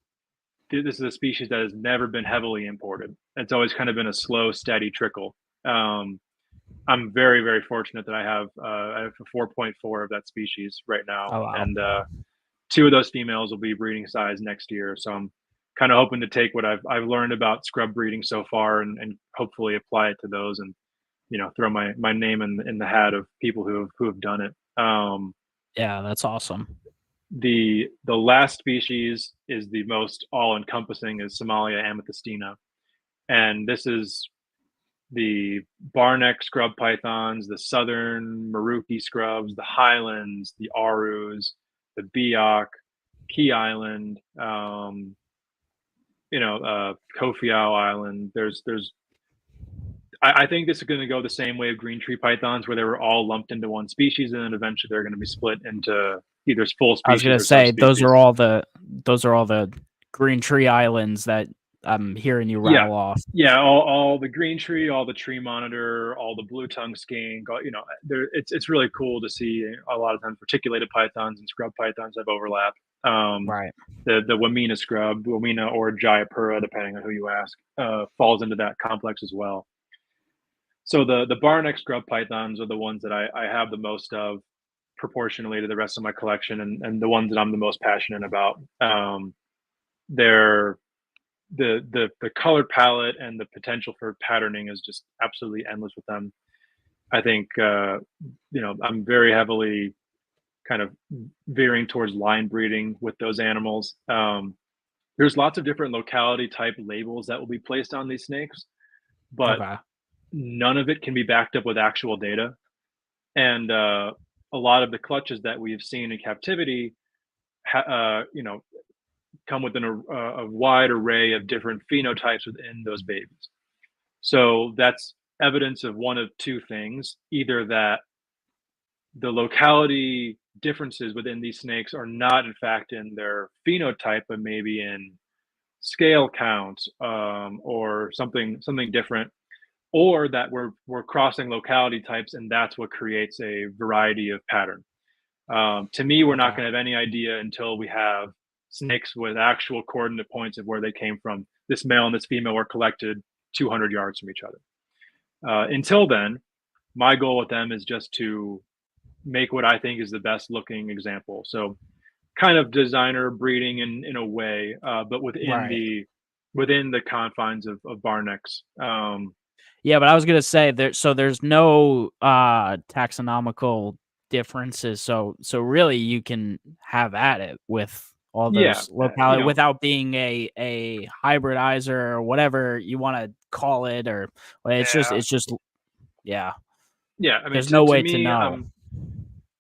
this is a species that has never been heavily imported. It's always kind of been a slow, steady trickle. Um, I'm very, very fortunate that I have a 4.4 of that species right now, Oh wow. and 2 of those females will be breeding size next year. So I'm kind of hoping to take what I've learned about scrub breeding so far and hopefully apply it to those, and throw my name in the hat of people who have done it. Yeah, that's awesome. The last species is the most all encompassing, is Somalia amethystina, and this is the barneck scrub pythons, the southern Maruki scrubs, the highlands, the arus, the biak, Key Island, Kofiau Island. I think this is going to go the same way of green tree pythons, where they were all lumped into one species, and then eventually they're going to be split into either full I was species gonna or say subspecies. those are all the green tree islands that I'm hearing you Yeah, rattle off. yeah, all the green tree, all the tree monitor, all the blue tongue skink. It's really cool to see a lot of times reticulated pythons and scrub pythons have overlap. Um, Right. the Wamena scrub, Wamena or Jayapura, depending on who you ask, falls into that complex as well. So the barneck scrub pythons are the ones that I have the most of proportionally to the rest of my collection, and the ones that I'm the most passionate about. They're the color palette and the potential for patterning is just absolutely endless with them. I think I'm very heavily kind of veering towards line breeding with those animals. There's lots of different locality type labels that will be placed on these snakes, but Okay. none of it can be backed up with actual data. And a lot of the clutches that we've seen in captivity, come with a wide array of different phenotypes within those babies. So that's evidence of one of 2 things: either that the locality differences within these snakes are not, in fact, in their phenotype, but maybe in scale count, or something different, or that we're crossing locality types, and that's what creates a variety of pattern. To me, we're not Okay. going to have any idea until we have snakes with actual coordinate points of where they came from. This male and this female were collected 200 yards from each other. Until then, my goal with them is just to make what I think is the best looking example. So kind of designer breeding in a way, but Right. within the confines of Barnecks. Yeah, but I was gonna say there's no taxonomical differences. So really you can have at it with all Yeah, those locality without being a hybridizer or whatever you want to call it, or yeah, it's just yeah. yeah. I mean, There's no to way to me, know.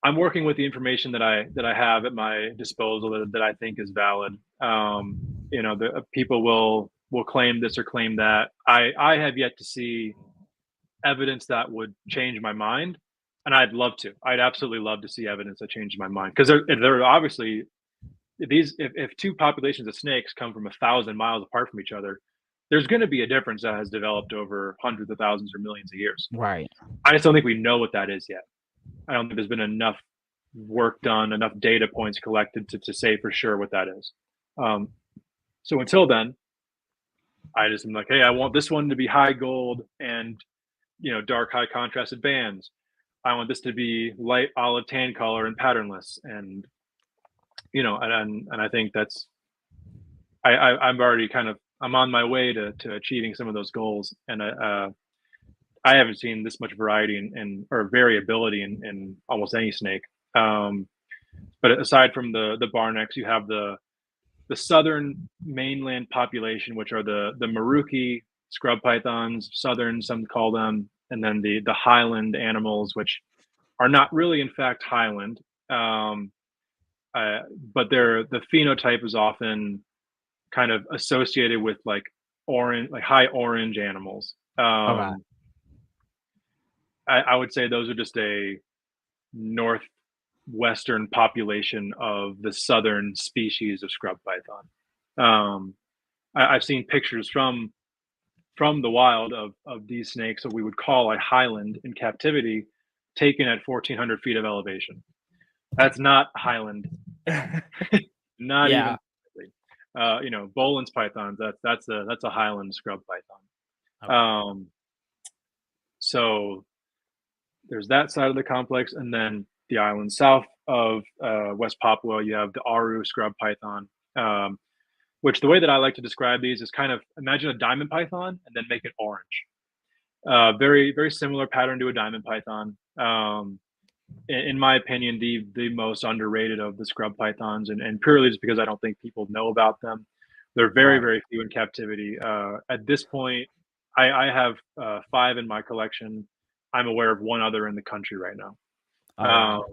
I'm working with the information that I have at my disposal that I think is valid. The people will claim this or claim that. I have yet to see evidence that would change my mind, and I'd love to. I'd absolutely love to see evidence that changes my mind, because they're obviously these. If 2 populations of snakes come from 1,000 miles apart from each other, there's going to be a difference that has developed over hundreds of thousands or millions of years. Right. I just don't think we know what that is yet. I don't think there's been enough work done, enough data points collected to say for sure what that is. Um, so until then, I just am like, hey, I want this one to be high gold and dark high contrasted bands. I want this to be light olive tan color and patternless, and and I think that's I'm already I'm on my way to achieving some of those goals, and I haven't seen this much variety or variability in almost any snake. Um, but aside from the Barnecks, you have the southern mainland population, which are the Maruki scrub pythons, southern some call them, and then the highland animals, which are not really in fact highland, um, uh, but the phenotype is often kind of associated with like orange, like high orange animals. Okay. I would say those are just a north western population of the southern species of scrub python. Um, I've seen pictures from the wild of these snakes that we would call a highland in captivity, taken at 1,400 feet of elevation. That's not highland, not even. Yeah. Boland's pythons. That's a highland scrub python. Okay. So there's that side of the complex, and then the island south of West Papua, you have the Aru scrub python, which the way that I like to describe these is kind of imagine a diamond python and then make it orange. Very, very similar pattern to a diamond python. In my opinion, the most underrated of the scrub pythons, and purely just because I don't think people know about them. They're very, Right. very few in captivity. At this point, I have 5 in my collection. I'm aware of 1 other in the country right now. Oh, wow.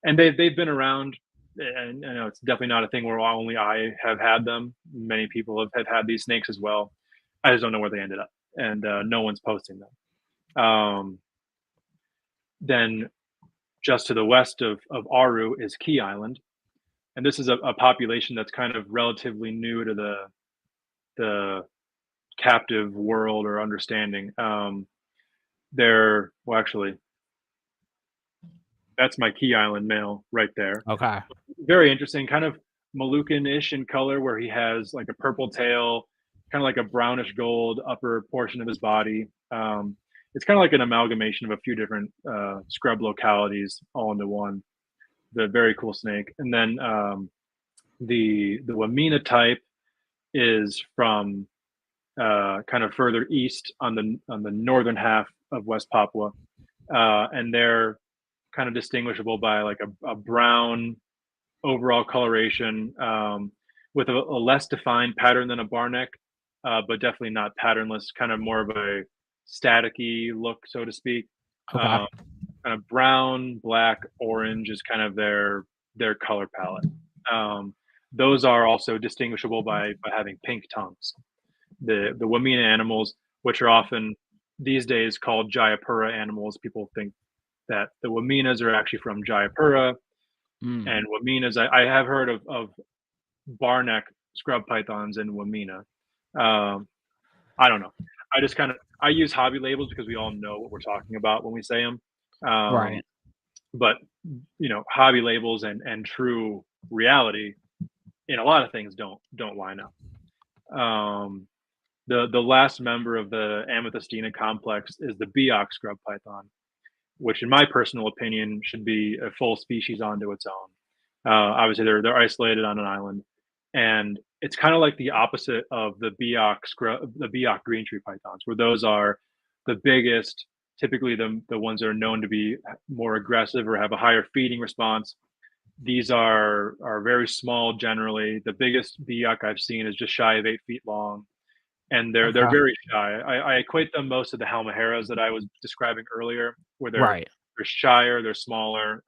And they've been around, and I know it's definitely not a thing where only I have had them. Many people have had these snakes as well. I just don't know where they ended up, and no one's posting them. Then just to the west of Aru is Key Island, and this is a population that's kind of relatively new to the captive world or understanding. Actually, that's my Key Island male right there. Okay. Very interesting, kind of Moluccan-ish in color, where he has like a purple tail, kind of like a brownish gold upper portion of his body. It's kind of like an amalgamation of a few different scrub localities all into one. The very cool snake. And then the Wamina type is from kind of further east on the northern half of West Papua, and they're kind of distinguishable by like a brown overall coloration, with a less defined pattern than a barneck, but definitely not patternless. Kind of more of a staticky look, so to speak. Okay. Kind of brown, black, orange is kind of their color palette. Those are also distinguishable by having pink tongues. The Wamina animals, which are often these days called Jayapura animals, people think that the Waminas are actually from Jayapura, and Waminas. I have heard of barneck scrub pythons in Wamina. I don't know. I use hobby labels because we all know what we're talking about when we say them. Right. But hobby labels and true reality in a lot of things don't line up. The last member of the Amethystina complex is the Biak scrub python, which in my personal opinion should be a full species onto its own. Obviously, they're isolated on an island, and it's kind of like the opposite of the Biak green tree pythons, where those are the biggest, typically the ones that are known to be more aggressive or have a higher feeding response. These are very small generally. The biggest Biak I've seen is just shy of 8 feet long, and they're Okay. very shy. I equate them most to the Halmaheras that I was describing earlier, where they're Right. shyer, they're smaller,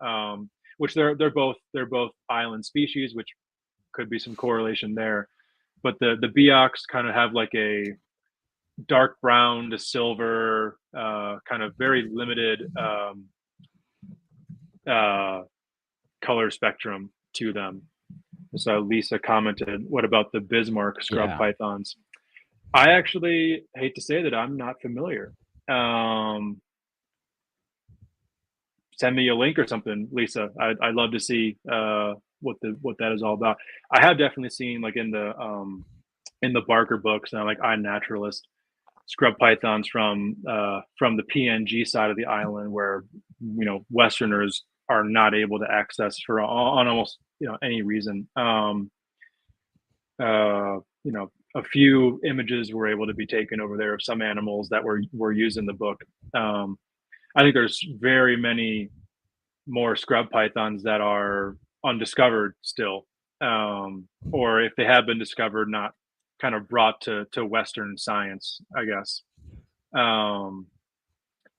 which they're both island species, which could be some correlation there. But the Biaks kind of have like a dark brown to silver, kind of very limited color spectrum to them. So Lisa commented, "What about the Bismarck scrub Yeah. pythons?" I actually hate to say that I'm not familiar. Send me a link or something, Lisa. I'd love to see what that is all about. I have definitely seen like in the Barker books, and like iNaturalist, scrub pythons from the PNG side of the island, where Westerners are not able to access for on almost any reason. A few images were able to be taken over there of some animals that were used in the book. I think there's very many more scrub pythons that are undiscovered still, or if they have been discovered, not kind of brought to Western science, I guess.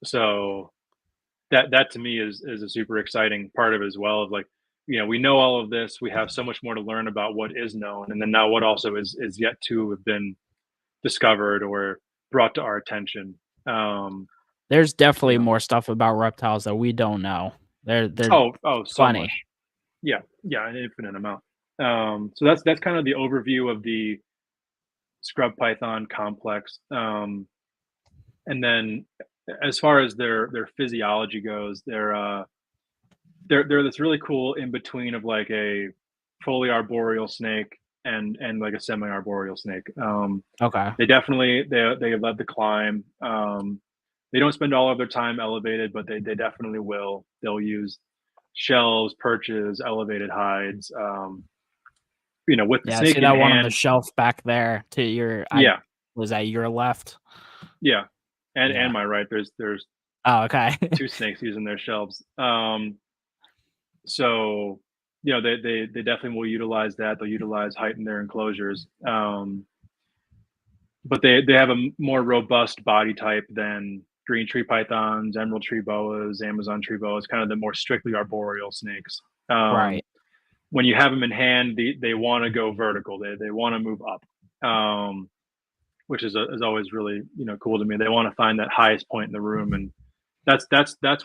So that to me is a super exciting part of it as well. Of like, we know all of this, we have so much more to learn about what is known, and then now what also is yet to have been discovered or brought to our attention. There's definitely You know, more stuff about reptiles that we don't know They're Oh, so much. plenty. Yeah, yeah, an infinite amount. So that's kind of the overview of the scrub python complex. And then as far as their physiology goes, they're this really cool in between of like a fully arboreal snake and like a semi arboreal snake. Okay. They definitely they love to climb. They don't spend all of their time elevated, but they definitely will. They'll use shelves, perches, elevated hides. With the Yeah, I snake see in that one on the hand. shelf back there to your I Yeah, was that your left? yeah, and Yeah. my right. There's Oh, okay. two snakes using their shelves. So they definitely will utilize that. They'll utilize height in their enclosures. But they have a more robust body type than green tree pythons, emerald tree boas, Amazon tree boas, kind of the more strictly arboreal snakes. Um, Right. when you have them in hand, they want to go vertical. They want to move up, which is always really cool to me. They want to find that highest point in the room, and that's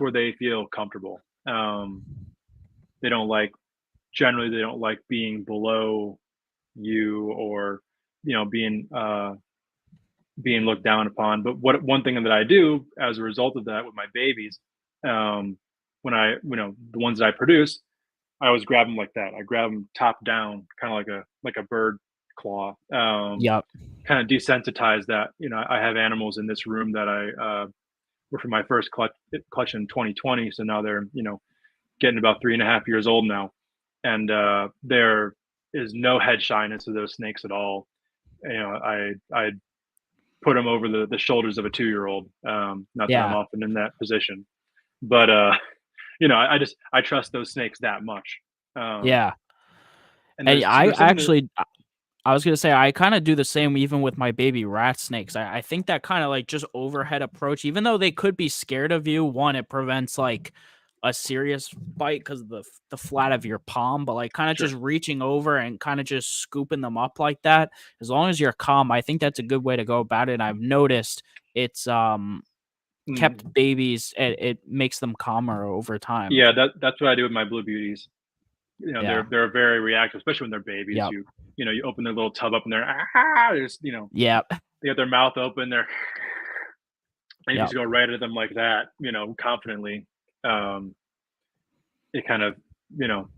where they feel comfortable. They don't like generally they don't like being below you or being looked down upon. But what one thing that I do as a result of that with my babies, when I the ones that I produce, I always grab them like that. I grab them top down, kind of like a bird claw. Yep. Kind of desensitize that. I have animals in this room that I were from my first collection in 2020, so now they're getting about 3.5 years old now, and there is no head shyness of those snakes at all. I put them over the shoulders of a 2-year-old. Not that I'm Yeah. often in that position, but I trust those snakes that much. Um, Yeah. and And there's something that I was gonna say I kind of do the same even with my baby rat snakes. I think that kind of like just overhead approach, even though they could be scared of you, one, it prevents like a serious bite because of the flat of your palm, but like kind of sure. just reaching over and kind of just scooping them up like that. As long as you're calm, I think that's a good way to go about it. And I've noticed it's Mm, kept babies, it makes them calmer over time. yeah, that's what I do with my blue beauties. Yeah. They're very reactive, especially when they're babies. Yep. You open their little tub up and they're there's Yep. they got their mouth open, they're and you Yep. just go right at them like that, confidently. Um, it kind of you know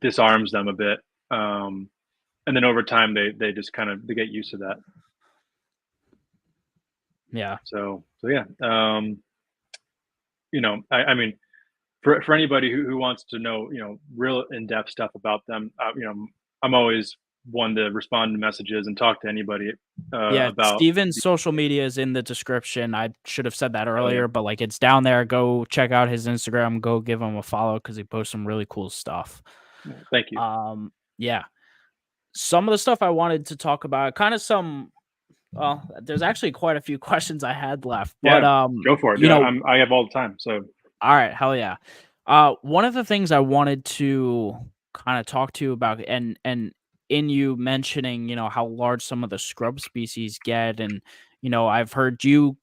disarms them a bit. And then over time they just kind of they get used to that. Yeah. So yeah. I mean for anybody who wants to know real in-depth stuff about them, I'm always one to respond to messages and talk to anybody Yeah, about Steven's social media is in the description. I should have said that hell yeah. earlier, but like it's down there. Go check out his Instagram. Go give him a follow because he posts some really cool stuff. Well, thank you. Yeah. Some of the stuff I wanted to talk about, kind of some. Well, there's actually quite a few questions I had left, but Yeah, go for it, you dude. know, I have all the time, so all right, hell yeah. One of the things I wanted to kind of talk to you about, and in you mentioning, how large some of the scrub species get, and I've heard you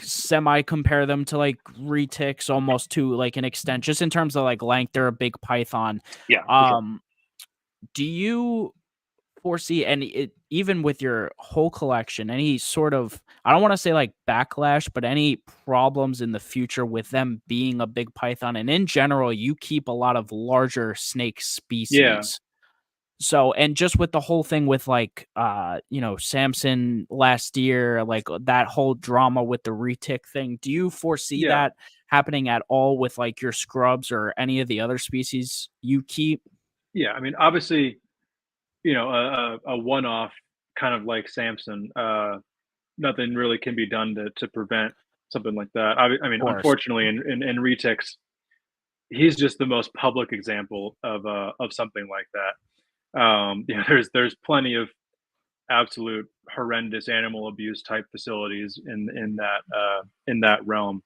semi compare them to like retics almost to like an extent, just in terms of like length. They're a big python. yeah, for sure. Um, do you foresee even with your whole collection, any sort of, I don't want to say like backlash, but any problems in the future with them being a big python? And in general, you keep a lot of larger snake Yeah, species. So, and just with the whole thing with like Samson last year, like that whole drama with the retic thing, do you foresee yeah, that happening at all with like your scrubs or any of the other species you keep? yeah. I mean, obviously, a one-off kind of like Samson. Nothing really can be done to prevent something like that. I Of mean, course. unfortunately, in retics, he's just the most public example of something like that. There's plenty of absolute horrendous animal abuse type facilities in that realm.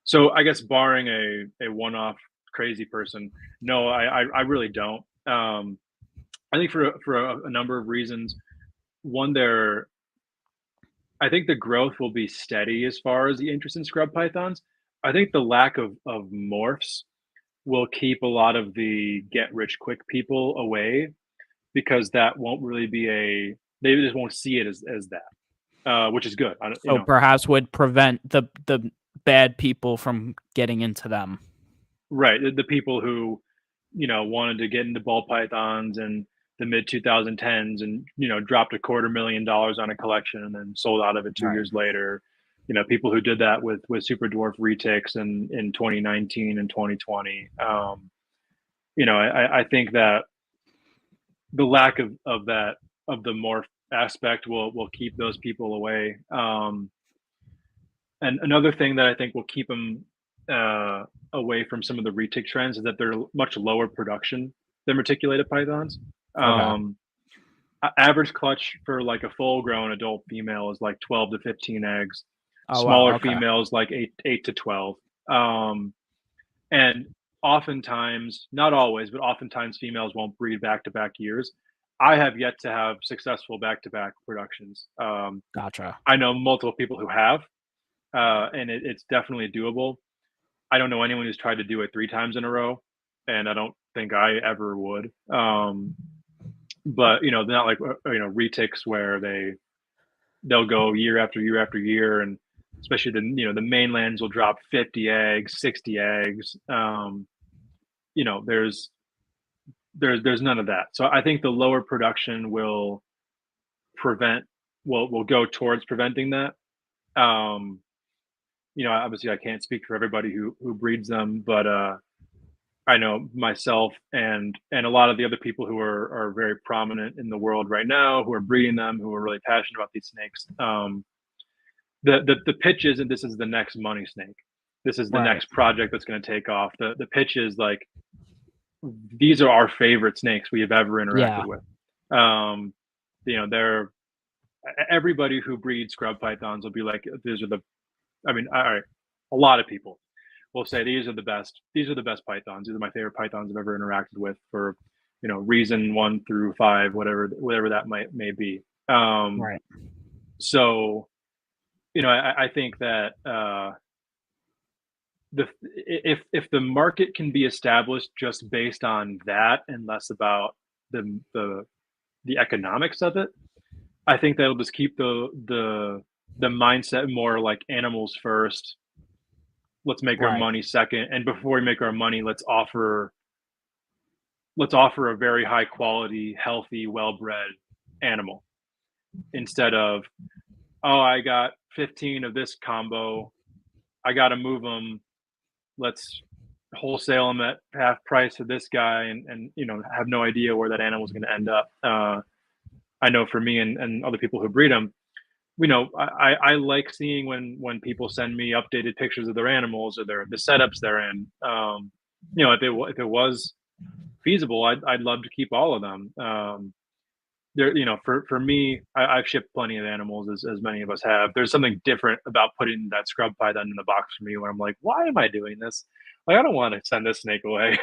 So I guess barring a one off crazy person, no, I really don't. I think for a number of reasons. One, I think the growth will be steady as far as the interest in scrub pythons. I think the lack of morphs will keep a lot of the get rich quick people away because that won't really be they just won't see it as that, which is good. I don't, So perhaps would prevent the bad people from getting into them. right. The people who, wanted to get into ball pythons in the mid 2010s and, dropped $250,000 on a collection and then sold out of it 2 years Right. later. People who did that with super dwarf retics in 2019 and 2020. I think that the lack of the morph aspect will keep those people away. And another thing that I think will keep them away from some of the retic trends is that they're much lower production than reticulated pythons. Okay. Um, Average clutch for like a full grown adult female is like 12 to 15 eggs. Oh, wow, Smaller okay. females like eight to 12. And oftentimes, not always, but oftentimes females won't breed back to back years. I have yet to have successful back to back productions. Gotcha. I know multiple people who have, and it's definitely doable. I don't know anyone who's tried to do it 3 times in a row, and I don't think I ever would. But not like retics where they'll go year after year after year, and especially the mainlands will drop 50 eggs, 60 eggs. There's there's none of that. So I think the lower production prevent will go towards preventing that. Um, Obviously I can't speak for everybody who breeds them, but I know myself and a lot of the other people who are very prominent in the world right now who are breeding them, who are really passionate about these snakes. The pitch isn't this is the next money snake. This is the Right. next project that's going to take off. The pitch is like these are our favorite snakes we have ever interacted Yeah. with. They're everybody who breeds scrub pythons will be like, these are the. I mean, all right, a lot of people will say these are the best. These are the best pythons. These are my favorite pythons I've ever interacted with for, reason 1 through 5, whatever that may be. Right. So, I think that if the market can be established just based on that and less about the economics of it, I think that'll just keep the mindset more like animals first. Let's make our Right. money second, and before we make our money, let's offer a very high quality, healthy, well-bred animal instead of, oh, I got 15 of this combo, I got to move them. Let's wholesale them at half price to this guy, and have no idea where that animal is going to end up. I know for me and other people who breed them, I like seeing when people send me updated pictures of their animals or the setups they're in. If it was feasible, I'd love to keep all of them. For me, I've shipped plenty of animals as many of us have. There's something different about putting that scrub python in the box for me where I'm like, why am I doing this? Like, I don't want to send this snake away.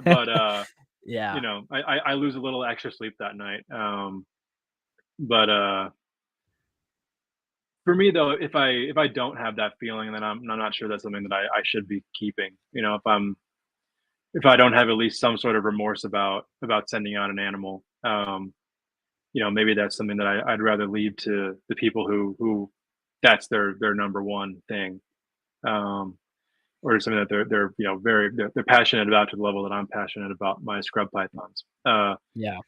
But Yeah. I lose a little extra sleep that night. But For me though, if I don't have that feeling, then I'm not sure that's something that I should be keeping. If I don't have at least some sort of remorse about sending out an animal, maybe that's something that I'd rather leave to the people who that's their number one thing, um, or something that they're they're passionate about to the level that I'm passionate about my scrub pythons. Yeah.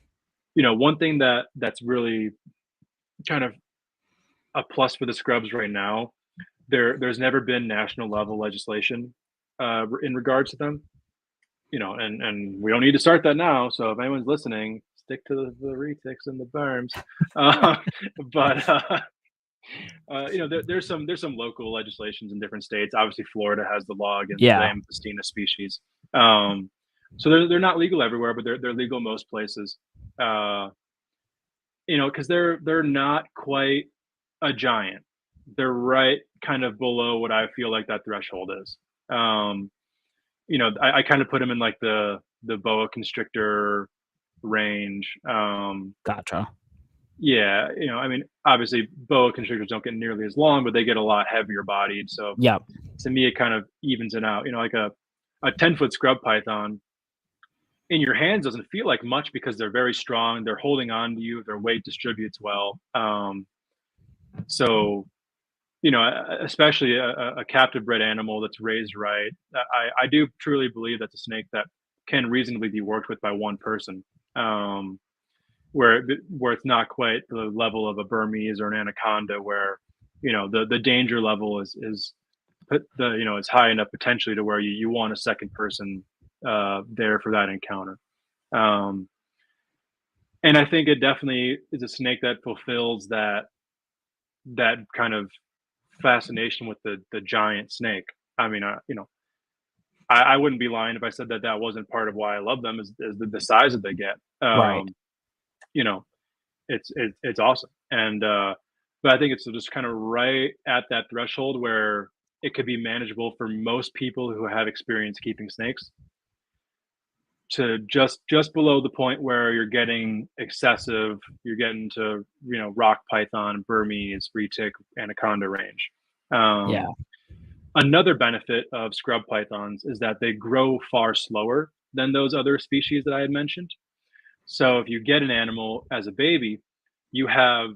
One thing that's really kind of a plus for the scrubs right now. There's never been national level legislation in regards to them. And we don't need to start that now. So if anyone's listening, stick to the retics and the berms. Uh, but there's some local legislations in different states. Obviously, Florida has the log and the Yeah. Amethystina species. So they're not legal everywhere, but they're legal most places. Uh, because they're not quite a giant. They're right kind of below what I feel like that threshold is. I kind of put them in like the boa constrictor range. Gotcha. Yeah, I mean, obviously boa constrictors don't get nearly as long, but they get a lot heavier bodied. So Yep. to me, it kind of evens it out. Like a 10-foot scrub python in your hands doesn't feel like much because they're very strong. They're holding on to you. Their weight distributes well. So especially a captive bred animal that's raised right. I do truly believe that's a snake that can reasonably be worked with by one person. Where it's not quite the level of a Burmese or an anaconda, where the danger level is put the is high enough potentially to where you want a second person there for that encounter. Um, and I think it definitely is a snake that fulfills that kind of fascination with the giant snake. I mean, I wouldn't be lying if I said that that wasn't part of why I love them is the size that they get. Right. You know, it's awesome, and but I think it's just kind of right at that threshold where it could be manageable for most people who have experience keeping snakes, to just below the point where you're getting excessive. You're getting to rock python, Burmese, retic, anaconda range. Yeah. Um, Another benefit of scrub pythons is that they grow far slower than those other species that I had mentioned. So if you get an animal as a baby, you have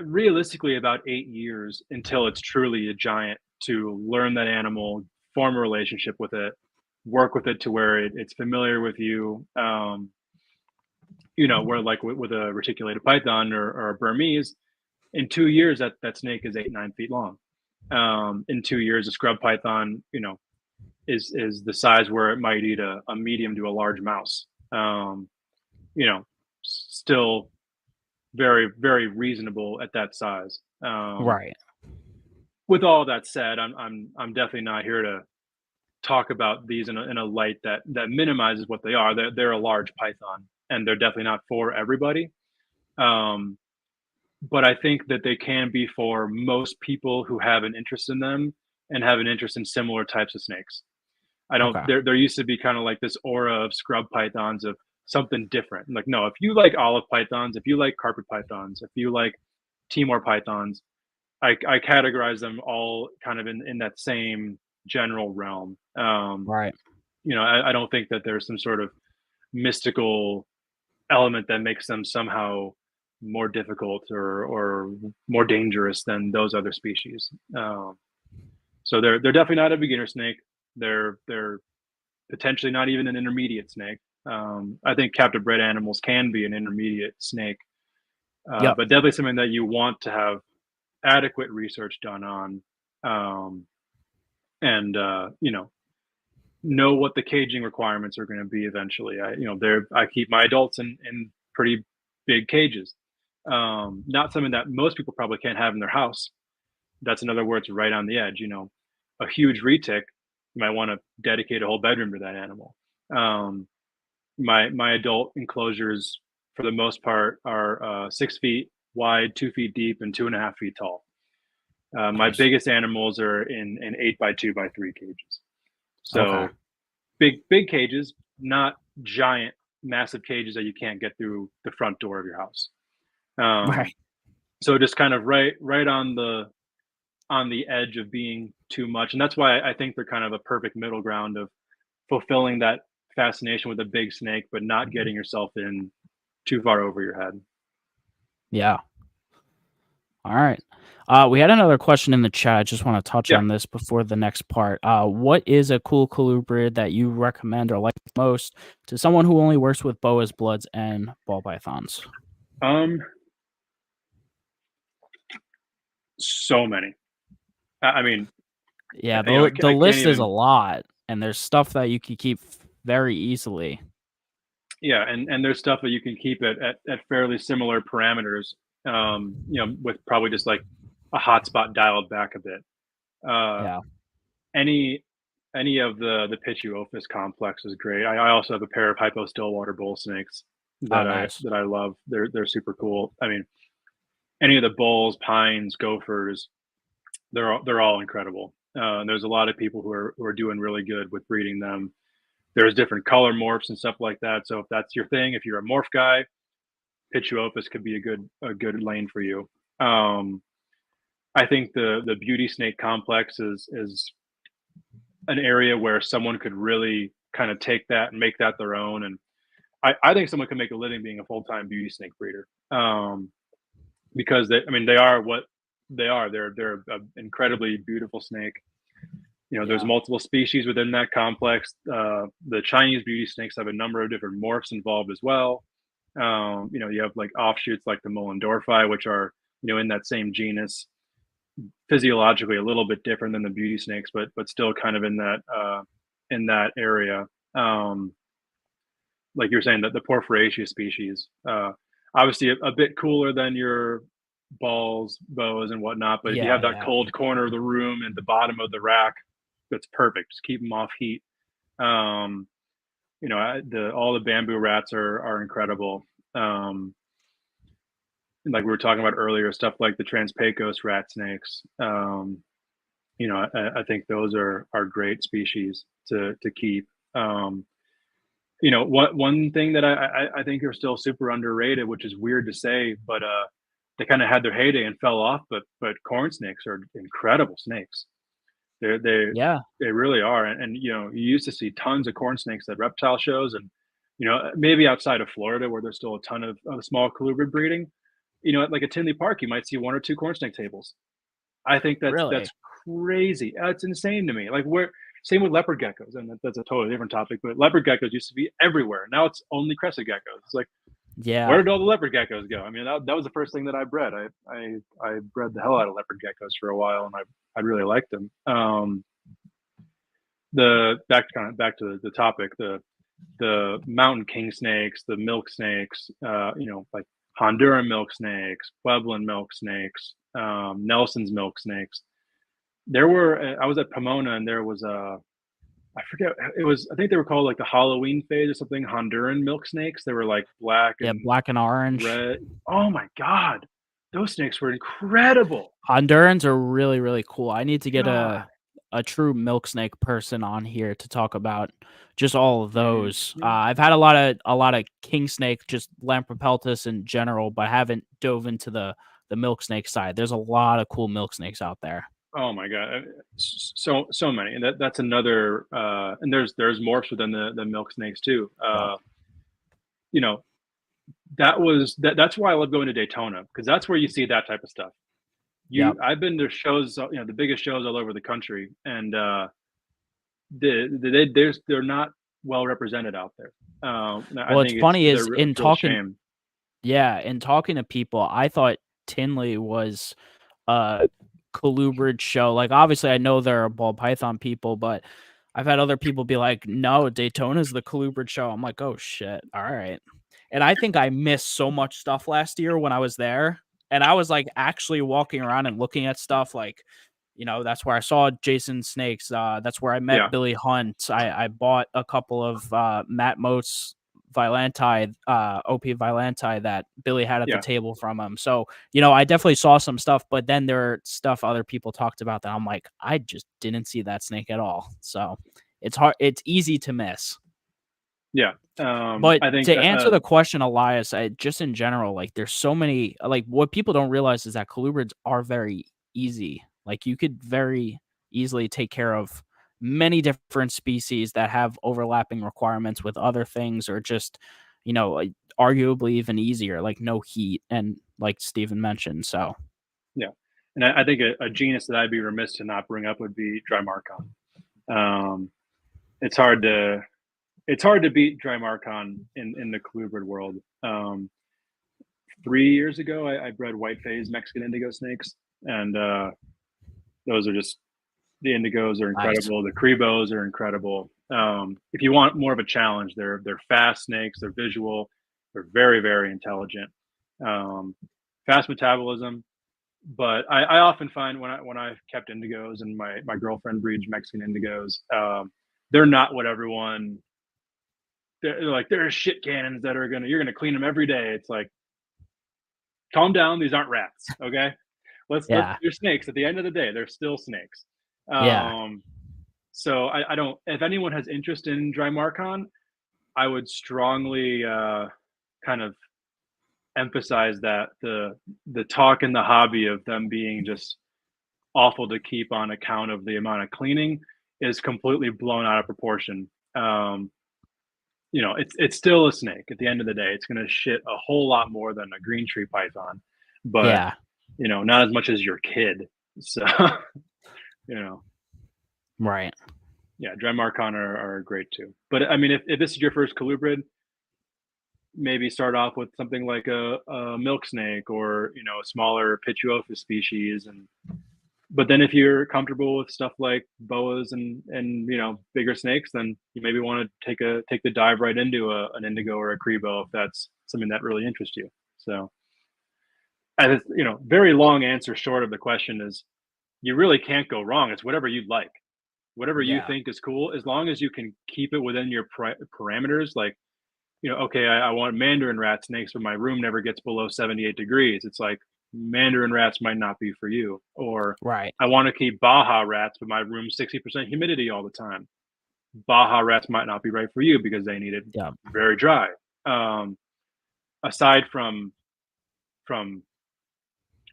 realistically about 8 years until it's truly a giant, to learn that animal, form a relationship with it, work with it to where it's familiar with you. Where like with a reticulated python or a Burmese, in 2 years that snake is 8, 9 feet long. In 2 years, a scrub python, is the size where it might eat a medium to a large mouse. You know, Still very, very reasonable at that size. Right. With all that said, I'm definitely not here to talk about these in a light that minimizes what they are. They're a large python, and they're definitely not for everybody. Um, but I think that they can be for most people who have an interest in them and have an interest in similar types of snakes. I don't. Okay. There used to be kind of like this aura of scrub pythons of something different. Like, no, if you like olive pythons, if you like carpet pythons, if you like Timor pythons, I categorize them all kind of in that same general realm. Right. I don't think that there's some sort of mystical element that makes them somehow more difficult or more dangerous than those other species. So they're definitely not a beginner snake. They're potentially not even an intermediate snake. I think captive bred animals can be an intermediate snake, Yep. but definitely something that you want to have adequate research done on, um, and know what the caging requirements are going to be eventually. I keep my adults in pretty big cages. Not something that most people probably can't have in their house. That's another where it's right on the edge. A huge retic, you might want to dedicate a whole bedroom to that animal. Um, my adult enclosures, for the most part, are 6 feet wide, 2 feet deep, and 2.5 feet tall. My Nice. biggest animals are in 8 by 2 by 3 cages. Okay. So big cages, not giant, massive cages that you can't get through the front door of your house. Right. So just kind of right on the edge of being too much, and that's why I think they're kind of a perfect middle ground of fulfilling that fascination with a big snake, but not getting yourself in too far over your head. Yeah. All right. We had another question in the chat. I just want to touch Yeah. on this before the next part. What is a cool colubrid that you recommend or like most to someone who only works with boas, bloods, and ball pythons? Um, so many. I mean, Yeah, the I can't list is a even. lot, and there's stuff that you can keep very easily. Yeah, and there's stuff that you can keep at fairly similar parameters. With probably just like a hotspot dialed back a bit. Uh, Yeah. any any of the Pituophis complex is great. I also have a pair of hypo stillwater bull snakes Oh, that I nice. that I love. They're super cool. I mean, any of the bulls, pines, gophers, they're all incredible. There's a lot of people who are doing really good with breeding them. There's different color morphs and stuff like that. So if that's your thing, if you're a morph guy, Pituophis could be a good lane for you. Um, I think the beauty snake complex is an area where someone could really kind of take that and make that their own. And I think someone can make a living being a full time beauty snake breeder. Because I mean, they are what they are. They're an incredibly beautiful snake. You know, there's Yeah. multiple species within that complex. The Chinese beauty snakes have a number of different morphs involved as well. You know, you have like offshoots like the Mollendorfi, which are, you know, in that same genus, physiologically a little bit different than the beauty snakes, but still kind of in that area. Um, like you're saying that the Porphyraceae species, obviously a bit cooler than your balls, boas, and whatnot. But if you Yeah. have that Yeah. cold corner of the room at the bottom of the rack, that's perfect. Just keep them off heat. Um, you know, all the bamboo rats are incredible. Um, like we were talking about earlier, stuff like the Transpecos rat snakes. You know, I think those are great species to keep. Um, you know, one thing that I think are still super underrated, which is weird to say, but they kind of had their heyday and fell off. But corn snakes are incredible snakes. They Yeah. they really are, and you know, you used to see tons of corn snakes at reptile shows, and you know, maybe outside of Florida where there's still a ton of small colubrid breeding. You know, at like a Tinley Park, you might see one or two corn snake tables. I think that's Really. crazy. That's insane to me. Like where same with leopard geckos, and that's a totally different topic. But leopard geckos used to be everywhere. Now it's only crested geckos. It's like where Yeah. did all the leopard geckos go? I mean, that was the first thing that I bred. I bred the hell out of leopard geckos for a while, and I really liked them. The back to the topic, the mountain king snakes, the milk snakes, you know, like Honduran milk snakes, Pueblan milk snakes, Nelson's milk snakes. There were I was at Pomona and there was a I forget it was I think they were called like the Halloween phase or something. Honduran milk snakes. They were like black Yeah. and Black and orange. red. Oh my god, those snakes were incredible. Hondurans are really, really cool. I need to get God, a true milk snake person on here to talk about just all of those. yeah. I've had a lot of king snake, just Lamprepeltis in general, but haven't dove into the milk snake side. There's a lot of cool milk snakes out there. Oh my god, so many, and that's another. And there's morphs within the milk snakes too. Yep. You know, that's why I love going to Daytona because that's where you see that type of stuff. Yep. I've been to shows, you know, the biggest shows all over the country, and they're not well represented out there. I Well, it's think funny is it's in a real talking shame. yeah, in talking to people, I thought Tinley was a Colubrid show. Like, obviously, I know there are ball python people, but I've had other people be like, "No, Daytona's the Colubrid show." I'm like, "Oh shit, all right." And I think I missed so much stuff last year when I was there, and I was like actually walking around and looking at stuff like, that's where I saw Jason Snakes. That's where I met Yeah, Billy Hunt. I bought a couple of Matt Moats Violenti, OP Violenti that Billy had at the yeah, table from him. So, I definitely saw some stuff, but then there are stuff other people talked about that I'm like, I just didn't see that snake at all. So it's easy to miss. yeah. But I think to answer the question, Elias, just in general, like there's so many, like what people don't realize is that colubrids are very easy. Like you could very easily take care of many different species that have overlapping requirements with other things, or just, like, arguably even easier, like no heat, and like Steven mentioned. So yeah, and I think a genus that I'd be remiss to not bring up would be Drymarchon. Um, it's hard to beat Drymarchon in the colubrid world. 3 years ago, I bred white phase Mexican indigo snakes, and those are just the indigos are nice. incredible. The Crebos are incredible. If you want more of a challenge, they're fast snakes. They're visual. They're very intelligent. Um, fast metabolism. But I often find when I've kept indigos and my girlfriend breeds Mexican indigos, they're not what everyone. They're like they're shit cannons that are you're gonna clean them every day. It's like calm down. These aren't rats. Okay, let's Yeah. they're snakes. At the end of the day, they're still snakes. Yeah. Um, so I don't. If anyone has interest in Drymarchon, I would strongly kind of emphasize that the talk in the hobby of them being just awful to keep on account of the amount of cleaning is completely blown out of proportion. It's still a snake. At the end of the day, it's going to shit a whole lot more than a green tree python, but Yeah. not as much as your kid. So, you know, Right. yeah, Drymarchon are great too. But I mean, if this is your first colubrid, maybe start off with something like a milk snake or a smaller Pituophis species, and but then if you're comfortable with stuff like boas and bigger snakes, then you maybe want to take the dive right into an indigo or a crebo if that's something that really interests you. So, and very long answer short of the question is you really can't go wrong. It's whatever you'd like, whatever you Yeah. think is cool, as long as you can keep it within your parameters. Like, okay, I want mandarin rat snakes, but my room never gets below 78 degrees. It's like mandarin rats might not be for you. Or Right. I want to keep Baja rats, but my room's 60% humidity all the time. Baja rats might not be right for you because they need it Yeah. very dry. Um, Aside from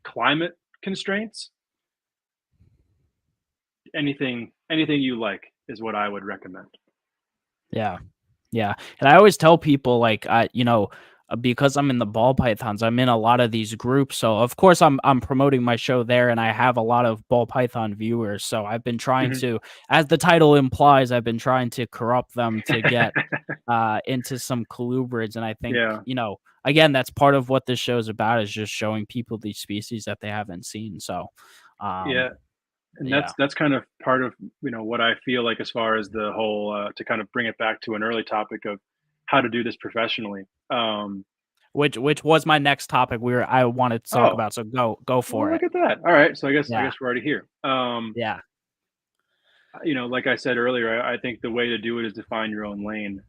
climate constraints, anything you like is what I would recommend. Yeah. Yeah. And I always tell people like because I'm in the ball pythons, I'm in a lot of these groups. So of course I'm promoting my show there and I have a lot of ball python viewers. So I've been trying Mhm. to, as the title implies, I've been trying to corrupt them to get into some colubrids. And I think, Yeah, again, that's part of what this show is about, is just showing people these species that they haven't seen. So yeah. um And yeah. that's kind of part of what I feel like, as far as the whole to kind of bring it back to an early topic of how to do this professionally. Which was my next topic I wanted to talk Oh, about. So go well, for look it. at that. All right, so I Yeah. guess we're already here. Yeah. Like I said earlier, I think the way to do it is to find your own lane,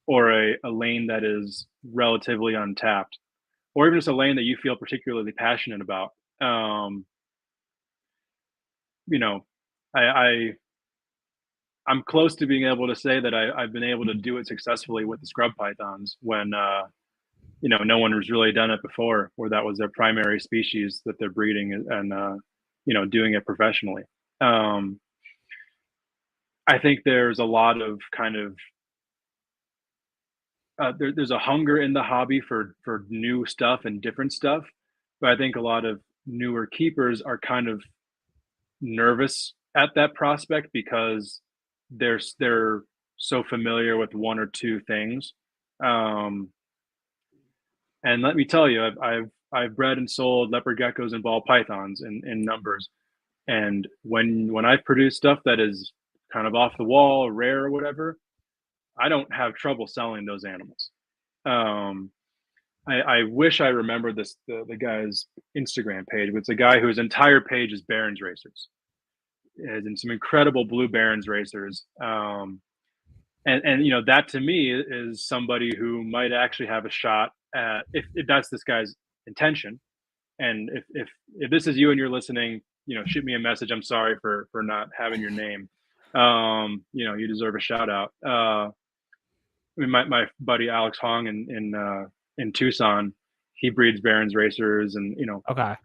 or a lane that is relatively untapped, or even just a lane that you feel particularly passionate about. Um, you know, I, I I'm close to being able to say that I've been able to do it successfully with the scrub pythons when no one has really done it before, where that was their primary species that they're breeding, and doing it professionally. Um, I think there's a lot of kind of there's a hunger in the hobby for new stuff and different stuff, but I think a lot of newer keepers are kind of nervous at that prospect because they're so familiar with one or two things. Um, and let me tell you, I've bred and sold leopard geckos and ball pythons in numbers, and when I've produced stuff that is kind of off the wall, or rare or whatever, I don't have trouble selling those animals. Um, I wish I remembered the guy's Instagram page. It's a guy whose entire page is Barons racers, and some incredible blue Barons racers. And that to me is somebody who might actually have a shot at, if that's this guy's intention. And if this is you and you're listening, shoot me a message. I'm sorry for not having your name. You deserve a shout out. I mean, my buddy Alex Hong in Tucson, he breeds Barons racers, and Okay.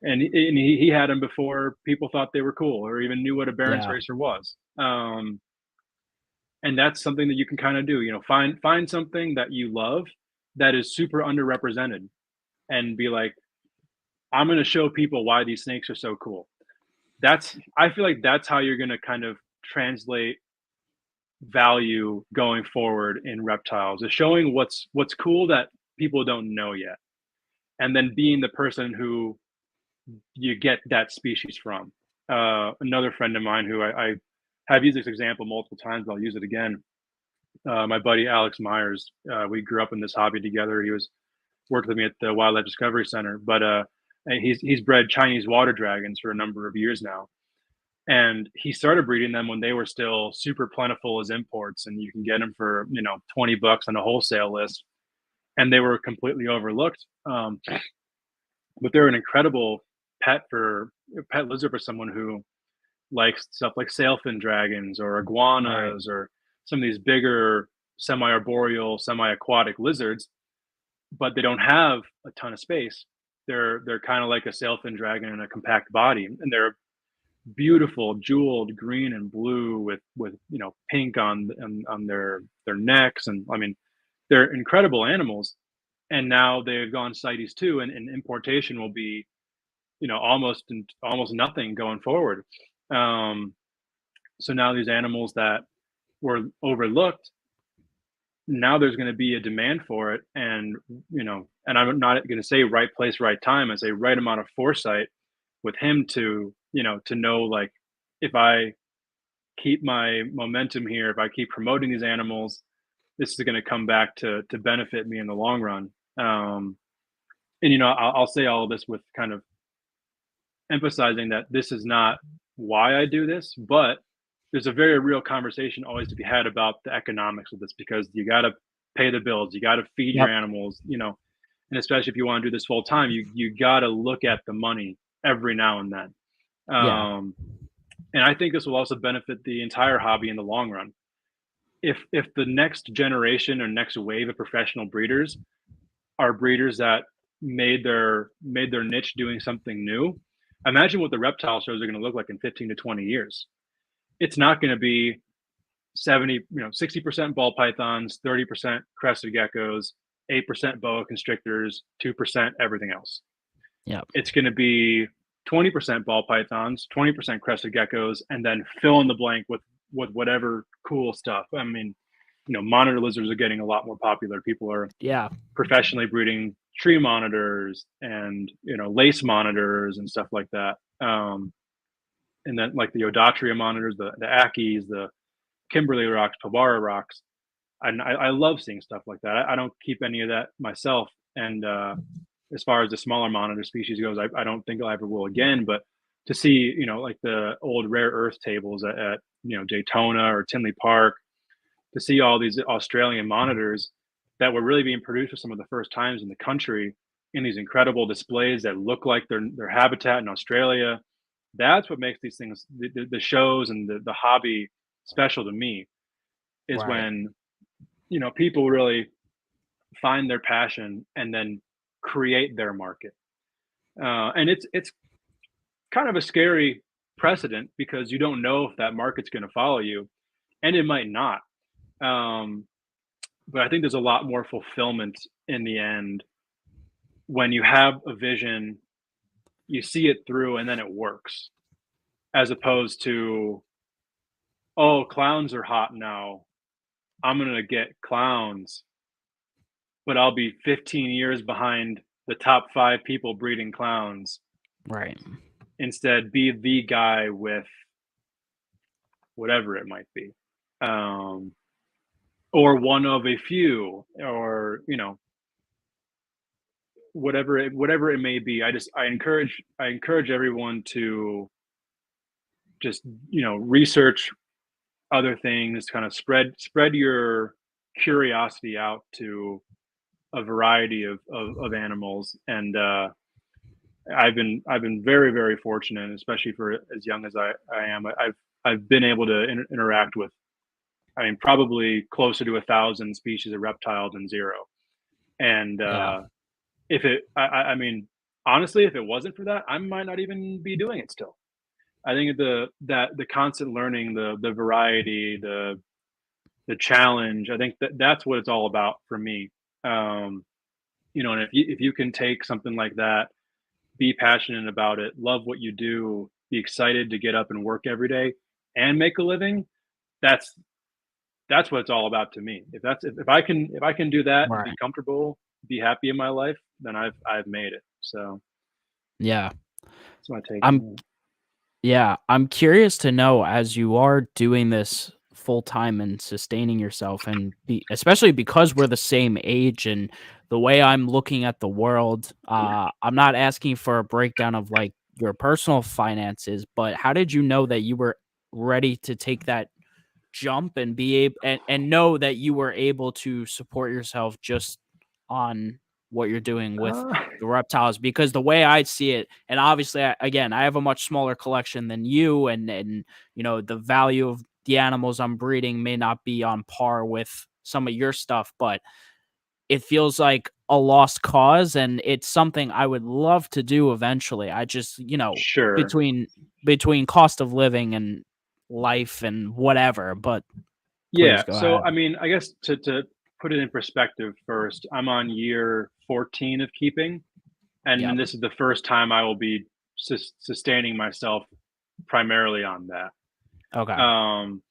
he had them before people thought they were cool or even knew what a Barons Yeah. racer was. And that's something that you can kind of do. Find something that you love that is super underrepresented, and be like, I'm going to show people why these snakes are so cool. I feel like that's how you're going to kind of translate value going forward in reptiles, is showing what's cool that people don't know yet, and then being the person who you get that species from. Another friend of mine who I have used this example multiple times, but I'll use it again. My buddy Alex Myers, we grew up in this hobby together. He was worked with me at the Wildlife Discovery Center, but he's bred Chinese water dragons for a number of years now, and he started breeding them when they were still super plentiful as imports, and you can get them for $20 on a wholesale list, and they were completely overlooked. But they're an incredible pet lizard for someone who likes stuff like sailfin dragons or Right. iguanas or some of these bigger semi-arboreal, semi-aquatic lizards. but they don't have a ton of space. They're kind of like a sailfin dragon in a compact body, and they're beautiful, jeweled green and blue with pink on their necks, and I mean they're incredible animals. And now they've gone CITES too, and importation will be almost nothing going forward. Um, so now these animals that were overlooked, now there's going to be a demand for it, and I'm not going to say right place, right time. I say right amount of foresight with him to know, like, if I keep my momentum here, if I keep promoting these animals, this is going to come back to benefit me in the long run. And I'll say all of this with kind of emphasizing that this is not why I do this, but there's a very real conversation always to be had about the economics of this, because you got to pay the bills, you got to feed your Yep. animals, and especially if you want to do this full time, you got to look at the money every now and then. Yeah. And I think this will also benefit the entire hobby in the long run. If the next generation or next wave of professional breeders are breeders that made their niche doing something new, imagine what the reptile shows are going to look like in 15 to 20 years. It's not going to be 60% ball pythons, 30% crested geckos, 8% boa constrictors, 2% everything else. Yeah. It's going to be 20% ball pythons, 20% crested geckos, and then fill in the blank with whatever cool stuff. I mean, monitor lizards are getting a lot more popular. People are Yeah. professionally breeding tree monitors and lace monitors and stuff like that. And then like the Odatria monitors, the Ackies, the Kimberly rocks, Pabara rocks. And I love seeing stuff like that. I don't keep any of that myself. And as far as the smaller monitor species goes, I don't think I ever will again. But to see, like the old rare earth tables at Daytona or Tinley Park, to see all these Australian monitors that were really being produced for some of the first times in the country in these incredible displays that look like their habitat in Australia. That's what makes these things, the shows and the hobby special to me, is Right. when people really find their passion and then create their market. And it's kind of a scary precedent, because you don't know if that market's going to follow you, and it might not. But I think there's a lot more fulfillment in the end when you have a vision, you see it through, and then it works, as opposed to, oh, clowns are hot now, I'm going to get clowns, but I'll be 15 years behind the top 5 people breeding clowns. Right. Instead, be the guy with whatever it might be, or one of a few, or whatever it may be. I encourage everyone to just research other things, kind of spread your curiosity out to a variety of animals. And I've been very, very fortunate, especially for as young as I am. I've been able to interact with, I mean, probably closer to 1,000 species of reptiles and zero. And Yeah. I mean, honestly, if it wasn't for that, I might not even be doing it still. I think the constant learning, the variety, the challenge, I think that's what it's all about for me. Um, and if you can take something like that, be passionate about it, love what you do, be excited to get up and work every day and make a living, that's what it's all about to me. If I can do that and be Right. comfortable, be happy in my life, then I've made it. So Yeah. that's my take I'm on Yeah, I'm curious to know, as you are doing this full time and sustaining yourself, and especially because we're the same age and the way I'm looking at the world, I'm not asking for a breakdown of like your personal finances, but how did you know that you were ready to take that jump and be able and know that you were able to support yourself just on what you're doing with that. the reptiles? Because the way I see it, and obviously again, I have a much smaller collection than you, and the value of the animals I'm breeding may not be on par with some of your stuff, but it feels like a lost cause, and it's something I would love to do eventually. I just, Sure. between cost of living and life and whatever, but please Yeah. go So, ahead. I mean, I guess to put it in perspective first, I'm on year 14 of keeping, and then Yep. this is the first time I will be sustaining myself primarily on that. Okay. Um,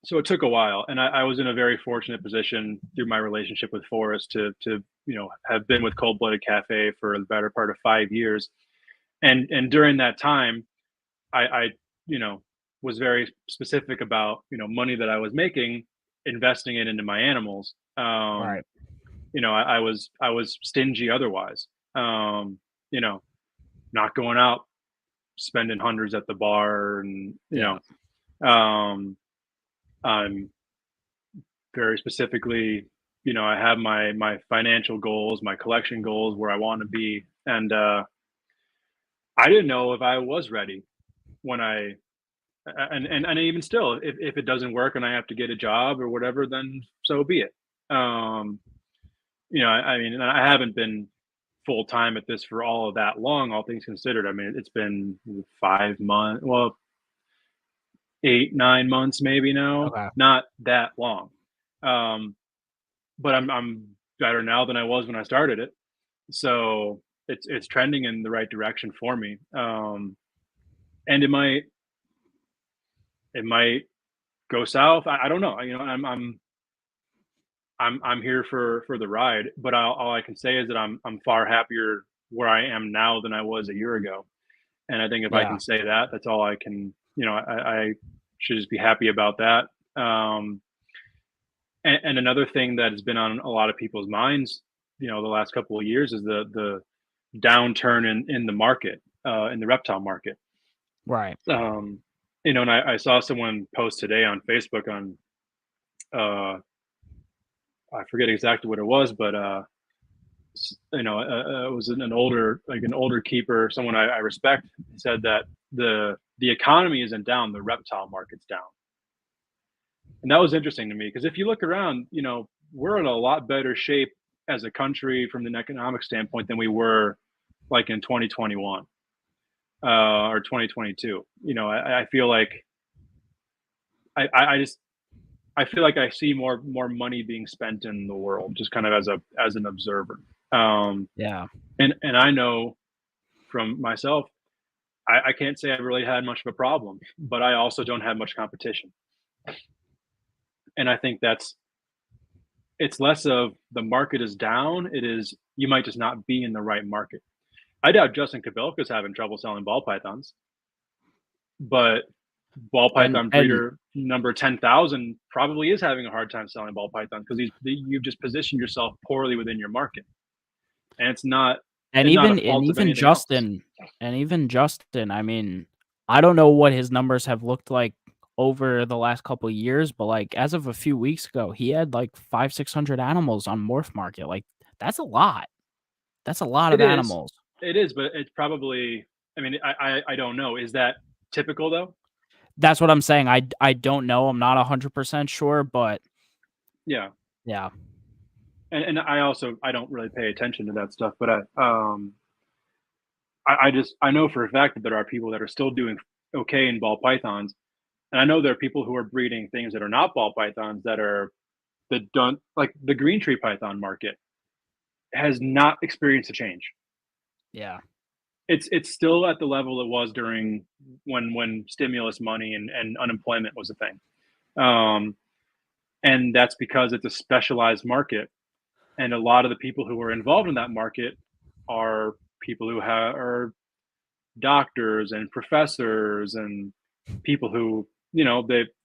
so it took a while, and I was in a very fortunate position through my relationship with Forrest to have been with Cold Blooded Cafe for the better part of 5 years, and during that time, I you know was very specific about money that I was making, investing it into my animals. Right. I was stingy otherwise. You know, not going out spending hundreds at the bar, and Yeah. um, I'm very specifically, I have my financial goals, my collection goals, where I want to be, and I didn't know if I was ready when and even still, if it doesn't work and I have to get a job or whatever, then so be it. Um, I mean, and I haven't been full time at this for all of that long, all things considered. I mean, it's been 5 months, well, 8, 9 months maybe now, Okay. not that long. Um, but I'm better now than I was when I started it. So it's trending in the right direction for me. And it might go south. I don't know. I'm here for the ride, but all I can say is that I'm far happier where I am now than I was a year ago. And I think if I Yeah. can say that, that's all I can. I should just be happy about that. And another thing that has been on a lot of people's minds, the last couple of years is the downturn in the market, in the reptile market. Right. Um, and I saw someone post today on Facebook on, uh, I forget exactly what it was, but it was an older keeper, someone I respect, said that the economy isn't down, the reptile market's down, and that was interesting to me because if you look around, we're in a lot better shape as a country from an economic standpoint than we were like in 2021 or 2022. I feel like I just I feel like I see more money being spent in the world, just kind of as an observer. Um, Yeah. and I know from myself, I can't say I've really had much of a problem, but I also don't have much competition. And I think it's less of the market is down. It is you might just not be in the right market. I doubt Justin Kabelka's having trouble selling ball pythons, but ball And python breeder number 10,000 probably is having a hard time selling ball pythons because you've just positioned yourself poorly within your market, and and it's not a even fault of even anything else. Justin and even Justin, I mean, I don't know what his numbers have looked like over the last couple of years, but, like, as of a few weeks ago, he had, like, 600 animals on Morph Market, like, that's a lot. That's a lot It of is, animals. it is, but it's probably. I mean, I don't know. Is that typical though? That's what I'm saying, I don't know, I'm not 100% sure, but Yeah, yeah. and I don't really pay attention to that stuff, but I know for a fact that there are people that are still doing okay in ball pythons, and I know there are people who are breeding things that are not ball pythons that don't like the green tree python market has not experienced a change. Yeah. It's still at the level it was during when stimulus money and unemployment was a thing. Um, and that's because it's a specialized market, and a lot of the people who are involved in that market are people who are doctors and professors and people who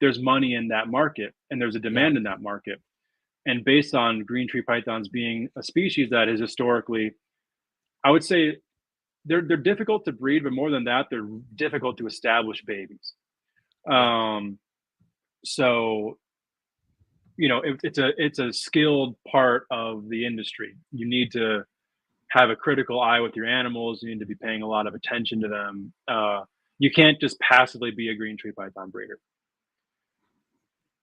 there's money in that market and there's a Yep. demand in that market. And based on green tree pythons being a species that is historically, I would say they're difficult to breed, but more than that, they're difficult to establish babies. Yep. um so it's a skilled part of the industry. You need to have a critical eye with your animals. You need to be paying a lot of attention to them. You can't just passively be a green tree python breeder.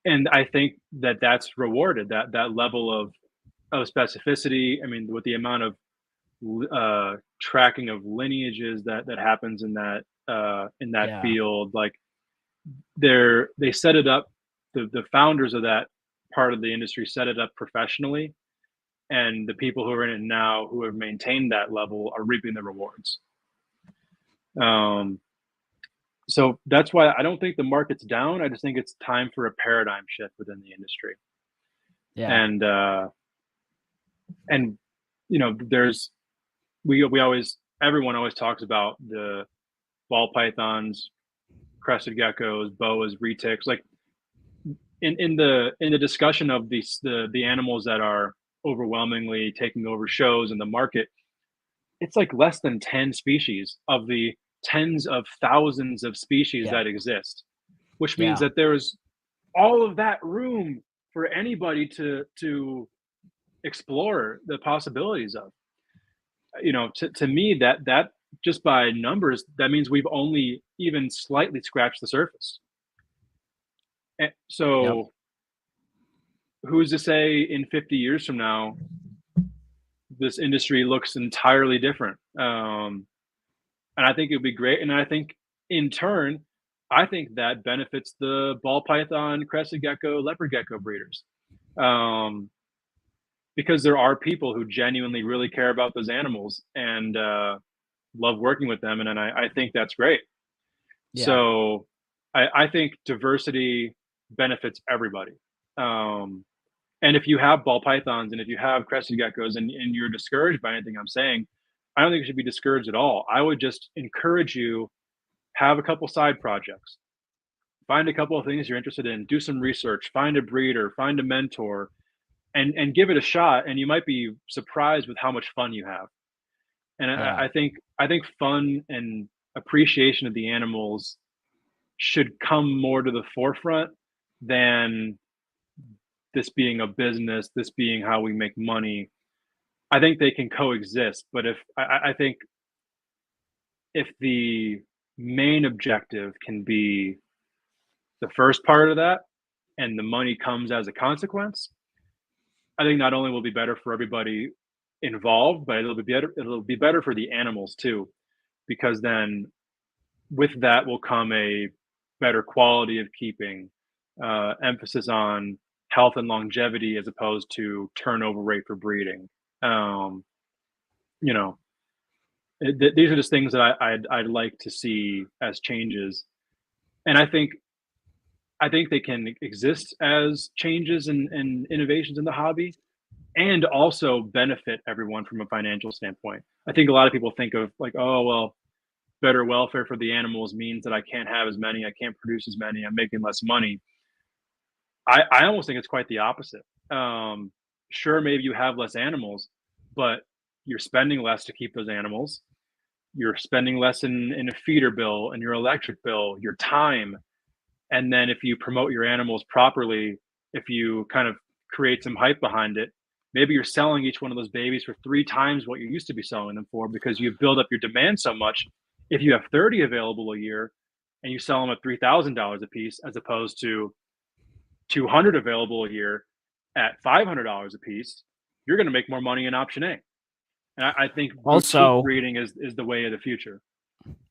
And I think that that's rewarded, that level of of specificity. I mean, with the amount of tracking of lineages that happens in that Yeah. field, like they set it up. The founders of that part of the industry set it up professionally, and the people who are in it now who have maintained that level are reaping the rewards. Um, so that's why I don't think the market's down. I just think it's time for a paradigm shift within the industry. Yeah. And and you know, there's we always everyone always talks about the ball pythons, crested geckos, boas, retics. Like in the discussion of the animals that are overwhelmingly taking over shows in the market, it's like less than 10 species of the tens of thousands of species Yeah. that exist, which means Yeah. that there's all of that room for anybody to explore the possibilities of. You know, to me, that just by numbers, that means we've only even slightly scratched the surface. And Yep. so who's to say in 50 years from now this industry looks entirely different? And I think it would be great. And I think in turn, I think that benefits the ball python, crested gecko, leopard gecko breeders. Um, because there are people who genuinely really care about those animals and love working with them. And I think that's great. Yeah. So I think diversity benefits everybody. Um, and if you have ball pythons and if you have crested geckos and you're discouraged by anything I'm saying, I don't think you should be discouraged at all. I would just encourage you, have a couple side projects, find a couple of things you're interested in, do some research, find a breeder, find a mentor, and give it a shot. And you might be surprised with how much fun you have. And Yeah. I think fun and appreciation of the animals should come more to the forefront than this being a business, this being how we make money. I think they can coexist, but if I think if the main objective can be the first part of that and the money comes as a consequence, I think not only will it be better for everybody involved, but it'll be better for the animals too, because then with that will come a better quality of keeping, emphasis on health and longevity as opposed to turnover rate for breeding. Um, you know, these are just things that I'd like to see as changes, and I think they can exist as changes and innovations in the hobby, and also benefit everyone from a financial standpoint. I think a lot of people think of like, oh well, better welfare for the animals means that I can't have as many, I can't produce as many, I'm making less money. I almost think it's quite the opposite. Um, sure, maybe you have less animals, but you're spending less to keep those animals. You're spending less in a feeder bill and your electric bill, your time. And then if you promote your animals properly, if you kind of create some hype behind it, maybe you're selling each one of those babies for 3 times what you used to be selling them for because you build up your demand so much. If you have 30 available a year and you sell them at $3,000 a piece, as opposed to 200 available a year at $500 a piece, you're going to make more money in option A. And I think boutique Also, breeding is the way of the future.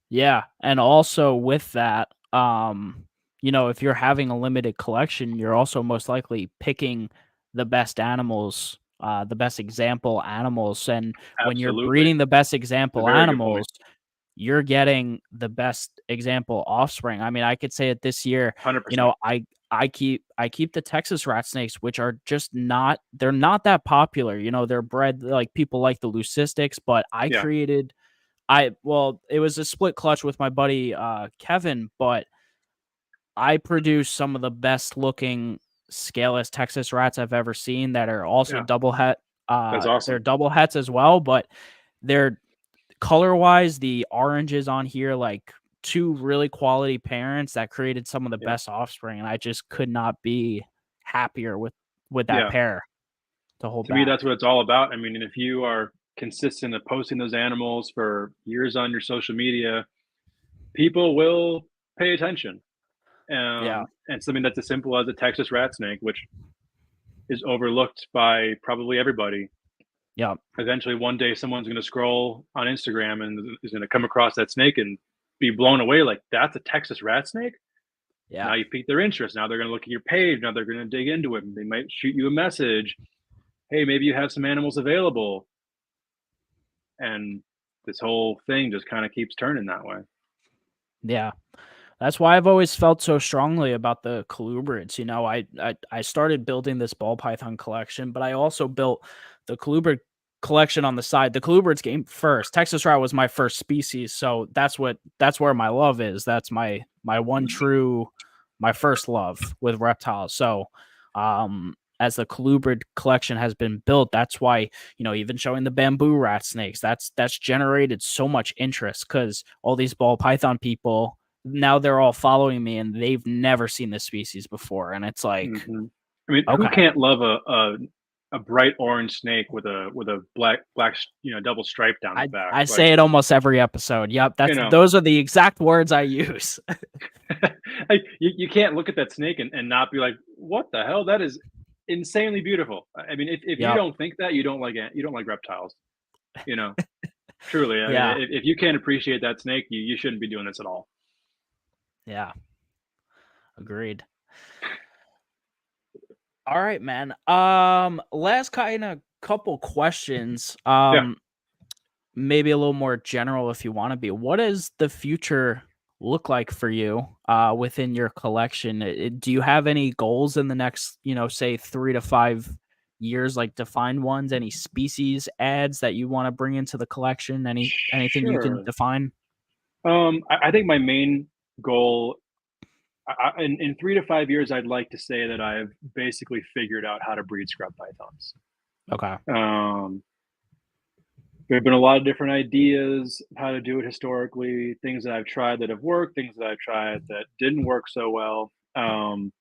yeah, and also with that, if you're having a limited collection, you're also most likely picking the best animals, the best example animals, and when you're Absolutely. breeding the best It's a example very good point. animals, you're getting the best example offspring. I mean, I could say it this year, 100%. I keep the Texas rat snakes, which are just not they're not that popular. They're bred like people like the leucistics, but Yeah. it was a split clutch with my buddy Kevin, but I produce some of the best looking scaleless Texas rats I've ever seen that are also Yeah. double het. That's They're awesome. double hets as well, but they're color wise, the oranges on here, like two really quality parents that created some of the Yeah. best offspring, and I just could not be happier with that Yeah. pair to hold To me, back. that's what it's all about. I mean, and if you are consistent at posting those animals for years on your social media, people will pay attention. Yeah, And something that's as simple as a Texas rat snake, which is overlooked by probably everybody. Yeah. Eventually, one day, someone's going to scroll on Instagram and is going to come across that snake and be blown away. Like, that's a Texas rat snake. Yeah. Now you pique their interest. Now they're going to look at your page. Now they're going to dig into it. They might shoot you a message. Hey, maybe you have some animals available. And this whole thing just kind of keeps turning that way. Yeah. That's why I've always felt so strongly about the colubrids. You know, I started building this ball python collection, but I also built the colubrid collection on the side. The colubrids came first. Texas rat was my first species, so that's where my love is. That's my one true, my first love with reptiles. So, as the colubrid collection has been built, that's why, you know, even showing the bamboo rat snakes, that's generated so much interest because all these ball python people now they're all following me and they've never seen this species before. And it's like, I mean, who okay, can't love a bright orange snake with a black double stripe down the back? I Like, say it almost every episode. Yep. you know, Those are the exact words I use. like, you can't look at that snake and not be like, what the hell? That is insanely beautiful. I mean, if you Yep. don't think that, you don't like reptiles. You know, truly. I mean, Yeah. if you can't appreciate that snake, you shouldn't be doing this at all. Yeah. Agreed. All right, man. Last kind of couple questions. Yeah. Maybe a little more general if you want to be. What does the future look like for you within your collection? Do you have any goals in the next, you know, say 3 to 5 years, like defined ones? Any species ads that you want to bring into the collection? Anything you can Sure. define? I think my main goal in 3 to 5 years, I'd like to say that I've basically figured out how to breed scrub pythons. Okay. Um, there have been a lot of different ideas of how to do it historically, things that I've tried that have worked, things that I've tried that didn't work so well. And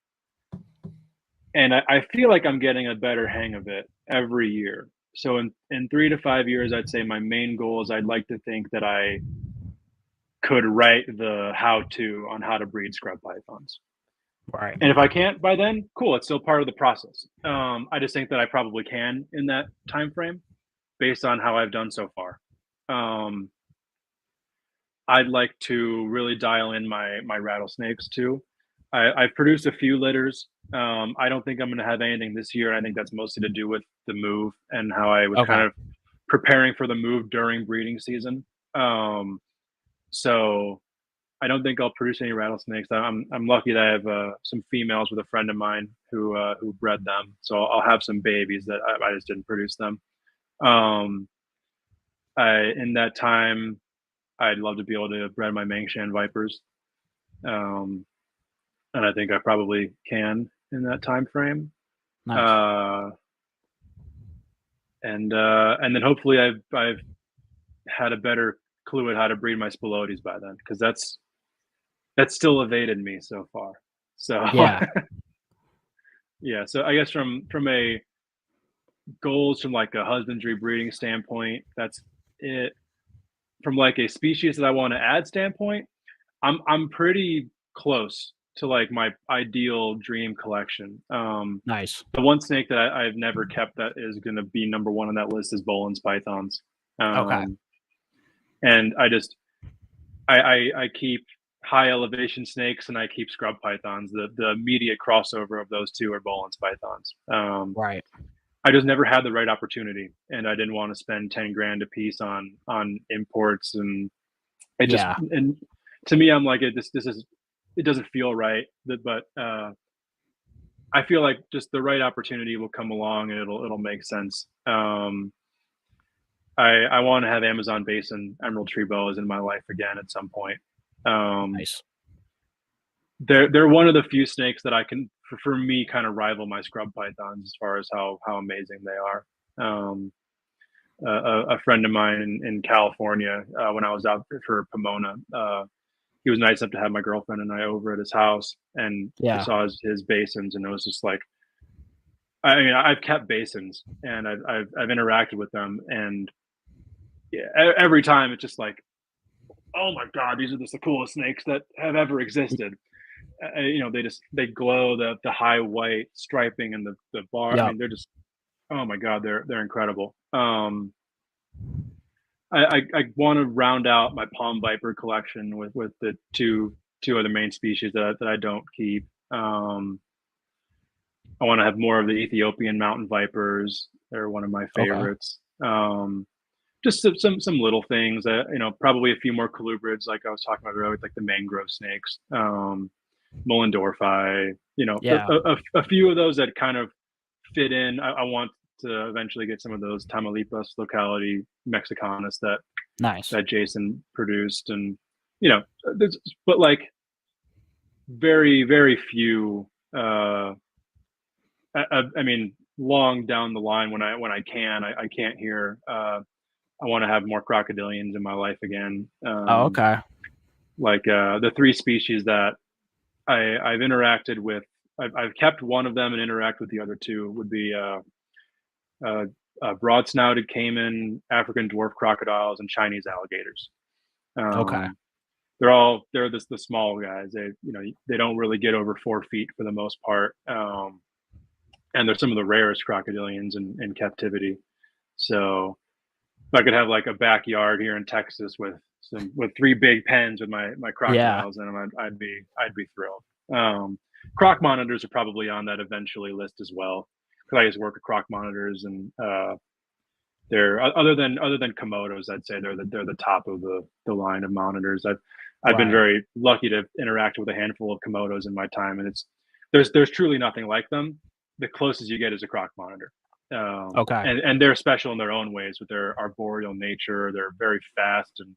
I feel like I'm getting a better hang of it every year. So in 3 to 5 years, I'd say my main goal is I'd like to think that I could write the how-to on how to breed scrub pythons. Right. And if I can't by then, cool. It's still part of the process. I just think that I probably can in that time frame, based on how I've done so far. Um, I'd like to really dial in my rattlesnakes too. I've produced a few litters. I don't think I'm going to have anything this year. I think that's mostly to do with the move and how I was kind Okay. of preparing for the move during breeding season. So I don't think I'll produce any rattlesnakes. I'm lucky that I have some females with a friend of mine who bred them. So I'll have some babies that I just didn't produce them. Um, in that time, I'd love to be able to bred my Mangshan vipers, um, and I think I probably can in that time frame. Nice. Uh, and then hopefully I've had a better clue at how to breed my spilotes by then, because that's still evaded me so far. So Yeah. yeah, so I guess from a goals from like a husbandry breeding standpoint, that's it. From like a species that I want to add standpoint, I'm pretty close to like my ideal dream collection. Nice. The one snake that I've never kept that is going to be number one on that list is Bolin's pythons. Okay. And I keep high elevation snakes and I keep scrub pythons. The immediate crossover of those two are Bolin's pythons. Right. I just never had the right opportunity, and I didn't want to spend 10 grand a piece on imports, and it just Yeah. and to me, I'm like, it doesn't feel right. But I feel like just the right opportunity will come along, and it'll make sense. I want to have Amazon basin emerald tree boas in my life again at some point. Um, Nice. they're one of the few snakes that I can, for me, kind of rival my scrub pythons as far as how amazing they are. A friend of mine in California, when I was out for Pomona, he was nice enough to have my girlfriend and I over at his house, and we Yeah. saw his basins, and it was just like, I mean, I've kept basins and I've interacted with them, and yeah, every time it's just like, oh my god, these are just the coolest snakes that have ever existed. they glow, the high white striping and the bar. I Yep. mean, they're just, oh my god, they're incredible. I want to round out my palm viper collection with the two other main species that I don't keep. I want to have more of the Ethiopian mountain vipers. They're one of my Okay. favorites. Just some little things. Probably a few more colubrids, like I was talking about earlier, like the mangrove snakes, Mullendorfi. Yeah. A few of those that kind of fit in. I want to eventually get some of those Tamaulipas locality Mexicanus Nice. that Jason produced, and but like very very few. I mean, long down the line when I can't hear. I want to have more crocodilians in my life again. Oh, okay. Like the three species that I've interacted with. I've kept one of them and interact with the other two would be broad-snouted caiman, African dwarf crocodiles, and Chinese alligators. Okay. Um, they're the small guys. They don't really get over 4 feet for the most part, and they're some of the rarest crocodilians in captivity. So if I could have like a backyard here in Texas with three big pens with my Yeah. crocodiles in them, I'd be thrilled. Croc monitors are probably on that eventually list as well, because I used to work with croc monitors, and they're other than Komodos, I'd say they're the top of the line of monitors. I've been Right. very lucky to interact with a handful of Komodos in my time, and there's truly nothing like them. The closest you get is a croc monitor. Okay. And they're special in their own ways with their arboreal nature. They're very fast, and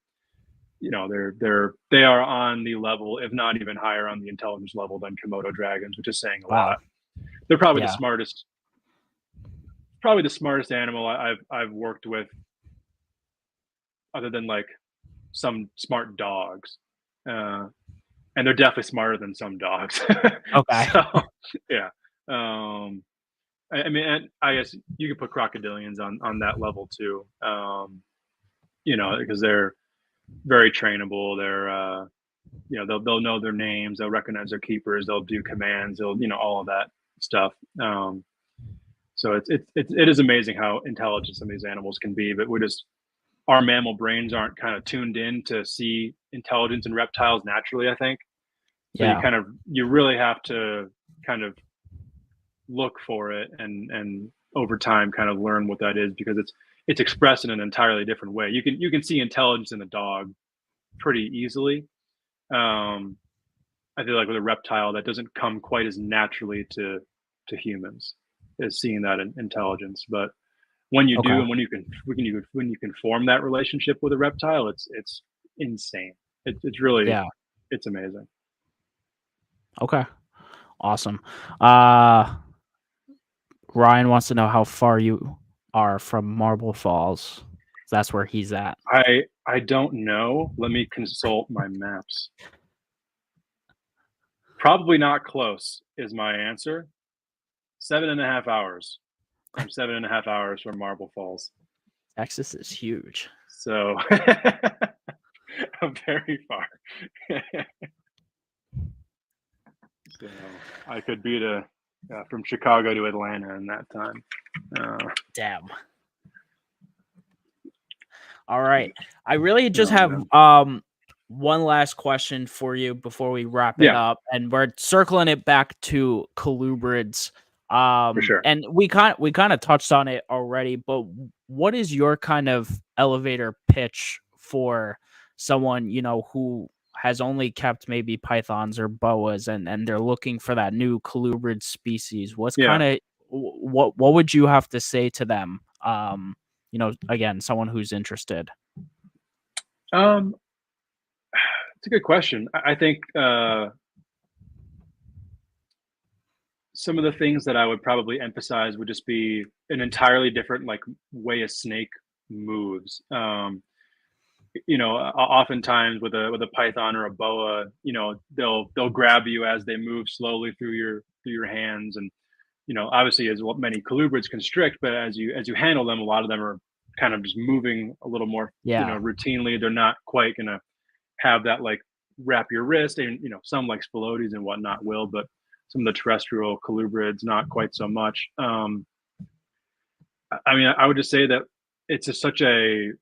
they are on the level, if not even higher on the intelligence level than Komodo dragons, which is saying a Wow. lot. They're probably Yeah. the smartest animal I've worked with, other than like some smart dogs, and they're definitely smarter than some dogs. Okay. So yeah. I mean, and I guess you could put crocodilians on that level too. Because they're very trainable. They're they'll know their names. They'll recognize their keepers. They'll do commands. They'll all of that stuff. So it is amazing how intelligent some of these animals can be. But our mammal brains aren't kind of tuned in to see intelligence in reptiles naturally, I think. So Yeah. you really have to kind of look for it, and over time kind of learn what that is, because it's expressed in an entirely different way. You can see intelligence in a dog pretty easily. I feel like with a reptile, that doesn't come quite as naturally to humans as seeing that intelligence. But when you Okay. do, and when you can form that relationship with a reptile, it's insane. It's really, Yeah. it's amazing. Okay. Awesome. Ryan wants to know how far you are from Marble Falls. That's where he's at. I don't know. Let me consult my maps. Probably not close is my answer. 7.5 hours. I'm 7.5 hours from Marble Falls. Texas is huge. So very far. So I could be from Chicago to Atlanta in that time. Damn. All right. I really just Oh, have man. one last question for you before we wrap it Yeah, up, and we're circling it back to colubrids. for sure. And we kind of touched on it already, but what is your kind of elevator pitch for someone, who has only kept maybe pythons or boas, and they're looking for that new colubrid species? What's Yeah. kind of what would you have to say to them? Again, someone who's interested. Um, it's a good question. I think some of the things that I would probably emphasize would just be an entirely different like way a snake moves. Oftentimes with a python or a boa, they'll grab you as they move slowly through your hands, and obviously as what many colubrids constrict, but as you handle them, a lot of them are kind of just moving a little more, Yeah. routinely. They're not quite gonna have that like wrap your wrist, and some like spilotes and whatnot will, but some of the terrestrial colubrids not quite so much. I mean, I would just say that it's just such a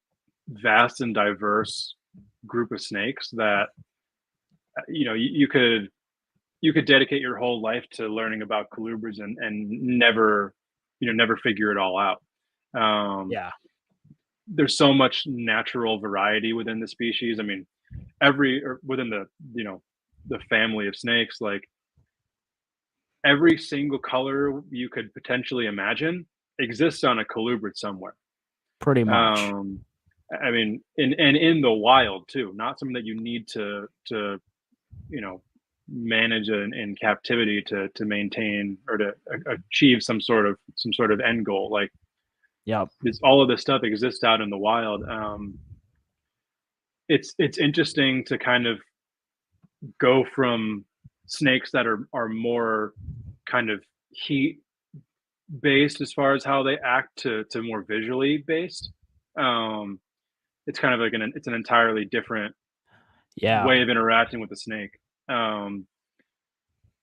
vast and diverse group of snakes that you could dedicate your whole life to learning about colubrids and never figure it all out. Um, Yeah, there's so much natural variety within the species. I mean, every or within the family of snakes, like every single color you could potentially imagine exists on a colubrid somewhere. pretty much. Um, I mean, in the wild too, not something that you need to you know manage in captivity to maintain or to achieve some sort of end goal. Like Yep. this, all of this stuff exists out in the wild. It's interesting to kind of go from snakes that are more kind of heat based as far as how they act to more visually based. Um, it's kind of like it's an entirely different Yeah. way of interacting with the snake. Um,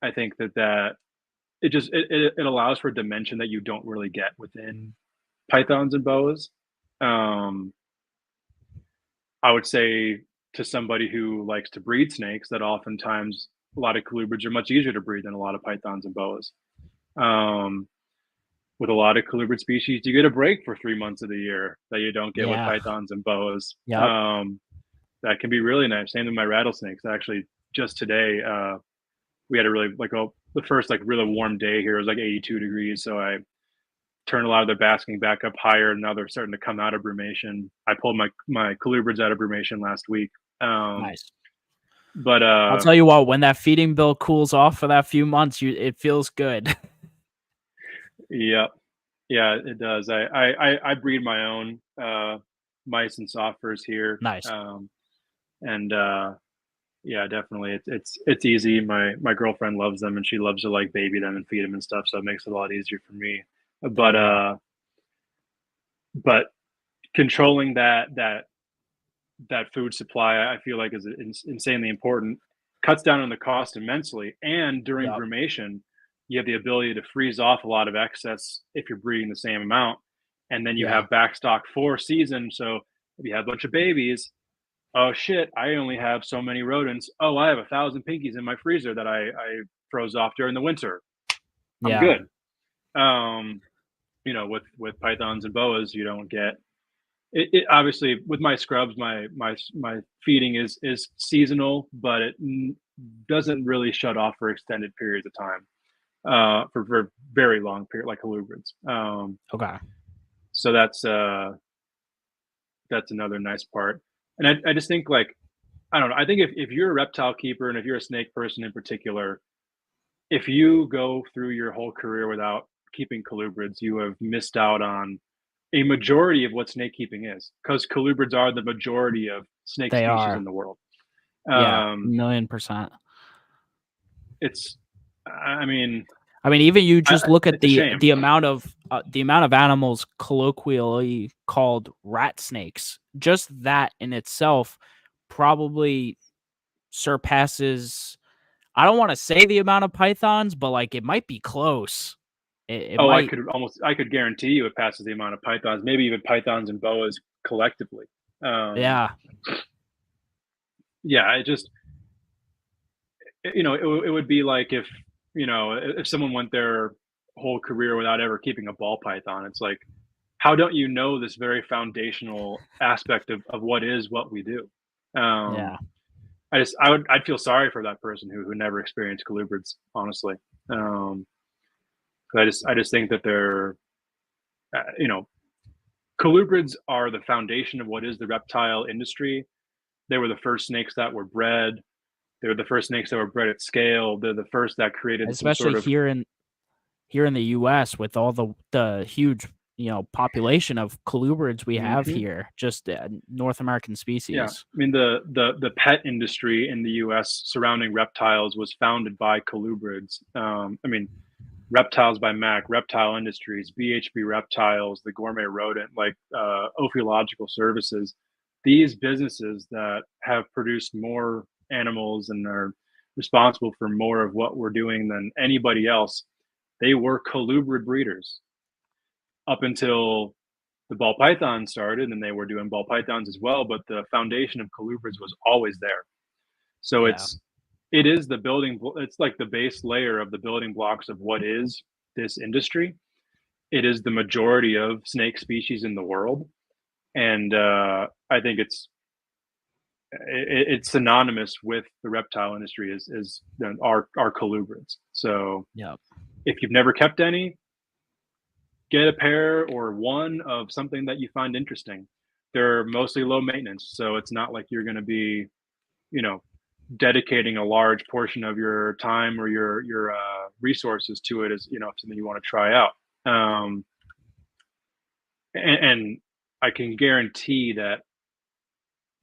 I think that it allows for a dimension that you don't really get within pythons and boas. Um, I would say to somebody who likes to breed snakes that oftentimes a lot of colubrids are much easier to breed than a lot of pythons and boas. Um, with a lot of colubrid species, you get a break for 3 months of the year that you don't get with Yeah. pythons and boas. Yep. That can be really nice. Same with my rattlesnakes. Actually, just today, we had a really the first like really warm day here. It was like 82 degrees, so I turned a lot of their basking back up higher, and now they're starting to come out of brumation. I pulled my colubrids out of brumation last week. Um, Nice. but I'll tell you what, when that feeding bill cools off for that few months, it feels good. yeah, yeah, it does. I breed my own mice and softers here, Nice. and yeah, definitely, it's easy. My girlfriend loves them, and she loves to like baby them and feed them and stuff, so it makes it a lot easier for me. There But you go. but controlling that food supply, I feel like is insanely important. Cuts down on the cost immensely, and during Yep. brumation, you have the ability to freeze off a lot of excess if you're breeding the same amount, and then you Yeah. have backstock for season. So if you have a bunch of babies, oh shit, I only have so many rodents. Oh, I have 1,000 pinkies in my freezer that I froze off during the winter. I'm Yeah. good. Um, with pythons and boas, you don't get it obviously with my scrubs, my feeding is seasonal, but it doesn't really shut off for extended periods of time, for very long period like colubrids. Okay. So that's another nice part. And I just think like I don't know. I think if you're a reptile keeper and if you're a snake person in particular, if you go through your whole career without keeping colubrids, you have missed out on a majority of what snake keeping is, because colubrids are the majority of snake They species are. in the world. Yeah. Um, 1,000,000%. it's, I mean, I mean, even you just look at it's a shame. the amount of animals colloquially called rat snakes. Just that in itself probably surpasses. I don't want to say the amount of pythons, but like it might be close. It Oh, might. I could guarantee you it passes the amount of pythons, maybe even pythons and boas collectively. Um, Yeah. yeah, it would be like if someone went their whole career without ever keeping a ball python. It's like, how don't you know this very foundational aspect of what we do? Um, Yeah. I'd feel sorry for that person who never experienced colubrids, honestly. Um, 'Cause I just think that they're uh, you know colubrids are the foundation of what is the reptile industry. They were the first snakes that were bred. They were the first snakes that were bred at scale. They're the first that created some Especially sort of here in the US with all the huge, population of colubrids we have Mhm. here, just North American Yeah. species. I mean, the pet industry in the US surrounding reptiles was founded by colubrids. I mean, Reptiles by Mac, Reptile Industries, BHB Reptiles, the Gourmet Rodent, like Ophiological Services. These businesses that have produced more animals and are responsible for more of what we're doing than anybody else, they were colubrid breeders up until the ball python started, and they were doing ball pythons as well. But the foundation of colubrids was always there. So Yeah. it is the building. It's like the base layer of the building blocks of what is this industry. It is the majority of snake species in the world, and I think it's synonymous with the reptile industry is our colubrids. So Yep. if you've never kept any, get a pair or one of something that you find interesting. They're mostly low maintenance, so it's not like you're going to be, you know, dedicating a large portion of your time or your resources to it as something you want to try out. And I can guarantee that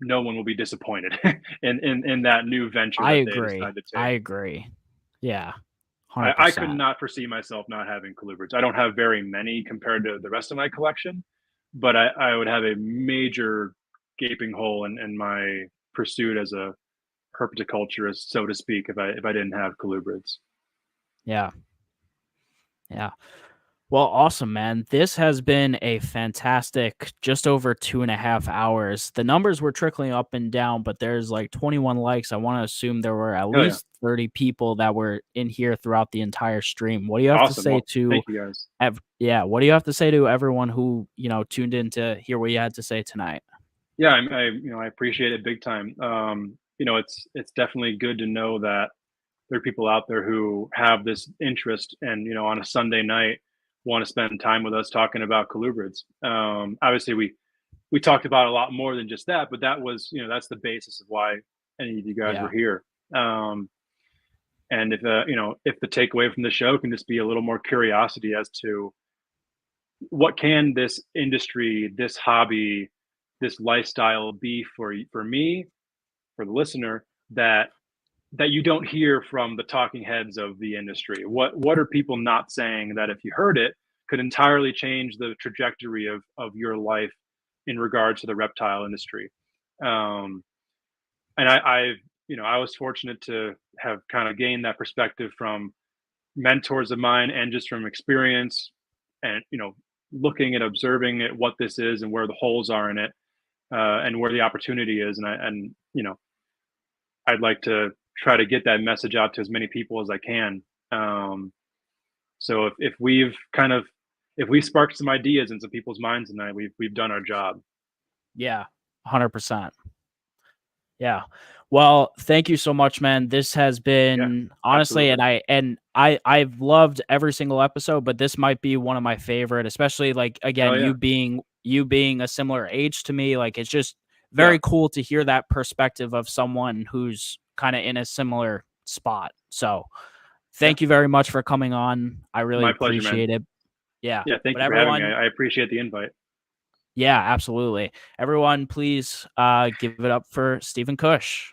no one will be disappointed in that new venture I that they agree. decide to I take. agree. Yeah. I could 100%. not foresee myself not having colubrids. I don't have very many compared to the rest of my collection, but I would have a major gaping hole in my pursuit as a herpetoculturist, so to speak, if I didn't have colubrids. Yeah. Yeah. Well, awesome, man. This has been a fantastic just over 2.5 hours. The numbers were trickling up and down, but there's like 21 likes. I want to assume there were at Oh yeah, least 30 people that were in here throughout the entire stream. What do you have to awesome. say Well, to thank you guys. yeah, what do you have to say to everyone who, tuned in to hear what you had to say tonight? Yeah, I appreciate it big time. It's definitely good to know that there are people out there who have this interest and on a Sunday night want to spend time with us talking about colubrids. Obviously, we talked about a lot more than just that, but that was that's the basis of why any of you guys Yeah. were here. And if the takeaway from the show can just be a little more curiosity as to what can this industry, this hobby, this lifestyle be for me, for the listener, that you don't hear from the talking heads of the industry. What are people not saying that if you heard it could entirely change the trajectory of your life in regards to the reptile industry? And I was fortunate to have kind of gained that perspective from mentors of mine and just from experience, and looking and observing at what this is and where the holes are in it, and where the opportunity is. And I'd like to try to get that message out to as many people as I can. So if we've sparked some ideas in some people's minds tonight, we've done our job. Yeah. 100%. Yeah. Well, thank you so much, man. This has Yeah, been honestly, absolutely. and I've loved every single episode, but this might be one of my favorite, especially like Oh again, yeah, you being a similar age to me. Like it's just yeah, very cool to hear that perspective of someone who's kind of in a similar spot. So yeah. thank you very much for coming on. I really My pleasure, man. appreciate it. Yeah. Yeah, thank But you for having me. everyone, I appreciate the invite. yeah, absolutely. Everyone, please give it up for Steven Kush.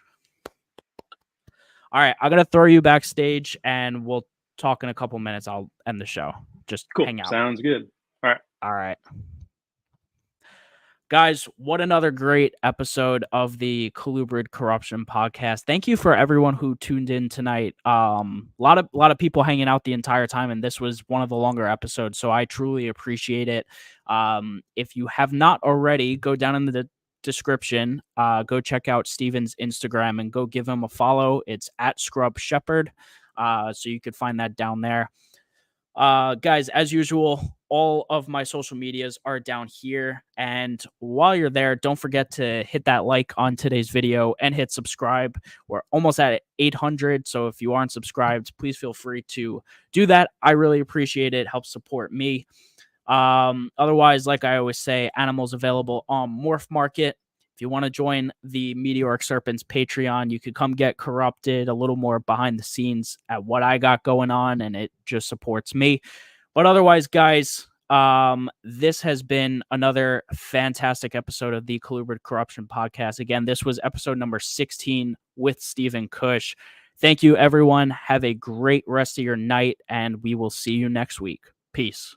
All right, I'm gonna throw you backstage, and we'll talk in a couple minutes. I'll end the show. Just Cool. hang out. Sounds good. All right. All right, guys. What another great episode of the Colubrid Corruption Podcast. Thank you for everyone who tuned in tonight. A lot of people hanging out the entire time, and this was one of the longer episodes, so I truly appreciate it. If you have not already, go down in the description, go check out Steven's Instagram and go give him a follow. It's at Scrub Shepherd, so you could find that down there. Guys, as usual, all of my social medias are down here, and while you're there, don't forget to hit that like on today's video and hit subscribe. We're almost at 800, so if you aren't subscribed, please feel free to do that. I really appreciate it. Helps support me. Otherwise, like I always say, animals available on Morph Market. If you want to join the Meteoric Serpents Patreon, you could come get corrupted a little more behind the scenes at what I got going on, and it just supports me. But otherwise, guys, this has been another fantastic episode of the Colubrid Corruption Podcast. Again, this was episode number 16 with Steven Kush. Thank you, everyone. Have a great rest of your night, and we will see you next week. Peace.